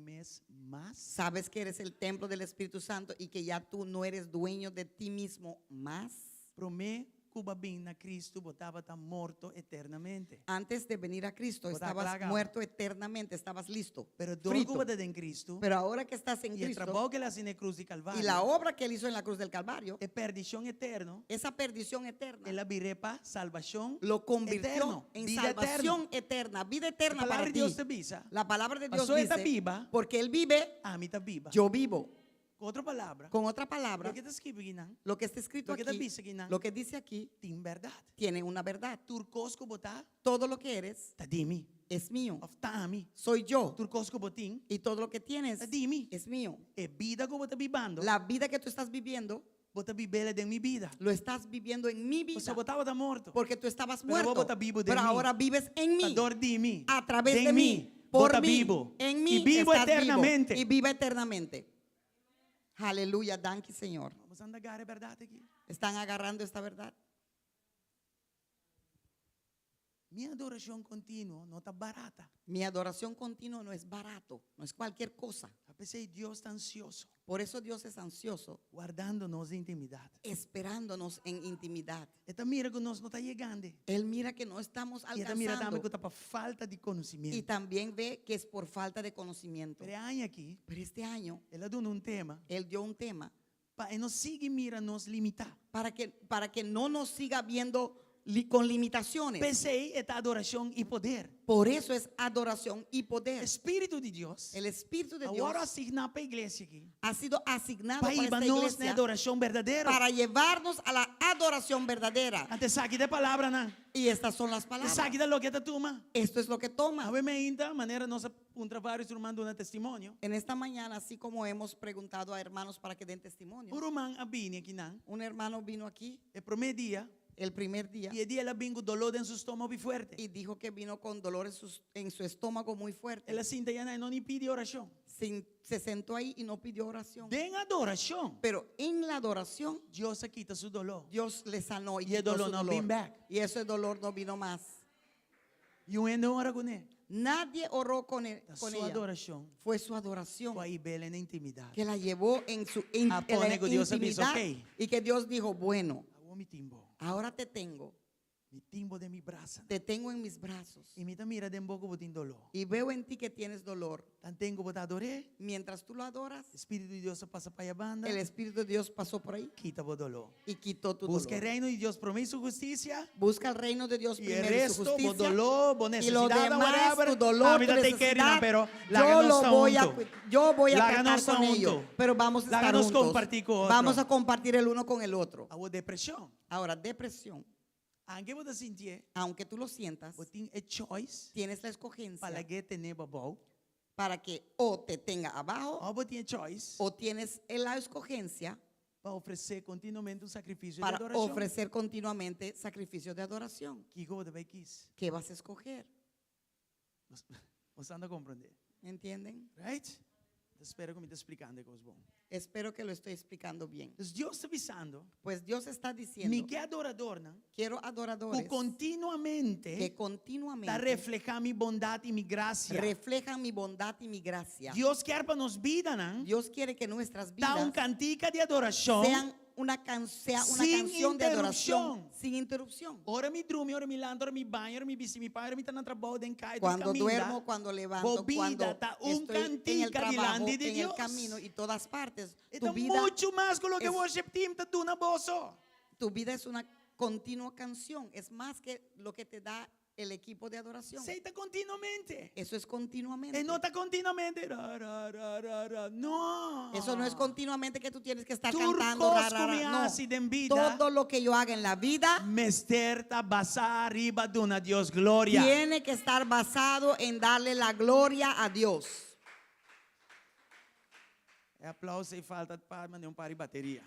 más. Sabes que eres el templo del Espíritu Santo y que ya tú no eres dueño de ti mismo más. Promé que va a Cristo, botaba tan muerto eternamente. Antes de venir a Cristo Botar estabas plaga. muerto eternamente, estabas listo, Pero todo frito. que va en Cristo Pero ahora que estás en y el Cristo trabajo que él hace en la cruz de Calvario y la obra que él hizo en la cruz del Calvario, es perdición eterna. esa perdición eterna Él la virepa salvación. lo convirtió eterno, en vida salvación eterna, vida La eterna palabra para de ti. Dios te avisa. La palabra de Dios Pasó esta dice, viva, porque él vive, a mí está viva. yo vivo. Con otra palabra, Con otra palabra, lo que te escribe aquí, lo que está escrito lo que te aquí, dice aquí, lo que dice aquí, tiene verdad. tiene una verdad. Turcosco botar, Todo lo que eres está de mí. es mío. Of está a mí. Soy yo. Turcosco botín, Y todo lo que tienes está de mí. es mío. Es vida como está vivando. La vida que tú estás viviendo Bota bibele de mi vida. lo estás viviendo en mi Você vida. botava da morto. Porque tú estabas Pero vos muerto, botas vivo de pero mí. ahora vives en mí, Dor de mim. a través de de mí, por Bota mí, vivo. en mí Y vivo estás eternamente. vivo y viva eternamente. Aleluya, danke Señor. Vamos a andar, é verdade aqui. ¿Están agarrando esta verdad? Minha adoração contínua não está barata. Mi adoración continua no es barato, no es cualquier cosa. A pesar Deus está ansioso, Por eso Dios es ansioso, guardando-nos em intimidade. esperándonos en intimidad. Esta mira que nós não está chegando. Él mira que no estamos E esta mira também que alcanzando está por falta de y conhecimento. también ve que es por falta de conocimiento. Pero ano aqui, Pero este año ela deu um tema Él dio un tema para não seguir mira nos limitar. para que no nos siga viendo con limitaciones. Pensei esta adoração e poder. Por eso es adoración y poder. Espírito de Deus. El Espíritu de Dios Agora assignar para a igreja aqui. ha sido asignado Para para esta irmãos na iglesia adoração verdadeira. para llevarnos a la adoración verdadera. Antes saque da palavra, não. Y estas son las palabras. Saque da loqueta turma. Esto es lo que toma. Obviamente, a maneira nossa um trabalho tomando um testemunho. En esta mañana, así como hemos preguntado a hermanos para que den testimonio, O romano abine aqui não. un hermano vino aquí É primeiro dia. el primer día E o dia ela bingo dolor em seu estômago bem forte. y dijo que vino con dolor en su estómago muy fuerte. Ela sinta e não nem pede oração. Se sentó ahí y no pidió oración. Den adoração. Pero en la adoración, Deus quita seu dolor. Dios le sanó y Y el quitó dolor su no dolor. came back. Y ese dolor no vino más. E o endo ora com ele. Nadie oró con Sua ella. adoração Fue su adoración foi aí bela na intimidade. que la llevó en su Ah, en la pone que Dios avisó, intimidad ok. y que Dios dijo, bueno, Agora me timbo. ahora te tengo de mi braço. en mis brazos E me mira de boca botin dolor. y veo en ti que tienes dolor. Tan tengo botar adoré. Mientras tú lo adoras, Espírito de Deus passa para a banda. el Espíritu de Dios pasó por ahí Quita o dolor. y quitó tu Busca o dolor. reino de Deus, promete su justicia. Busca el reino de Dios Y el primero y su resto, bo justicia. dolor, bo Y lo necesidad, demás, whatever. tu dolor, tu vida te querida, necesidad, pero yo láganos lo voy a, juntos. yo voy a Láganos tratar con juntos. ellos, pero vamos a estar Láganos juntos. compartir con otro. Vamos a compartir el uno con el otro. A depressão. Ahora, depresión, Aunque você sentir, aunque tú lo sientas, você tem a choice tienes la escogencia para que tenha bom. para que o te tenga abajo Ou você tem a choice o tienes la escogencia para oferecer continuamente um sacrifício de para adoração. ofrecer continuamente sacrificios de adoración. Que você vai quis. ¿Qué vas a escoger? Você anda a compreender. ¿Entienden? Right? Espero que me esté explicando que es bom. Espero que lo estoy explicando bien. Então, Deus está avisando. Pues Dios está Me diciendo, que adorador, não? quiero Que adoradores continuamente que está continuamente reflejar mi bondade e mi gracia. reflejan mi bondad y mi gracia. Deus quer para nos vida, não? Dios quiere que nuestras Dá vidas cantica de adoração. sea una Sin canción de adoración interrupción. sin interrupción. Ora me drume, ora me lando, ora me banho, ora me bici, me pai, ora me tá na trabalho, den cai, Cuando duermo, cuando levanto, Bobida, cuando ta estoy un en el cantica trabajo, delante de en el Dios. camino y todas partes, Então, tu vida, muito mais que o que es- worship team tá tu na bolso. tu vida es una continua canción. Es más que lo que te da el equipo de adoración. Aceita continuamente. Eso es continuamente. E não tá continuamente. Não. Eso no es continuamente que tú tienes que estar Turcos cantando. como me No. hace en vida. Todo lo que yo haga en la vida Mester tá basar arriba de una Dios gloria. tiene que estar basado en darle la gloria a Dios. É aplauso e falta de palma, nem pare bateria.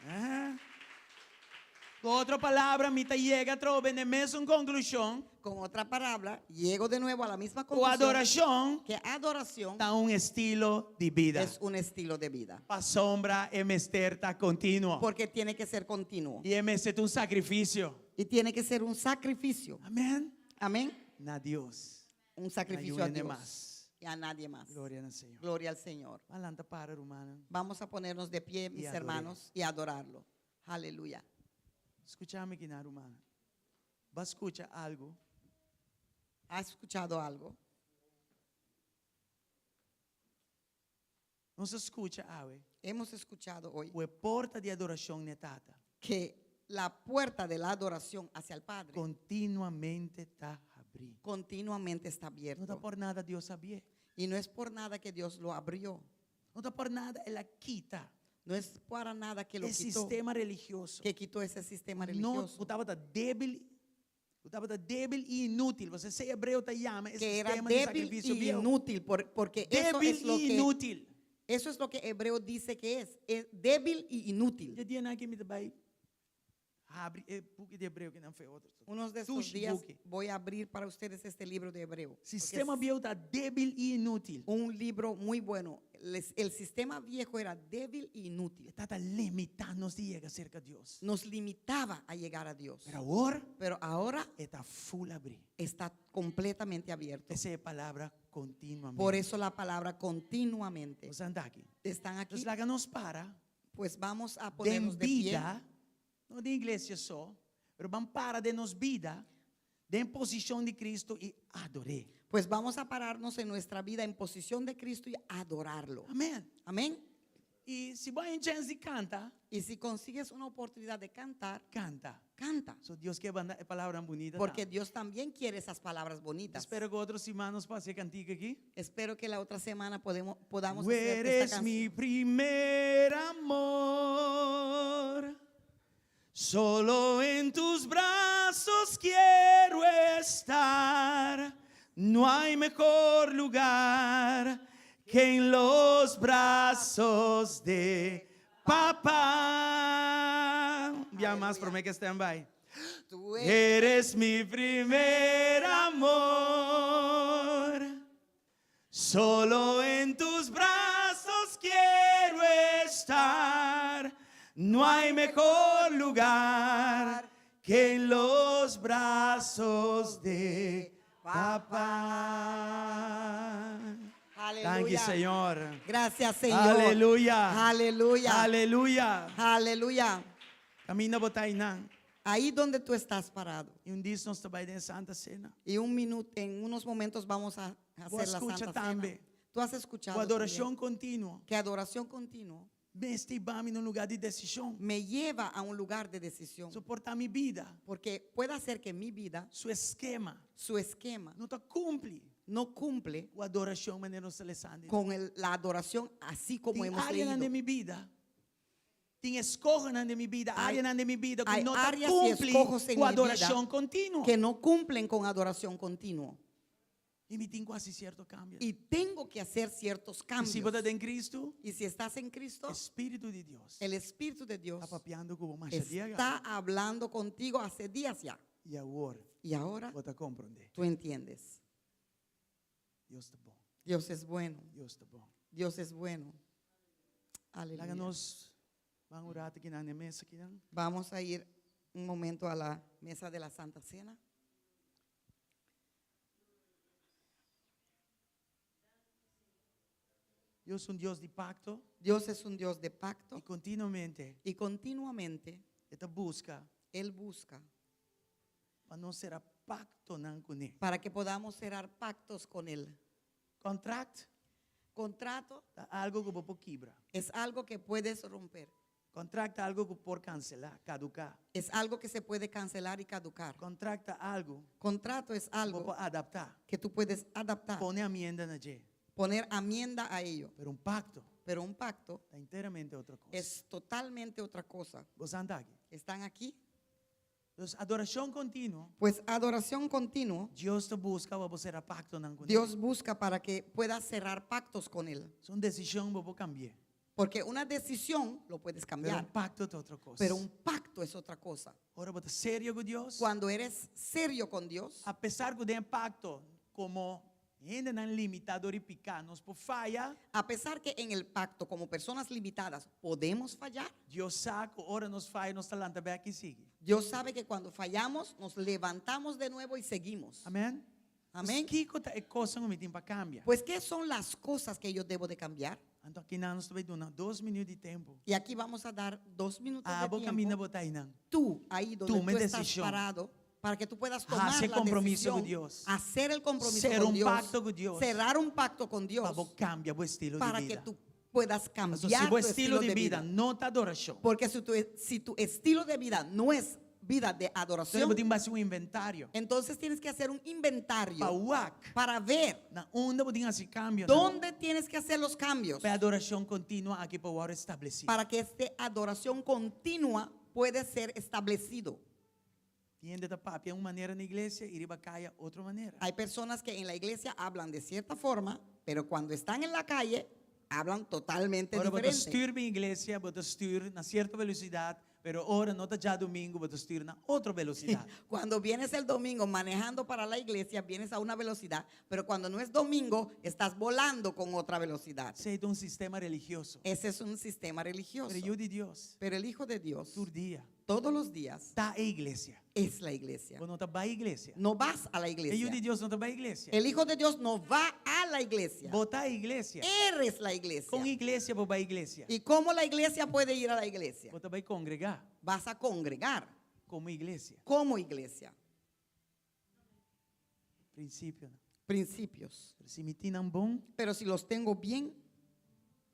Ah. Com outra palavra, me llega a trove na mesma conclusão. Con otra palabra, llego de nuevo a la misma O conclusión adoração que adoración está um estilo de vida. es un estilo de vida. A sombra é mester tá contínuo. Porque tiene que ser continuo. E é mester um sacrifício. Y tiene que ser un sacrificio. Amém? Amén. Na Deus. Un sacrificio a Ayúdene Dios más. y a nadie más. Glória ao Senhor. Gloria al Señor. Alanta para, hermana. Vamos a ponernos de pie, mis adore. hermanos, y adorarlo. Aleluya. Escúchame aqui na hermana. Va a escuchar algo. ¿Has escuchado algo? Não se escuta, ave. Hemos escuchado hoy O porta de adoração netata. que la puerta de la adoración hacia el Padre Continuamente está abrindo. continuamente está Não está abierto. por nada Deus sabia. Y no es por nada que Dios lo abrió. Não está por nada ela quita No es para nada que lo o quitó, sistema religioso. que quitó ese sistema Não, religioso. estava débil. Estava débil e inútil. Você sei hebreu te chama esse Que era sistema de débil sacrifício y viejo. inútil, porque eso Débil es lo e que inútil. Eso es lo que Hebreo dice que es débil y inútil. Je die na kimi erbij. Abre boekje de Hebreu que não foi outro. Unos de estos Tush días boekje. voy a abrir para ustedes este libro de Hebreo. porque Sistema es bio está débil e inútil. un libro muy bueno. El sistema viejo era débil e inútil. Está limitando-nos de llegar cerca de Deus. Nos limitaba a llegar a Dios. Pero agora Pero ahora está full abrir. está completamente abierto. Essa é a palavra continuamente. Por eso la palabra continuamente. Você anda aqui. Están aquí. Então, lá que nos para, Pues vamos a de ponernos de pie. vida, não de igreja só, mas vamos para de nos vida, de posição de Cristo e adorei. Pues vamos a pararnos en nuestra vida en posición de Cristo y adorarlo. Amém. Amén. E se você tem chance de cantar, Y si consigues una oportunidad de cantar, canta. canta. So Deus quer palavras bonitas. Porque Dios también quiere esas palabras bonitas. Espero que outros irmãos possam cantar aqui. Espero que la otra semana podamos Tú hacer esta eres canción. mi primer amor, solo en tus brazos quiero estar. No hay mejor lugar que en los brazos de papá. Ya más, promete que estén by. Tú Eres mi primer amor. Solo en tus brazos quiero estar. No hay mejor lugar que en los brazos de papá. Thank you, Aleluya. Señor. Gracias, Señor. Aleluya. Aleluya. Aleluya. Aleluya. Camina botay na. Ahí donde tú estás parado. E dia nós trabalhamos em Santa Cena. Y en unos momentos vamos a hacer la escucha Santa también. Cena. Tú has escuchado Com adoração también contínua. que adoración continua Este vamos num lugar de decisão. me lleva a un lugar de decisión. Suportar minha vida. Porque puede hacer que mi vida, Seu esquema su esquema, não está cumpre no cumple com a adoração maneira celestial. con la adoración así como Tem hemos área na leído. minha vida. Tem escorra na minha vida, área na minha vida que hay não está áreas y cumpre escojos en com a mi vida adoração contínua. que no cumplen con adoración continua. E me tem quase certo cambio. Y tengo que hacer ciertos E se cambios. você está em Cristo, Y si estás en Cristo, Espírito de Deus el Espíritu de Dios está papeando com uma está hablando contigo hace días ya. E agora, Y ahora você compreende. tú entiendes. Deus está bom. Dios es bueno. Deus está bom. Dios es bueno. Lá Aleluya. que nós vamos orar aqui na mesa aqui, não? Vamos a ir un momento a la mesa de la Santa Cena. Deus é Deus de pacto Dios es un Dios de pacto e continuamente y continuamente Ele busca Él busca para não ser a pacto não com Ele. para que podamos cerrar pactos con Él. Contrato Contrato é algo que você quebra. es algo que puedes romper. Contrato é algo que por cancelar, caducar. Es algo que se puede cancelar y caducar. Contrato é algo Contrato es que algo você adaptar. que tú puedes adaptar, Pone amenda na G. poner enmienda a ello. Pero pacto Pero un pacto é inteiramente outra coisa. es totalmente otra cosa. Você anda aqui. ¿Están aquí? Então, adoração contínua. Pues adoración continua. Deus te busca para você ser a pacto não com Ele. Dios busca para que puedas cerrar pactos con Él. São decisão que você cambiar. Porque una decisión lo puedes Pero cambiar, pacto é outra coisa. pero un pacto es otra cosa. Ahora você serio com Deus. Cuando eres serio con Dios, Apesar que tem pacto como ainda não limitado e picar, nos por falha, a pesar que en el pacto como personas limitadas podemos fallar, Deus sabe que hora nos falha, nos talanta bem aqui sigue. Dios sabe que cuando fallamos nos levantamos de nuevo y seguimos. Amém? Amén. Que coisa que me tem para cambiar. Pues ¿qué son las cosas que yo debo de cambiar? Então aqui nós nos vai dar 2 minutos de tempo. Y aquí vamos a dar 2 minutos A de boca mina tiempo. botar aí não. Tú, ahí donde Tome tú estás decisión. parado, para que tú puedas tomar Hacer la compromiso decisión, con Dios. hacer el compromiso Ser con un Dios, pacto con Dios. cerrar un pacto con Dios, Para você cambiar o estilo para de que vida. tú puedas Então, cambiar se tu o estilo de vida vida. não está adoração, Porque si tu estilo de vida no es vida de você adoración, tem que fazer um inventário. entonces tienes que hacer un inventario Para o para ver na onde você tem esse cambio. dónde tienes que hacer los cambios Para adoração contínua aqui para o hora estabelecido. para que esta adoración continua puede ser establecido. Tiende da papi uma maneira na igreja e riba caia outra maneira. Hay personas que en la iglesia hablan de cierta forma, pero cuando están en la calle hablan totalmente Ora, diferente. você styr minha igreja, você styr na certa velocidade, pero ora, não tá já domingo, você styr na outra velocidade. Cuando vienes el domingo manejando para la iglesia, vienes a una velocidad, pero cuando no es domingo, estás volando con otra velocidad. Você é um sistema religioso. Ese es un sistema religioso. Pero eu de Deus, Pero el Hijo de Dios, todo dia, todos los días, tá a igreja. es la iglesia. Quando não tá a igreja. No vas a la E eu iglesia. de Deus não tá a igreja. El Hijo de Dios no va a la iglesia. Botar a igreja. Eres la iglesia. Com igreja, vou para a igreja. ¿Y cómo la iglesia puede ir a la iglesia? Você vai congregar Vas a congregar como igreja. como iglesia. Princípio. Né? Principios. Pero se me tiram bom, Pero si los tengo bien,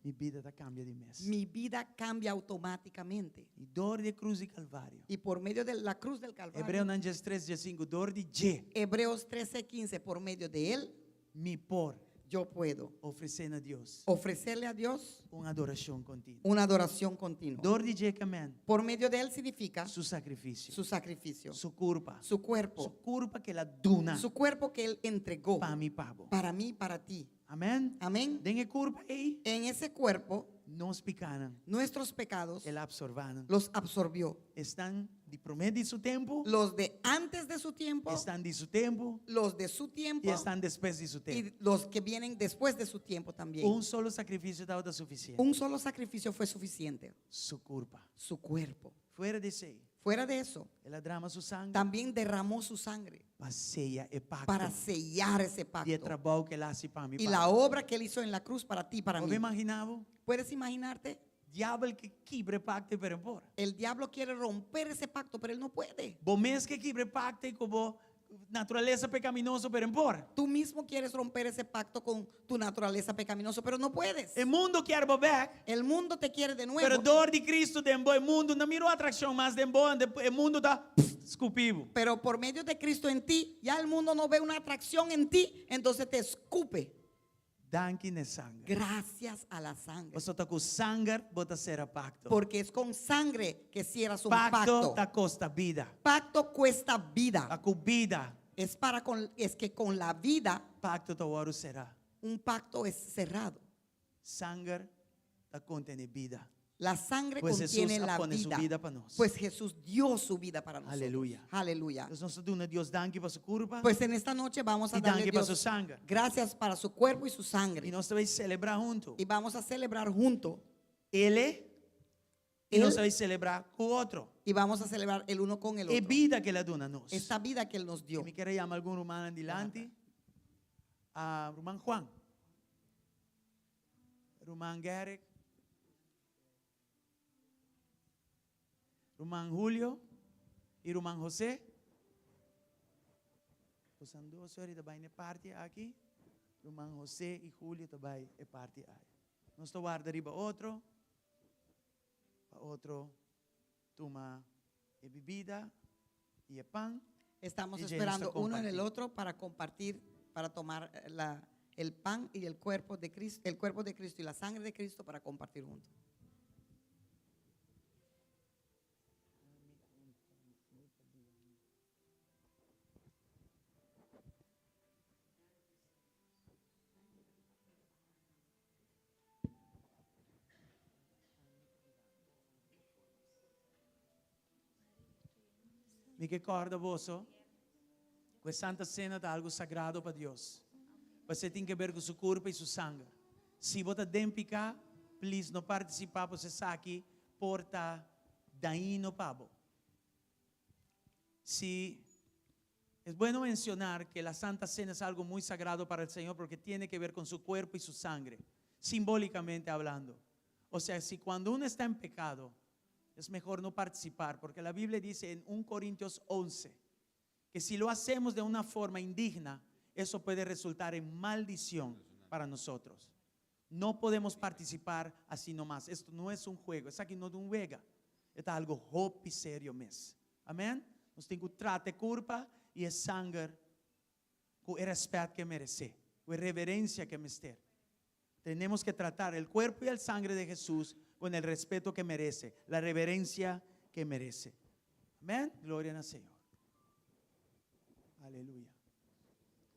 minha vida tá cambia de mês. mi vida cambia automáticamente. E dor de cruz e calvário. Y por medio de la cruz del Calvario, Hebreu 3:5, dor de je, Hebreos 13:15, por medio de él, me por yo puedo oferecer a Deus ofrecerle a Dios uma adoração contínua. una adoración continua. Dor de je, amém. Por medio de él significa Su sacrifício, su sacrificio, su culpa, su cuerpo, que ela duna su cuerpo que él entregó para mi pavo. para mí, para ti. Amém? Amén. Den culpa aí, En ese cuerpo, nos picaram, nuestros pecados ela absorvaram. los absorbió. Estão de promedio de su tempo, Los de antes de su tiempo, estão de su tempo los de su tiempo e estão después de su tempo. y los que vienen después de su tiempo también. Um solo sacrifício estava suficiente. Un solo sacrificio fue suficiente. Su culpa. Su cuerpo. Fuera de si, Fuera de eso, ela derrama su sangue también derramó su sangre para sellar o pacto para sellar ese e o pacto. trabalho que ela hace para mim. Y la obra que él hizo en la cruz para ti, para ¿Vos mí. imaginaba? ¿Puedes imaginarte? Diabo que quebre pacto para embora. El diablo quiere romper ese pacto, pero él no puede. Vos mesmo que quebre pacto como natureza pecaminosa para embora. Tú mismo quieres romper ese pacto con tu naturaleza pecaminosa, pero no puedes. O mundo quer back, El mundo te quiere de nuevo. pero dor de Cristo de embora, o mundo não mirou atração mais de embora, o mundo está esculpido. Pero por medio de Cristo en ti, ya el mundo no ve una atracción en ti, entonces te escupe. Danke na sangue. Gracias a la sangre. Você está com sangue, bota ser a pacto. Porque es con sangre que cierras un Pacto pacto. da costa vida. Pacto cuesta vida. A com vida, Es que con la vida pacto da hora será. un pacto es cerrado. Sangue da contém vida. La sangre Pues contiene Jesús la pone su vida. vida para nos. Pues Jesús dio su vida para nosotros. Aleluya. Aleluya. Nós estamos dando a Deus danke para sua culpa Pues en esta noche vamos a e darle danke a para sua Dios sangue. gracias para su cuerpo y su E sangre. nós vamos celebrar junto. Y vamos a celebrar juntos. Ele e Él. nós vamos celebrar com o outro. Y vamos a celebrar el uno con el É otro. vida que ele dona a nós. Esta vida que Él nos dio. Me quero chamar algum irmão adelante. Irmão Juan. Irmão Garrick. Irmão Julio. E irmão José. Os dois senhores também na parte aqui. Irmão José e Julio também é parte aí. Nós estamos guardando outro. Outro toma bebida y pan. Estamos Y esperando llenos a uno en el compartir. otro para compartir, para tomar el pan y el cuerpo de Cristo y la sangre de Cristo para compartir juntos. Me recorda vosso, que Santa Cena é algo sagrado para Deus. Você tem que ver com seu corpo e seu sangue. Se você tem picar, please não participar, você sabe porta daí no pavo. Si es bueno mencionar que la Santa Cena es algo muy sagrado para el Señor porque tiene que ver con su cuerpo y su sangre, simbólicamente hablando. O sea, si cuando uno está en pecado, es mejor no participar, porque la Biblia dice en 1 Corintios 11 que si lo hacemos de una forma indigna, eso puede resultar en maldición para nosotros. No podemos participar así nomás. Esto no es un juego, es aquí no de un juega. Esto es algo hope serio mesmo. Amén? Nós temos que tratar culpa e sangue com o respeito que merece, com a reverência que merece. Temos que tratar o corpo e a sangre de Jesus com o respeito que merece, a reverência que merece. Amém? Glória ao Senhor. Aleluia.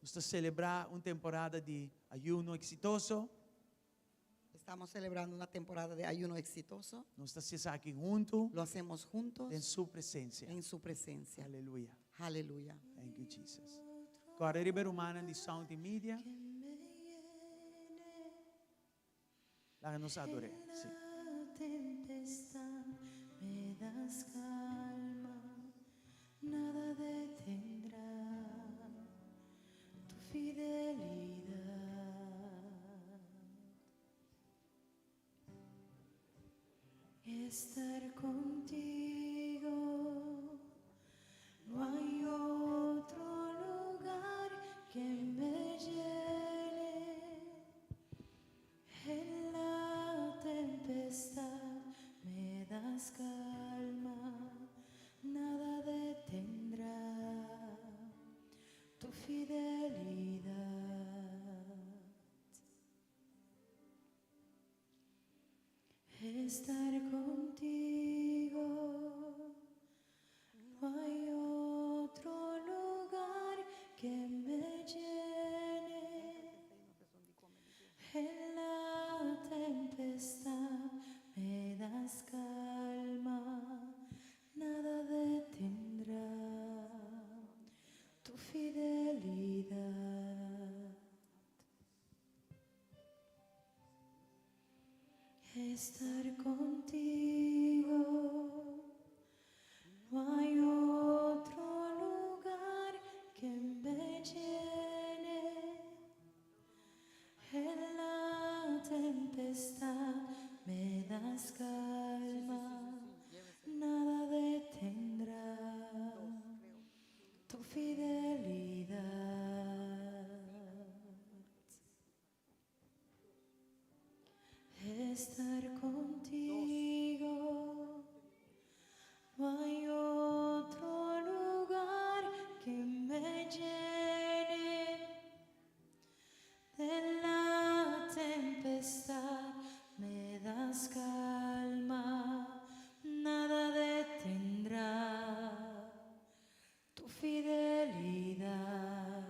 Vamos celebrar uma temporada de ayuno exitoso. Estamos celebrando una temporada de ayuno exitoso. Nós estamos aqui juntos Lo hacemos juntos em sua presença. en su presencia. Aleluia. Aleluya. Thank you, Jesus. Agora, ribeiro humana de sound e media. Lá nos adorei. Sim. Tempestad me das calma, nada detendrá tu fidelidad. Estar contigo, no hay otro lugar que me llene. En la tempestad me das calma, nada detendrá tu fidelidad. Estar contigo, no hay otro lugar que me llene. En la tempestad me das calma, nada detendrá tu fidelidad. Estar contigo, no hay otro lugar que me llene. En la tempestad me das calma, nada detendrá tu fidelidad. Estar contigo, no hay otro lugar que me llene. En la tempestad me das calma, nada detendrá tu fidelidad.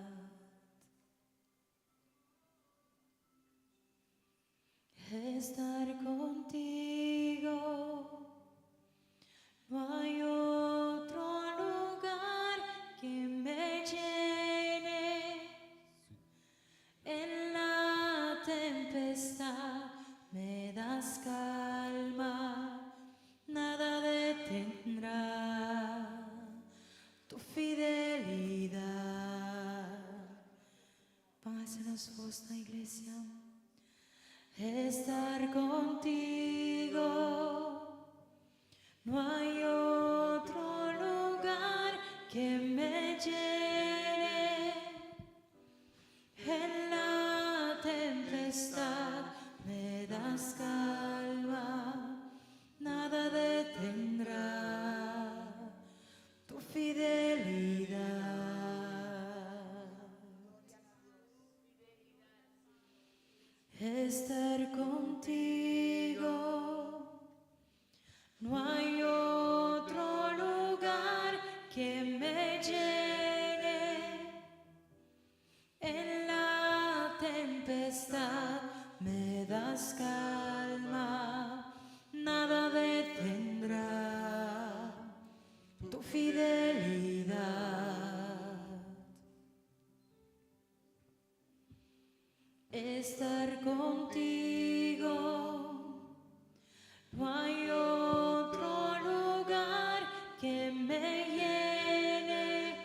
Estar contigo, no hay otro lugar que me llene. En la tempestad me das calma, nada detendrá tu fidelidad. Póngase las voces en la iglesia. Estar contigo, no hay otro lugar que me llene. En la tempestad me das calma, nada detendrá tu fidelidad. Estar contigo, no hay otro lugar que me llene. En la tempestad me das calma, nada detendrá tu fidelidad. Estar contigo, no hay otro lugar que me llene.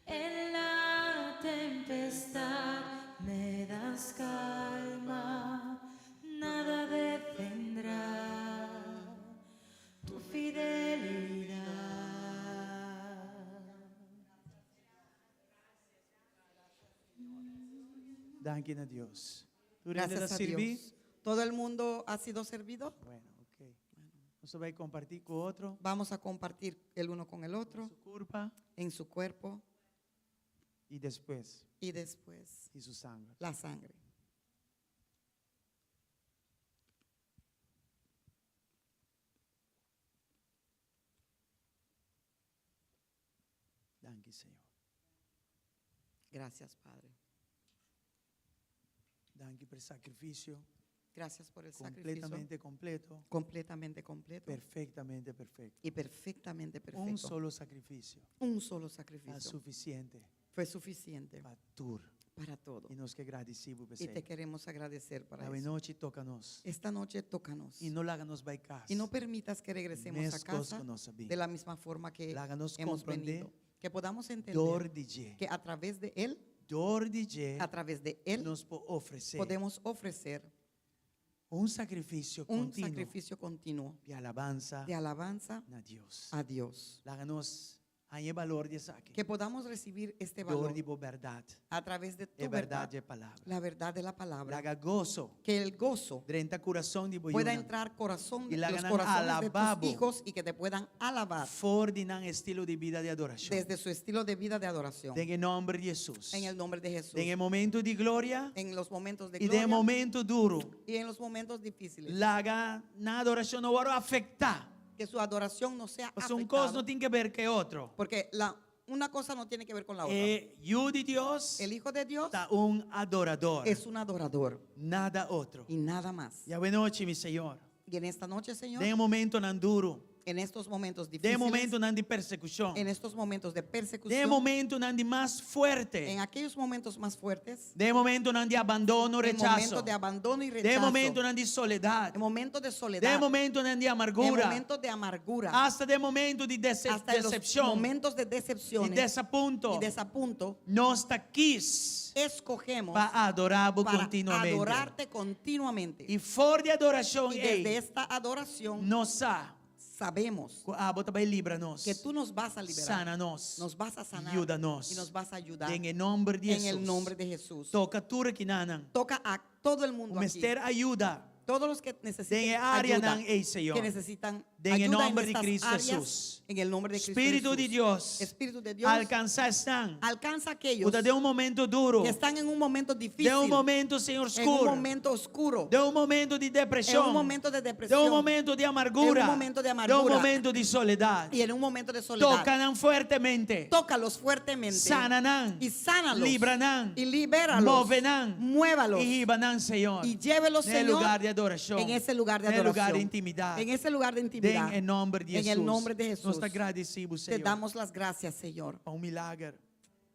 En la tempestad me das calma, nada detendrá tu fidelidad. Danke a Deus. Gracias a Dios. ¿Todo el mundo ha sido servido? Bueno, ok. Você vai compartilhar com o outro. Vamos a compartir el uno con el otro Su culpa en su cuerpo e depois y después e su sangre. la sangre. Danke, Senhor. Gracias, Padre. Danke pelo sacrifício. Gracias por el sacrificio completamente completo, completamente completo perfectamente perfecto. y perfectamente perfecto. Un solo sacrificio Un solo è sacrificio sufficiente fue suficiente para tur. para todo. E nós que agradecemos por Y te isso. queremos agradecer para A eso. noite toca-nos. Esta noche tócanos E não láganos vai casa. y no permitas que regresemos a Mescos casa con nossa vida. de la misma forma que Láganos hemos comprender venido. Que podamos Dor entender de je. que a través de Él, Dor de je a través de Él, nos pode oferecer podemos ofrecer um sacrifício un contínuo sacrificio continuo de alabanza de alabanza a Deus. a Dios. Láganos aí valor de saque. Que podamos recibir este Dor valor de boa verdade. a través de tu É verdad, verdade a palavra. la verdad de la palabra. Laga gozo. Que el gozo Drenta coração de pueda boiuna. entrar corazón, Y la los ganan corazones de alababo. tus hijos y que te puedan alabar For de nan estilo de vida de adoração. desde su estilo de vida de adoración. Em nome de Jesus. En el nombre de Jesús. Em momento de glória En los momentos de e de gloria momento duro. y en los momentos difíciles. Laga na adoração não vai afetar. Que su adoración no sea Porque um coisa afectada. não tem que ver com outro. Porque una cosa no tiene que ver con la otra. Eu de Deus El Hijo de Dios está adorador. es un adorador Nada outro. y nada más. E a boa noite, meu Senhor. Y en esta noche, Señor, De momento não duro. en estos momentos De difíciles, momento não de persecução. en estos momentos de De persecución, momento não de mais forte. en aquellos momentos más fuertes, De momento não de abandono, en rechazo. momentos de abandono y De rechazo, momento não de soledade. en momentos de De soledad, momento não de en amargura. momentos de amargura, Hasta de momento de hasta en los decepção. momentos de E decepciones desapunto. y desapunto, Nós quis escogemos para adorar para continuamente. adorarte continuamente. E fora de adoração, Y ei, desde esta adoración nós sabemos bota vai livra-nos. que tú nos vas a liberar, Sana-nos. nos vas a sanar Ajuda-nos. y nos vas a ayudar Em nome de en Jesus. el nombre de Jesús. Toca tudo que nanan. Toca a todo el mundo O aquí, mister ajuda. todos los que necesiten Den área ayuda, nan, ei, Senhor. que necesitan Den ayuda en nombre en de estas Cristo áreas, Jesús. en el nombre de Cristo Espírito Jesús. de Deus. Espíritu de Dios, Alcançar estão. alcanza a aquellos De um momento duro. que están en un momento difícil, De um momento, Senhor, en un escuro. momento oscuro, De um momento de en depressão. un momento de De depresión, um momento de amargura. En un momento de De um amargura. momento de soledade. y en un momento de soledad. Tocan fuertemente. Tócalos fuertemente Sanarán. y sánalos Librarán. y libéralos, Moverán. muévalos E ribanán, Senhor. y llévelos, No Señor, lugar de adoração. en ese lugar de No lugar adoración, de intimidade. en ese lugar de intimidad. En nome de Jesus. En el nombre de Jesús. Nós te agradecemos, Te Senhor. damos las gracias, Señor, Para milagre.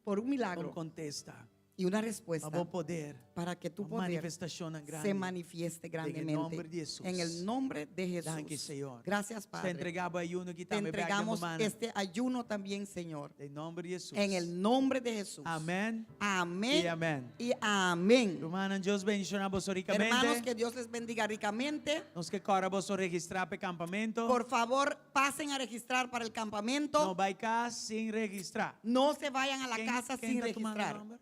por un Para milagro contesta. y una respuesta Para poder. para que tu Uma poder manifestação grande. se manifieste grandemente. nombre de Jesús. En el nombre de Danke, Jesús. Señor. Gracias, Te Padre. entregaba ayuno que Te também entregamos humana. este ayuno también, Señor. Em nome de Jesus. En el nombre de Jesús. Amém. Amén. Y amén. Y amén. Hermano, Deus bendiga vos ricamente. Hermanos, que Dios les bendiga ricamente. Nos que corra vos registrar para campamento. Por favor, pasen a registrar para el No campamento. vai cá sem registrar. No se vayan a la casa Quem sin tá tomando registrar. nombre?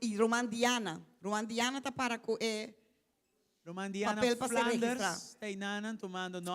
Y Román Diana está para Romandiana Papel para ser Flanders. registrado. Está tomando